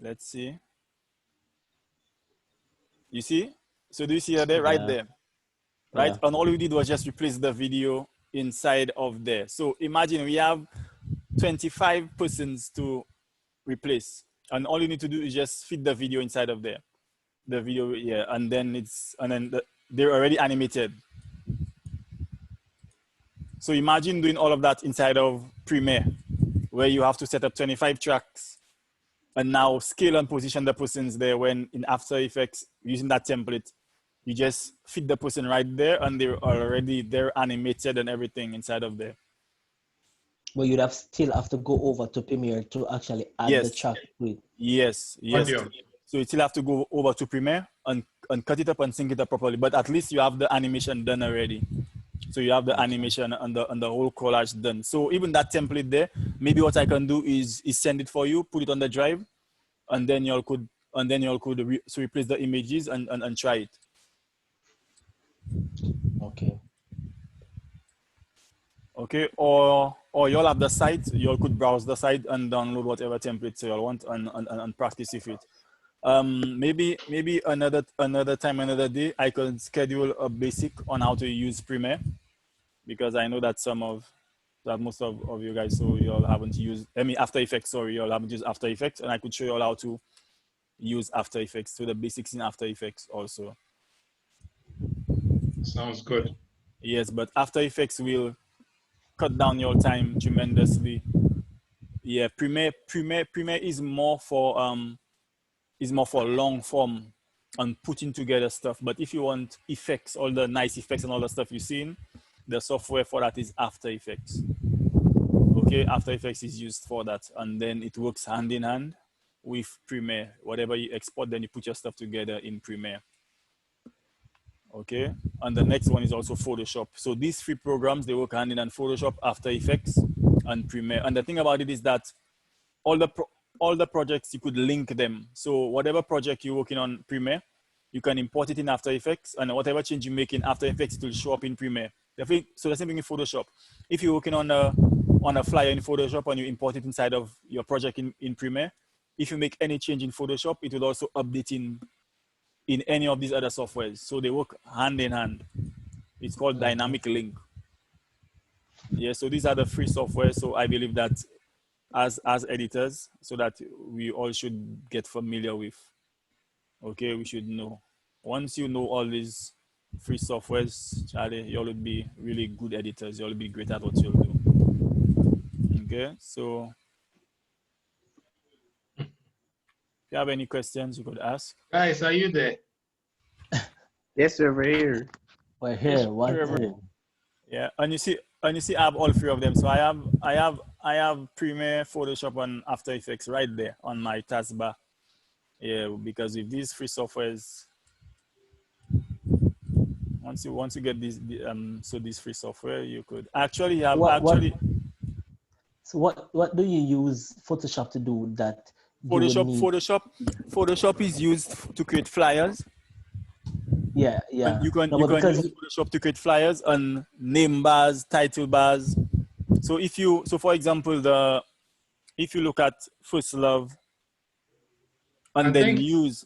Let's see. You see? So do you see her there? Right there. Right? Yeah. And all we did was just replace the video inside of there. So imagine we have 25 persons to replace. And all you need to do is just fit the video inside of there. The video, yeah, and then they're already animated. So imagine doing all of that inside of Premiere, where you have to set up 25 tracks and now scale and position the persons there. When in After Effects, using that template, you just fit the person right there and they're animated and everything inside of there. But you'd still have to go over to Premiere to actually add the track to it. Yes. So you still have to go over to Premiere and cut it up and sync it up properly. But at least you have the animation done already. So you have the animation and the whole collage done. So even that template there, maybe what I can do is send it for you, put it on the drive, and then y'all could replace the images and try it. Okay, or y'all have the site, y'all could browse the site and download whatever templates y'all want and practice with it. Maybe another time, another day, I can schedule a basic on how to use Premiere, because I know that most of you guys, so y'all haven't used, After Effects, sorry, y'all haven't used After Effects, and I could show you all how to use After Effects, so the basics in After Effects also. Sounds good. Yes, but After Effects will cut down your time tremendously. Yeah, Premiere is more for long form and putting together stuff. But if you want effects, all the nice effects and all the stuff you've seen, the software for that is After Effects. Okay, After Effects is used for that, and then it works hand in hand with Premiere. Whatever you export, then you put your stuff together in Premiere. Okay, and the next one is also Photoshop. So these 3 programs, they work hand in hand: Photoshop, After Effects, and Premiere. And the thing about it is that all the projects, you could link them. So whatever project you're working on Premiere, you can import it in After Effects, and whatever change you make in After Effects, it will show up in Premiere. So the same thing in Photoshop. If you're working on a flyer in Photoshop and you import it inside of your project in Premiere, if you make any change in Photoshop, it will also update in any of these other softwares. So they work hand in hand. It's called Dynamic Link. Yeah, so these are the free software. So I believe that as editors, so that we all should get familiar with. Okay, we should know. Once you know all these free softwares, Charlie, you all would be really good editors. You all will be great at what you'll do. Okay, so if you have any questions, you could ask. Guys, are you there? Yes, we're here. We're here. Yeah, and you see, I have all 3 of them. So I have Premiere, Photoshop, and After Effects right there on my taskbar. Yeah, because with these free softwares, once you get these free software, you could actually have So what do you use Photoshop to do that? Photoshop is used to create flyers. Yeah. And you can use Photoshop to create flyers and name bars, title bars. So for example, if you look at First Love, and I think he's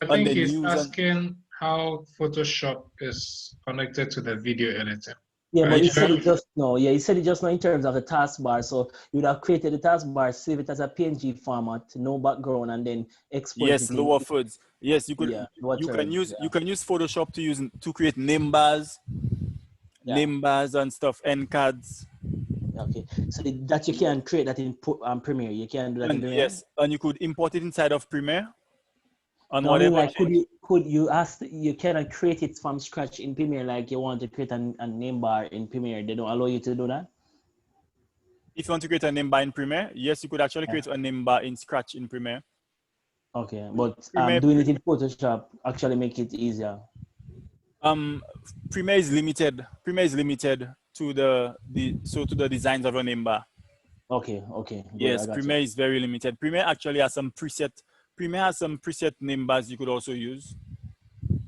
asking how Photoshop is connected to the video editor. Yeah, but you said it just now. Yeah, you said it just now in terms of the taskbar. So you would have created the taskbar, save it as a PNG format, no background, and then export it. Yes, lower thirds. Yes, you could. Yeah, you can use Photoshop to create name bars, and stuff, end cards. Okay, so that you can create that in Premiere. You can do that in Premiere. Yes, and you could import it inside of Premiere. And no, whatever. I mean, like, you cannot create it from scratch in Premiere, like you want to create a name bar in Premiere. They don't allow you to do that? If you want to create a name bar in Premiere, yes, you could actually create a name bar in Scratch in Premiere. Okay, but Premiere, doing it in Photoshop actually make it easier. Premiere is limited. Premiere is limited to the designs of your name bar. Okay, okay, good. Yes, I got Premiere you. is very limited. Premiere actually has some preset. Premiere has some preset name bars you could also use.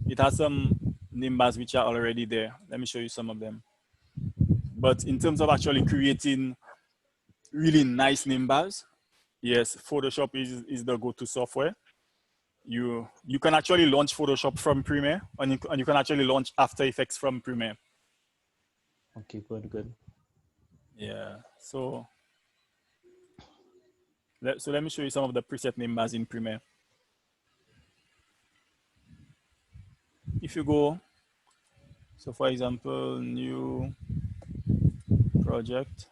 It has some name bars which are already there. Let me show you some of them. But in terms of actually creating really nice name bars, yes, Photoshop is the go-to software. You can actually launch Photoshop from Premiere, and you can actually launch After Effects from Premiere. Okay, good. Yeah. So let me show you some of the preset name bars in Premiere. If you go, so for example, new project.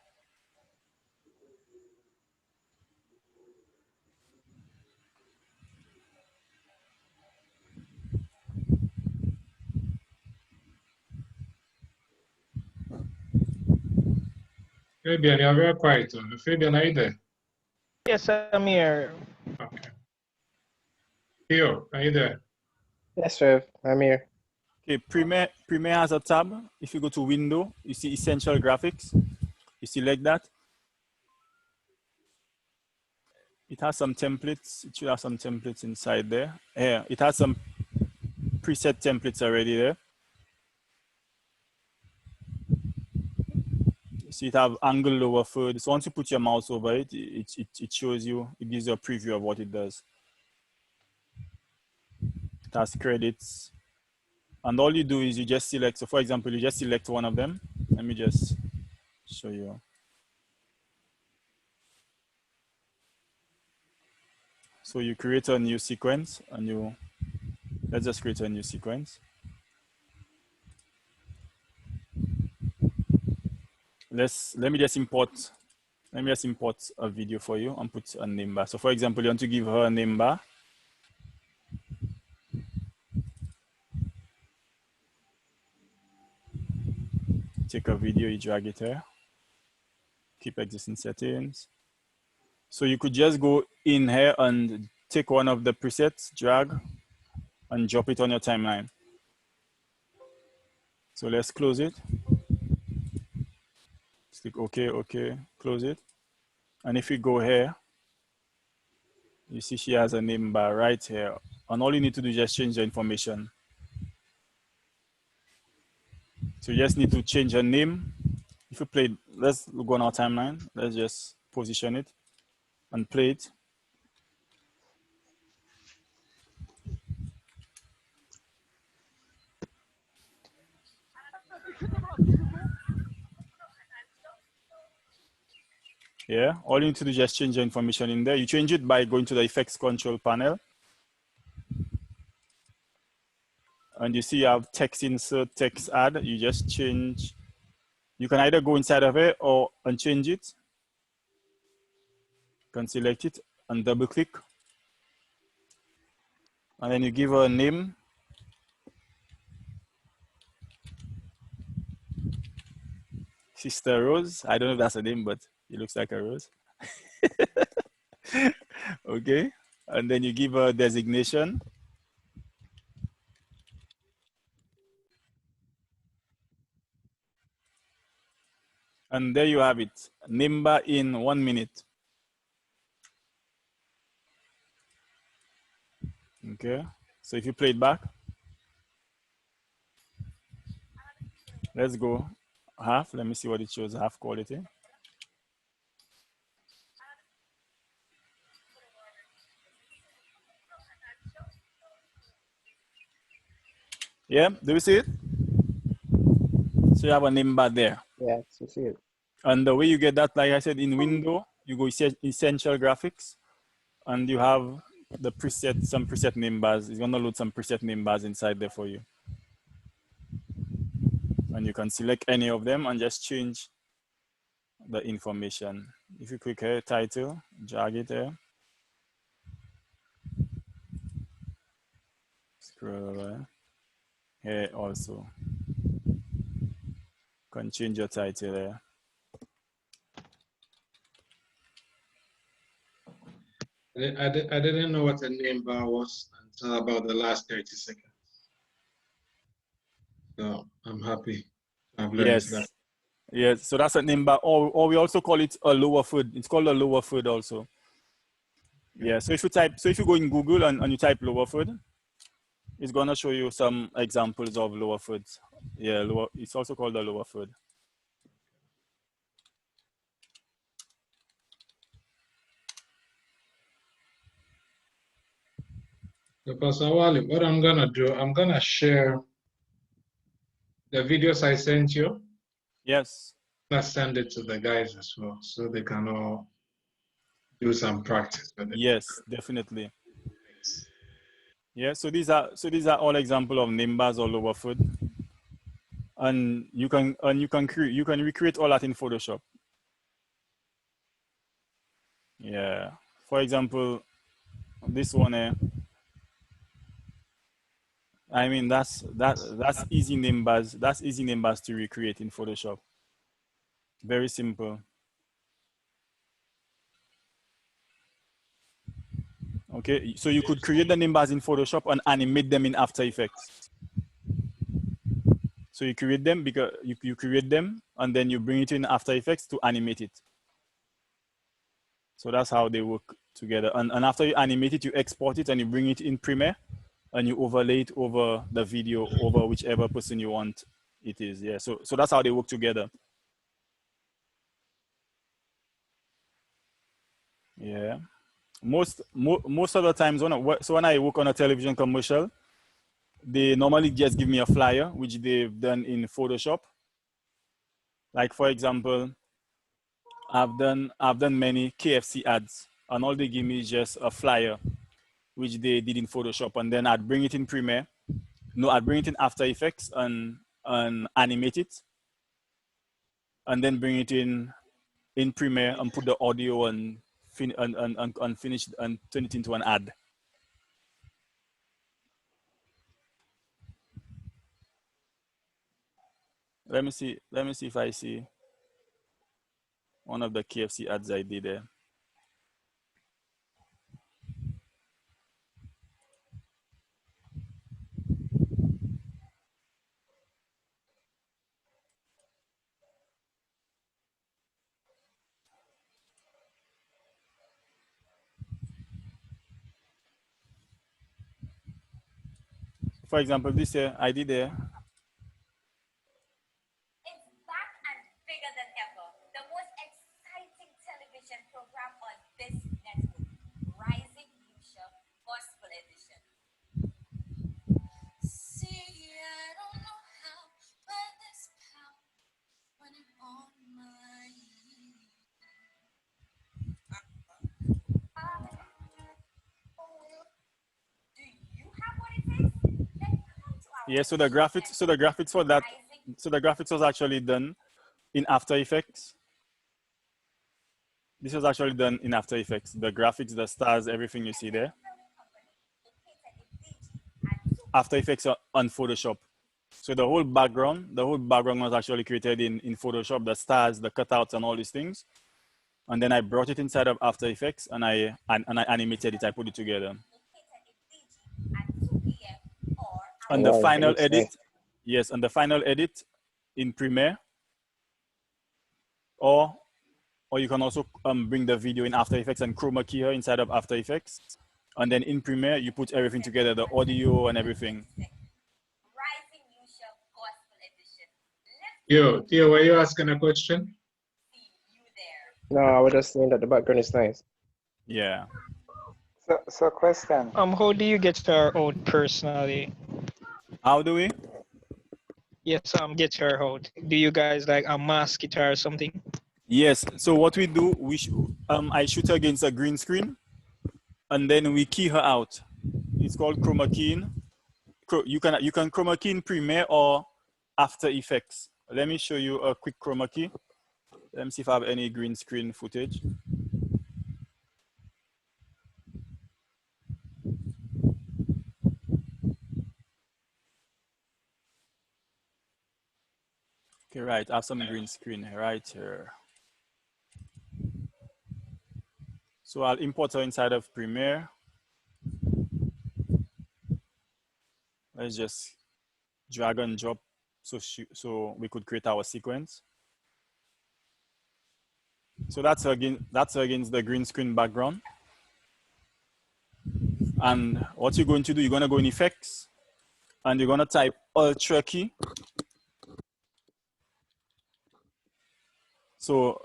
Fabian, you're very quiet. Fabian, are you there? Yes, I'm here. Okay. Theo, are you there? Yes, Rev. I'm here. Okay, Premiere has a tab. If you go to Window, you see Essential Graphics. You select that. It has some templates. It should have some templates inside there. Yeah, it has some preset templates already there. You see it have angle lower third. So once you put your mouse over it, it shows you, it gives you a preview of what it does. It has credits. And all you do is you just select, so for example, you just select one of them. Let me just show you. So you create a new sequence and let's just create a new sequence. Let me just import a video for you and put a name bar. So for example, you want to give her a name bar. Take a video, you drag it here. Keep existing settings. So you could just go in here and take one of the presets, drag, and drop it on your timeline. So let's close it. Click OK, close it. And if we go here, you see she has a name bar right here. And all you need to do is just change the information. So you just need to change her name. If you play, let's go on our timeline. Let's just position it and play it. Yeah, all you need to do is just change the information in there. You change it by going to the effects control panel. And you see you have text insert, text add. You just change. You can either go inside of it or unchange it. You can select it and double click. And then you give her a name. Sister Rose. I don't know if that's a name, but it looks like a rose. Okay. And then you give her a designation. And there you have it. Name bar in 1 minute. Okay. So if you play it back, let's go half. Let me see what it shows, half quality. Yeah, do you see it? So you have a name bar there. Yes, you see it. And the way you get that, like I said, in Window, you go Essential Graphics, and you have the preset, some preset name bars. It's gonna load some preset name bars inside there for you. And you can select any of them and just change the information. If you click here, title, drag it here. Scroll over here also. You can change your title there. I didn't know what a name bar was until about the last 30 seconds. So I'm happy I've learned Yes. that. Yes. So that's a name bar, or we also call it a lower third. It's called a lower third also. Yeah. So if you go in Google and you type lower third, it's gonna show you some examples of lower thirds. Yeah, it's also called a lower third. So Pastor Wally, what I'm gonna do, I'm gonna share the videos I sent you. Yes. Let's send it to the guys as well, so they can all do some practice with it. Yes, definitely. Yeah. So these are all example of name bars or lower third, and you can recreate all that in Photoshop. Yeah. For example, this one here. I mean, that's easy name bars. That's easy name bars to recreate in Photoshop. Very simple. Okay, so you could create the name bars in Photoshop and animate them in After Effects. So you create them because you create them and then you bring it in After Effects to animate it. So that's how they work together. And after you animate it, you export it and you bring it in Premiere and you overlay it over the video over whichever person you want it is. Yeah. So that's how they work together. Yeah. Most of the times when I work on a television commercial, they normally just give me a flyer which they've done in Photoshop. Like for example, I've done many KFC ads, and all they give me is just a flyer which they did in Photoshop, and then I'd bring it in Premiere. No, I'd bring it in After Effects and animate it, and then bring it in Premiere and put the audio and finish and turn it into an ad. Let me see if I see one of the KFC ads I did there. For example, this here I did there. It's back and bigger than ever. The most exciting television program on this network, Rising Future Gospel Edition. See, I don't know how, but this power running on my Do you have what it takes? Then come to our Yeah, so the graphics for that, so the graphics was actually done in After Effects. This was actually done in After Effects. The graphics, the stars, everything you see there. After Effects on Photoshop. So the whole background was actually created in Photoshop, the stars, the cutouts, and all these things. And then I brought it inside of After Effects and I animated it. I put it together. And the final edit, yes, and the final edit in Premiere, or you can also bring the video in After Effects and chroma key her inside of After Effects. And then in Premiere, you put everything together, the audio and everything. Yo, were you asking a question? No, I was just saying that the background is nice. Yeah. So question. How do you get her out personally? How do we? Yes, get her out. Do you guys like mask it or something? Yes. So what we do, I shoot her against a green screen, and then we key her out. It's called chroma keying. You can chroma key in Premiere or After Effects. Let me show you a quick chroma key. Let me see if I have any green screen footage. Okay, right. I have some green screen right here. So I'll import her inside of Premiere. Let's just drag and drop so we could create our sequence. So that's against the green screen background. And what you're going to do, you're going to go in Effects, and you're going to type Ultra key. So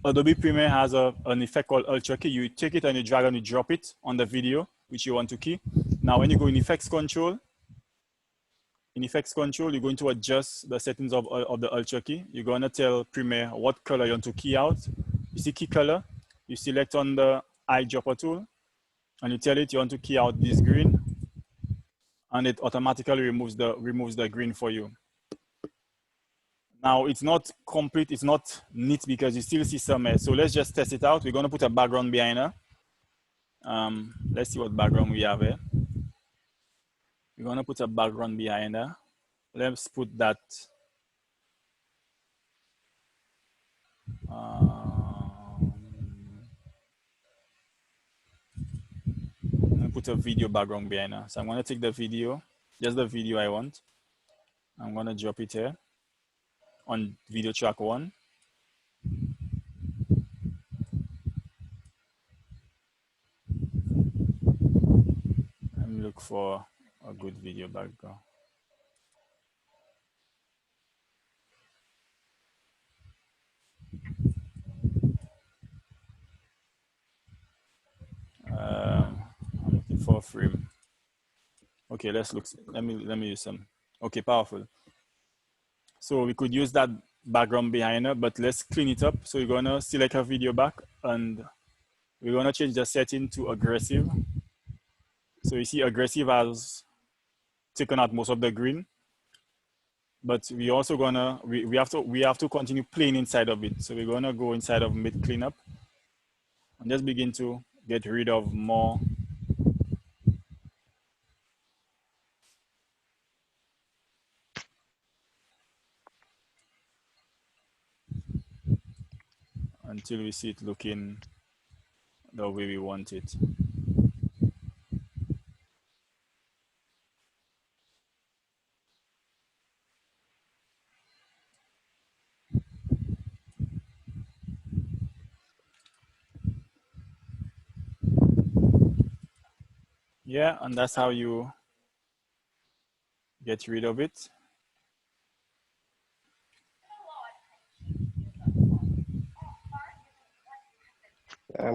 Adobe Premiere has an effect called Ultra key. You take it and you drag and you drop it on the video, which you want to key. Now, when you go in Effects Control, you're going to adjust the settings of the Ultra key. You're going to tell Premiere what color you want to key out. You see key color, you select on the eyedropper tool, and you tell it you want to key out this green, and it automatically removes the green for you. Now, it's not complete, it's not neat because you still see some mess. So let's just test it out. We're going to put a background behind her. Let's see what background we have here. We're going to put a background behind her. Let's put that. I'm going to put a video background behind her. So I'm going to take the video, just the video I want. I'm going to drop it here on video track 1. Let me look for a good video background. I'm looking for a frame. Okay, let's look. Let me use some. Okay, powerful. So we could use that background behind her, but let's clean it up. So you're gonna select her video back, and we're gonna change the setting to aggressive. So you see aggressive has taken out most of the green, but we also gonna, we have to continue playing inside of it. So we're gonna go inside of mid cleanup and just begin to get rid of more. Until we see it looking the way we want it. Yeah, and that's how you get rid of it.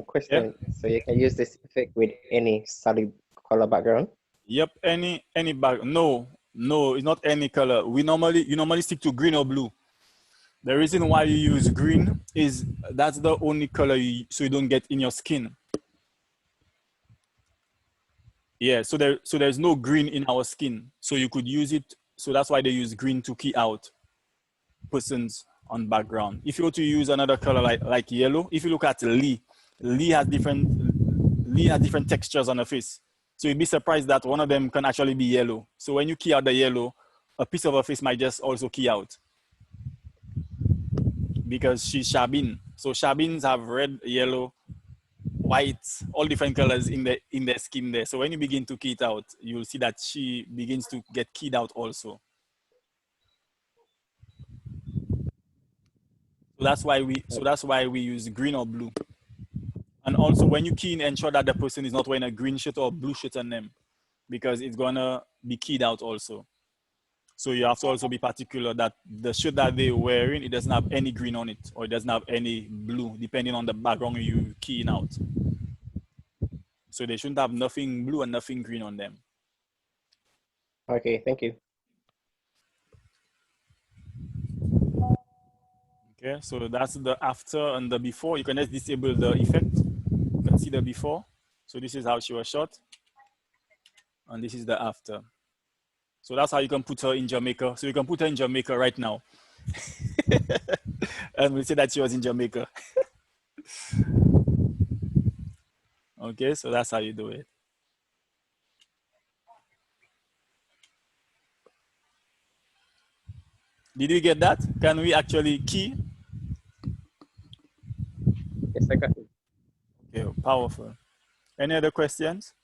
Question. Yeah. So you can use this effect with any solid color background? Yep, any back. No, it's not any color. You normally stick to green or blue. The reason why you use green is that's the only color so you don't get in your skin. Yeah, so there's no green in our skin, so you could use it. So that's why they use green to key out persons on background. If you were to use another color like yellow, if you look at Lee has different textures on her face. So you'd be surprised that one of them can actually be yellow. So when you key out the yellow, a piece of her face might just also key out because she's Shabin. So Shabins have red, yellow, white, all different colors in their skin there. So when you begin to key it out, you'll see that she begins to get keyed out also. So that's why we use green or blue. And also when you key in, ensure that the person is not wearing a green shirt or blue shirt on them, because it's gonna be keyed out also. So you have to also be particular that the shirt that they're wearing, it doesn't have any green on it, or it doesn't have any blue, depending on the background you keying out. So they shouldn't have nothing blue and nothing green on them. Okay, thank you. Okay, so that's the after and the before. You can just disable the effect. You can see the before. So this is how she was shot. And this is the after. So that's how you can put her in Jamaica. So you can put her in Jamaica right now. And we'll say that she was in Jamaica. Okay, so that's how you do it. Did you get that? Can we actually key? Yes, I got it. Okay, Powerful. Any other questions?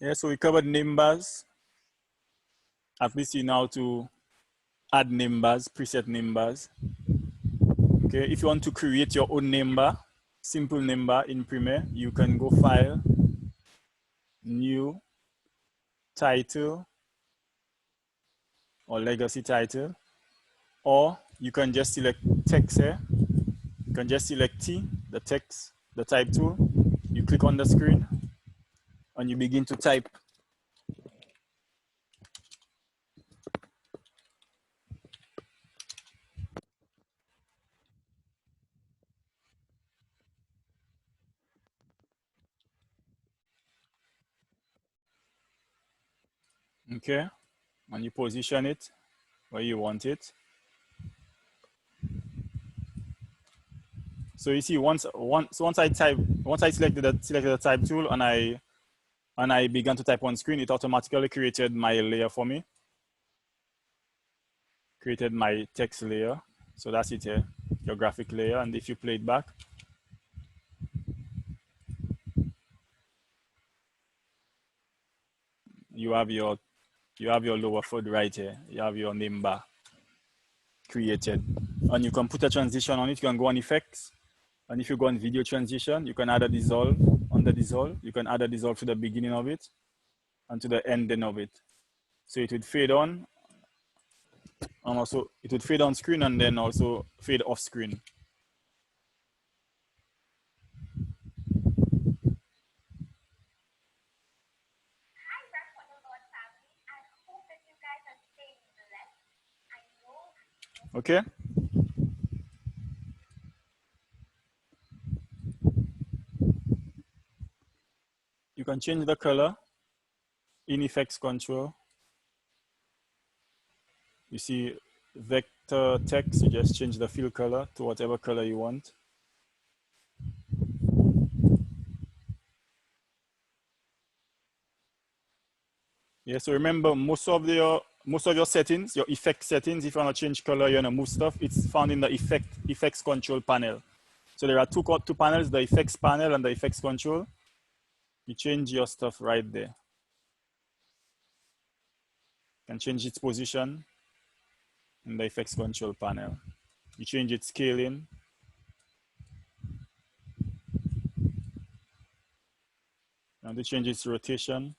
Yeah, so we covered name bars. At least you know how to add name bars, preset name bars. Okay, if you want to create your own name bar, simple name bar in Premiere, you can go File, New, Title, or Legacy Title, or you can just select text here. You can just select T, the text, the type tool. You click on the screen and you begin to type. Okay, and you position it where you want it. So you see, once I selected the type tool and I began to type on screen, it automatically created my layer for me. Created my text layer. So that's it here, your graphic layer. And if you play it back, you have your lower third right here. You have your name bar created. And you can put a transition on it. You can go on effects. And if you go on video transition, you can add a dissolve on the dissolve. You can add a dissolve to the beginning of it and to the ending of it. So it would fade on, and also it would fade on screen and then also fade off screen. Okay. You can change the color in effects control. You see vector text, you just change the fill color to whatever color you want. Yeah, so remember most of your settings, your effect settings, if you want to change color, you want to move stuff, it's found in the effects control panel. So there are two panels, the effects panel and the effects control. You change your stuff right there. You can change its position in the effects control panel. You change its scaling. And you change its rotation.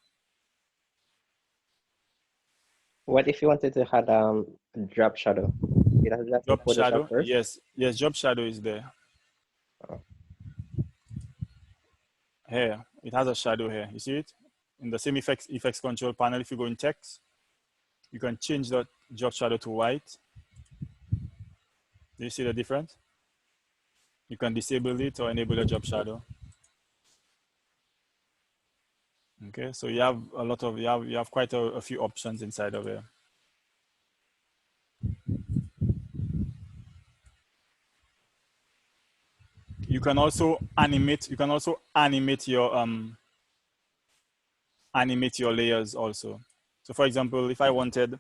What if you wanted to add drop shadow? It has that Drop shadow, first? yes, drop shadow is there. Oh. Here, it has a shadow here. You see it? In the same effects control panel, if you go in text, you can change the drop shadow to white. Do you see the difference? You can disable it or enable the drop shadow. Okay, so you have a lot of, you have quite a few options inside of here. You can also animate your layers also. So for example, if I wanted,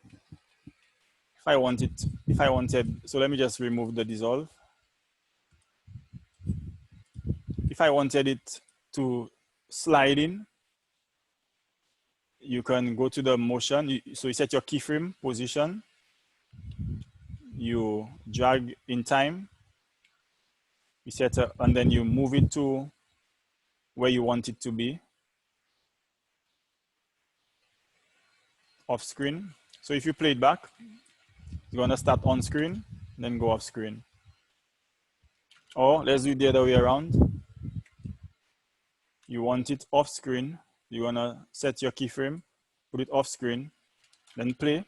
so let me just remove the dissolve. If I wanted it to slide in, you can go to the motion. So you set your keyframe position. You drag in time. You set and then you move it to where you want it to be. Off screen. So if you play it back, you're gonna start on screen, then go off screen. Or let's do it the other way around. You want it off screen. You're gonna set your keyframe, put it off screen, then play,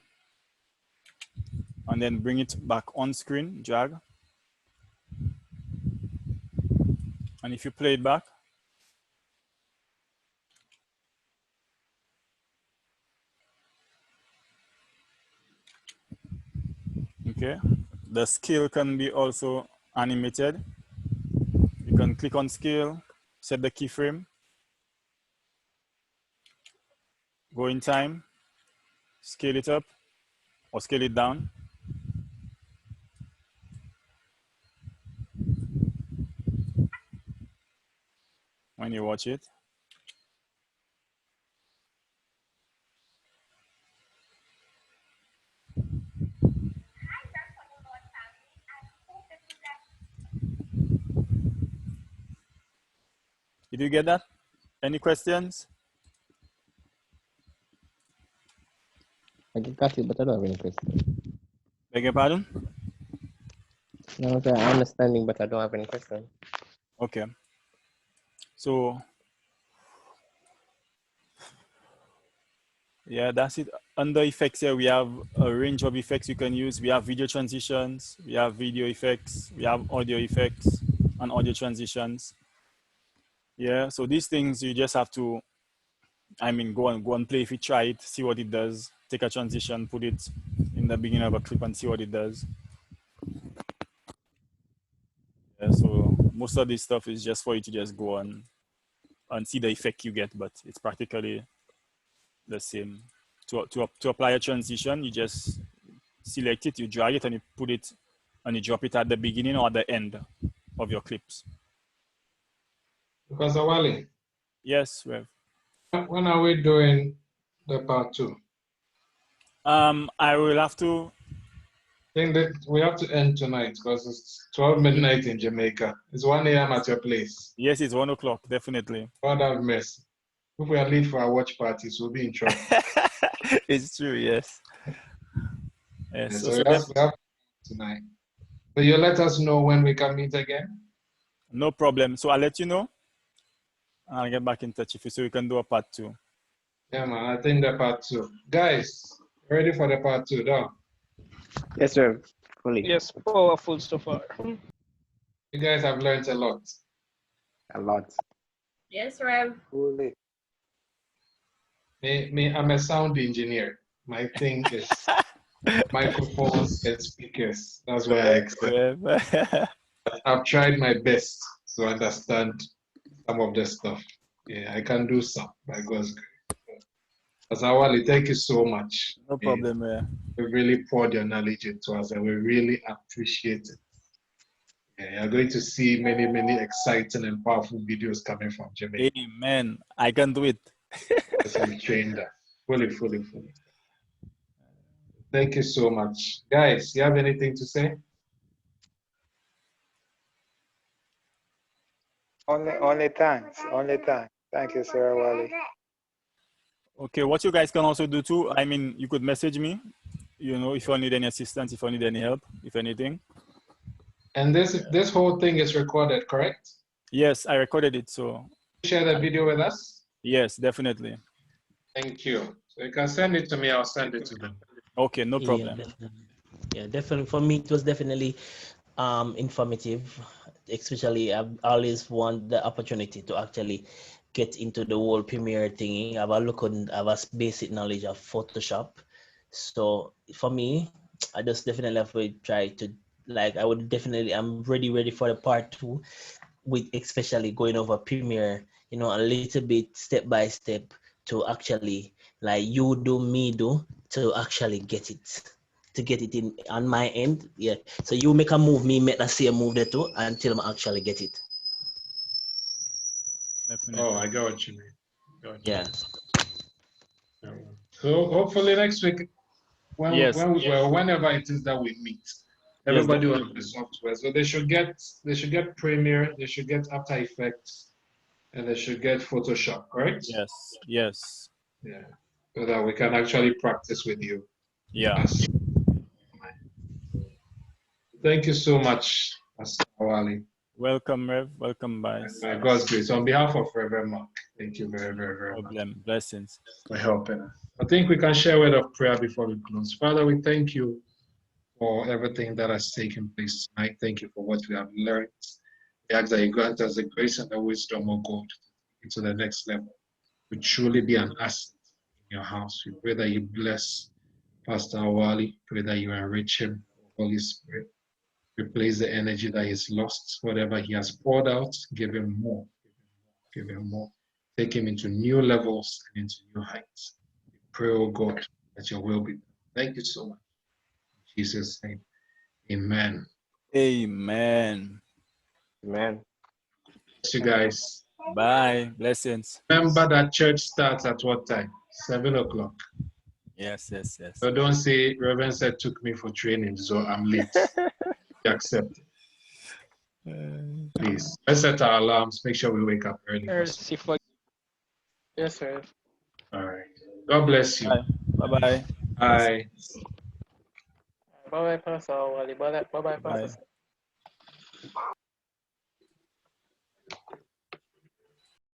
and then bring it back on screen, drag. And if you play it back, okay, the scale can be also animated. You can click on scale, set the keyframe, Go in time, scale it up or scale it down. When you watch it. Did you get that? Any questions? I got it, but I don't have any questions. Beg your pardon? No, okay, I'm understanding, but I don't have any questions. Okay. So, yeah, that's it. Under effects here, we have a range of effects you can use. We have video transitions, we have video effects, we have audio effects and audio transitions. Yeah, so these things you just have to, go and play if you try it, see what it does. Take a transition, put it in the beginning of a clip and see what it does. Yeah, so most of this stuff is just for you to just go on and see the effect you get, but it's practically the same. To apply a transition, you just select it, you drag it, and you put it, and you drop it at the beginning or at the end of your clips. Because Awali. Yes, Rev. When are we doing the part 2? I will have to. I think that we have to end tonight because it's 12 midnight in Jamaica. It's 1 a.m. at your place. Yes, it's 1 o'clock, definitely. God have mercy. If we are late for our watch parties, we'll be in trouble. It's true, yes. Yes. Yeah, so we have tonight. So you let us know when we can meet again? No problem. So I'll let you know. I'll get back in touch with you so we can do a part 2. Yeah, man. I think the part 2. Guys, ready for the part 2, though? Yes, sir. Fully. Yes, powerful so far. You guys have learned a lot. A lot. Yes, Rev. Fully. Me, I'm a sound engineer. My thing is microphones and speakers. That's why I excel. I've tried my best to understand some of the stuff. Yeah, I can do some by God's grace. Asawali, thank you so much. No problem. You really poured your knowledge into us and we really appreciate it. Yeah, you're going to see many, many exciting and powerful videos coming from Jamaica. Amen. I can do it. As we trained that. Fully. Thank you so much. Guys, you have anything to say? Only thanks. Thank you, Sir Wally. Okay, what you guys can also do too, you could message me, if you need any assistance, if you need any help, if anything. And this whole thing is recorded, correct? Yes, I recorded it, so. Share the video with us? Yes, definitely. Thank you. So you can send it to me, I'll send it to them. Okay, no problem. Yeah, definitely. For me, it was definitely informative. Especially, I've always want the opportunity to actually get into the whole Premiere thingy. Have a basic knowledge of Photoshop. So for me, I just definitely have to try to, I'm ready for the part 2, with especially going over Premiere, a little bit step by step to actually, like you do, me do, to actually get it in on my end. Yeah. So you make a move, me make the same move there too until I actually get it. Definitely. Oh, I got what you mean. Yeah. So hopefully next week, whenever it is that we meet, everybody will have the software. So they should get Premiere, they should get After Effects, and they should get Photoshop, correct? Yes. Yeah. So that we can actually practice with you. Yeah. Thank you so much, Awali. Welcome, Rev. Welcome, Bice. By God's grace, on behalf of Reverend Mark, thank you very, very, very much. Blessings. For helping us. I think we can share a word of prayer before we close. Father, we thank you for everything that has taken place tonight. Thank you for what we have learned. We ask that you grant us the grace and the wisdom of God into the next level. We truly be an asset in your house. We pray that you bless Pastor Awali. Pray that you enrich him, Holy Spirit. Replace the energy that he's lost. Whatever he has poured out, give him more. Give him more. Take him into new levels and into new heights. Pray, oh God, that your will be done. Thank you so much. In Jesus' name, amen. Amen. Amen. Bless you guys. Bye. Blessings. Remember that church starts at what time? 7 o'clock. Yes. So don't say, Reverend said took me for training, so I'm late. Accept it. Please. Let's set our alarms. Make sure we wake up early. Mercy for Yes, sir. All right. God bless you. Bye. Bye. Bye-bye, Pastor Wally. Bye-bye, Bye. Pastor.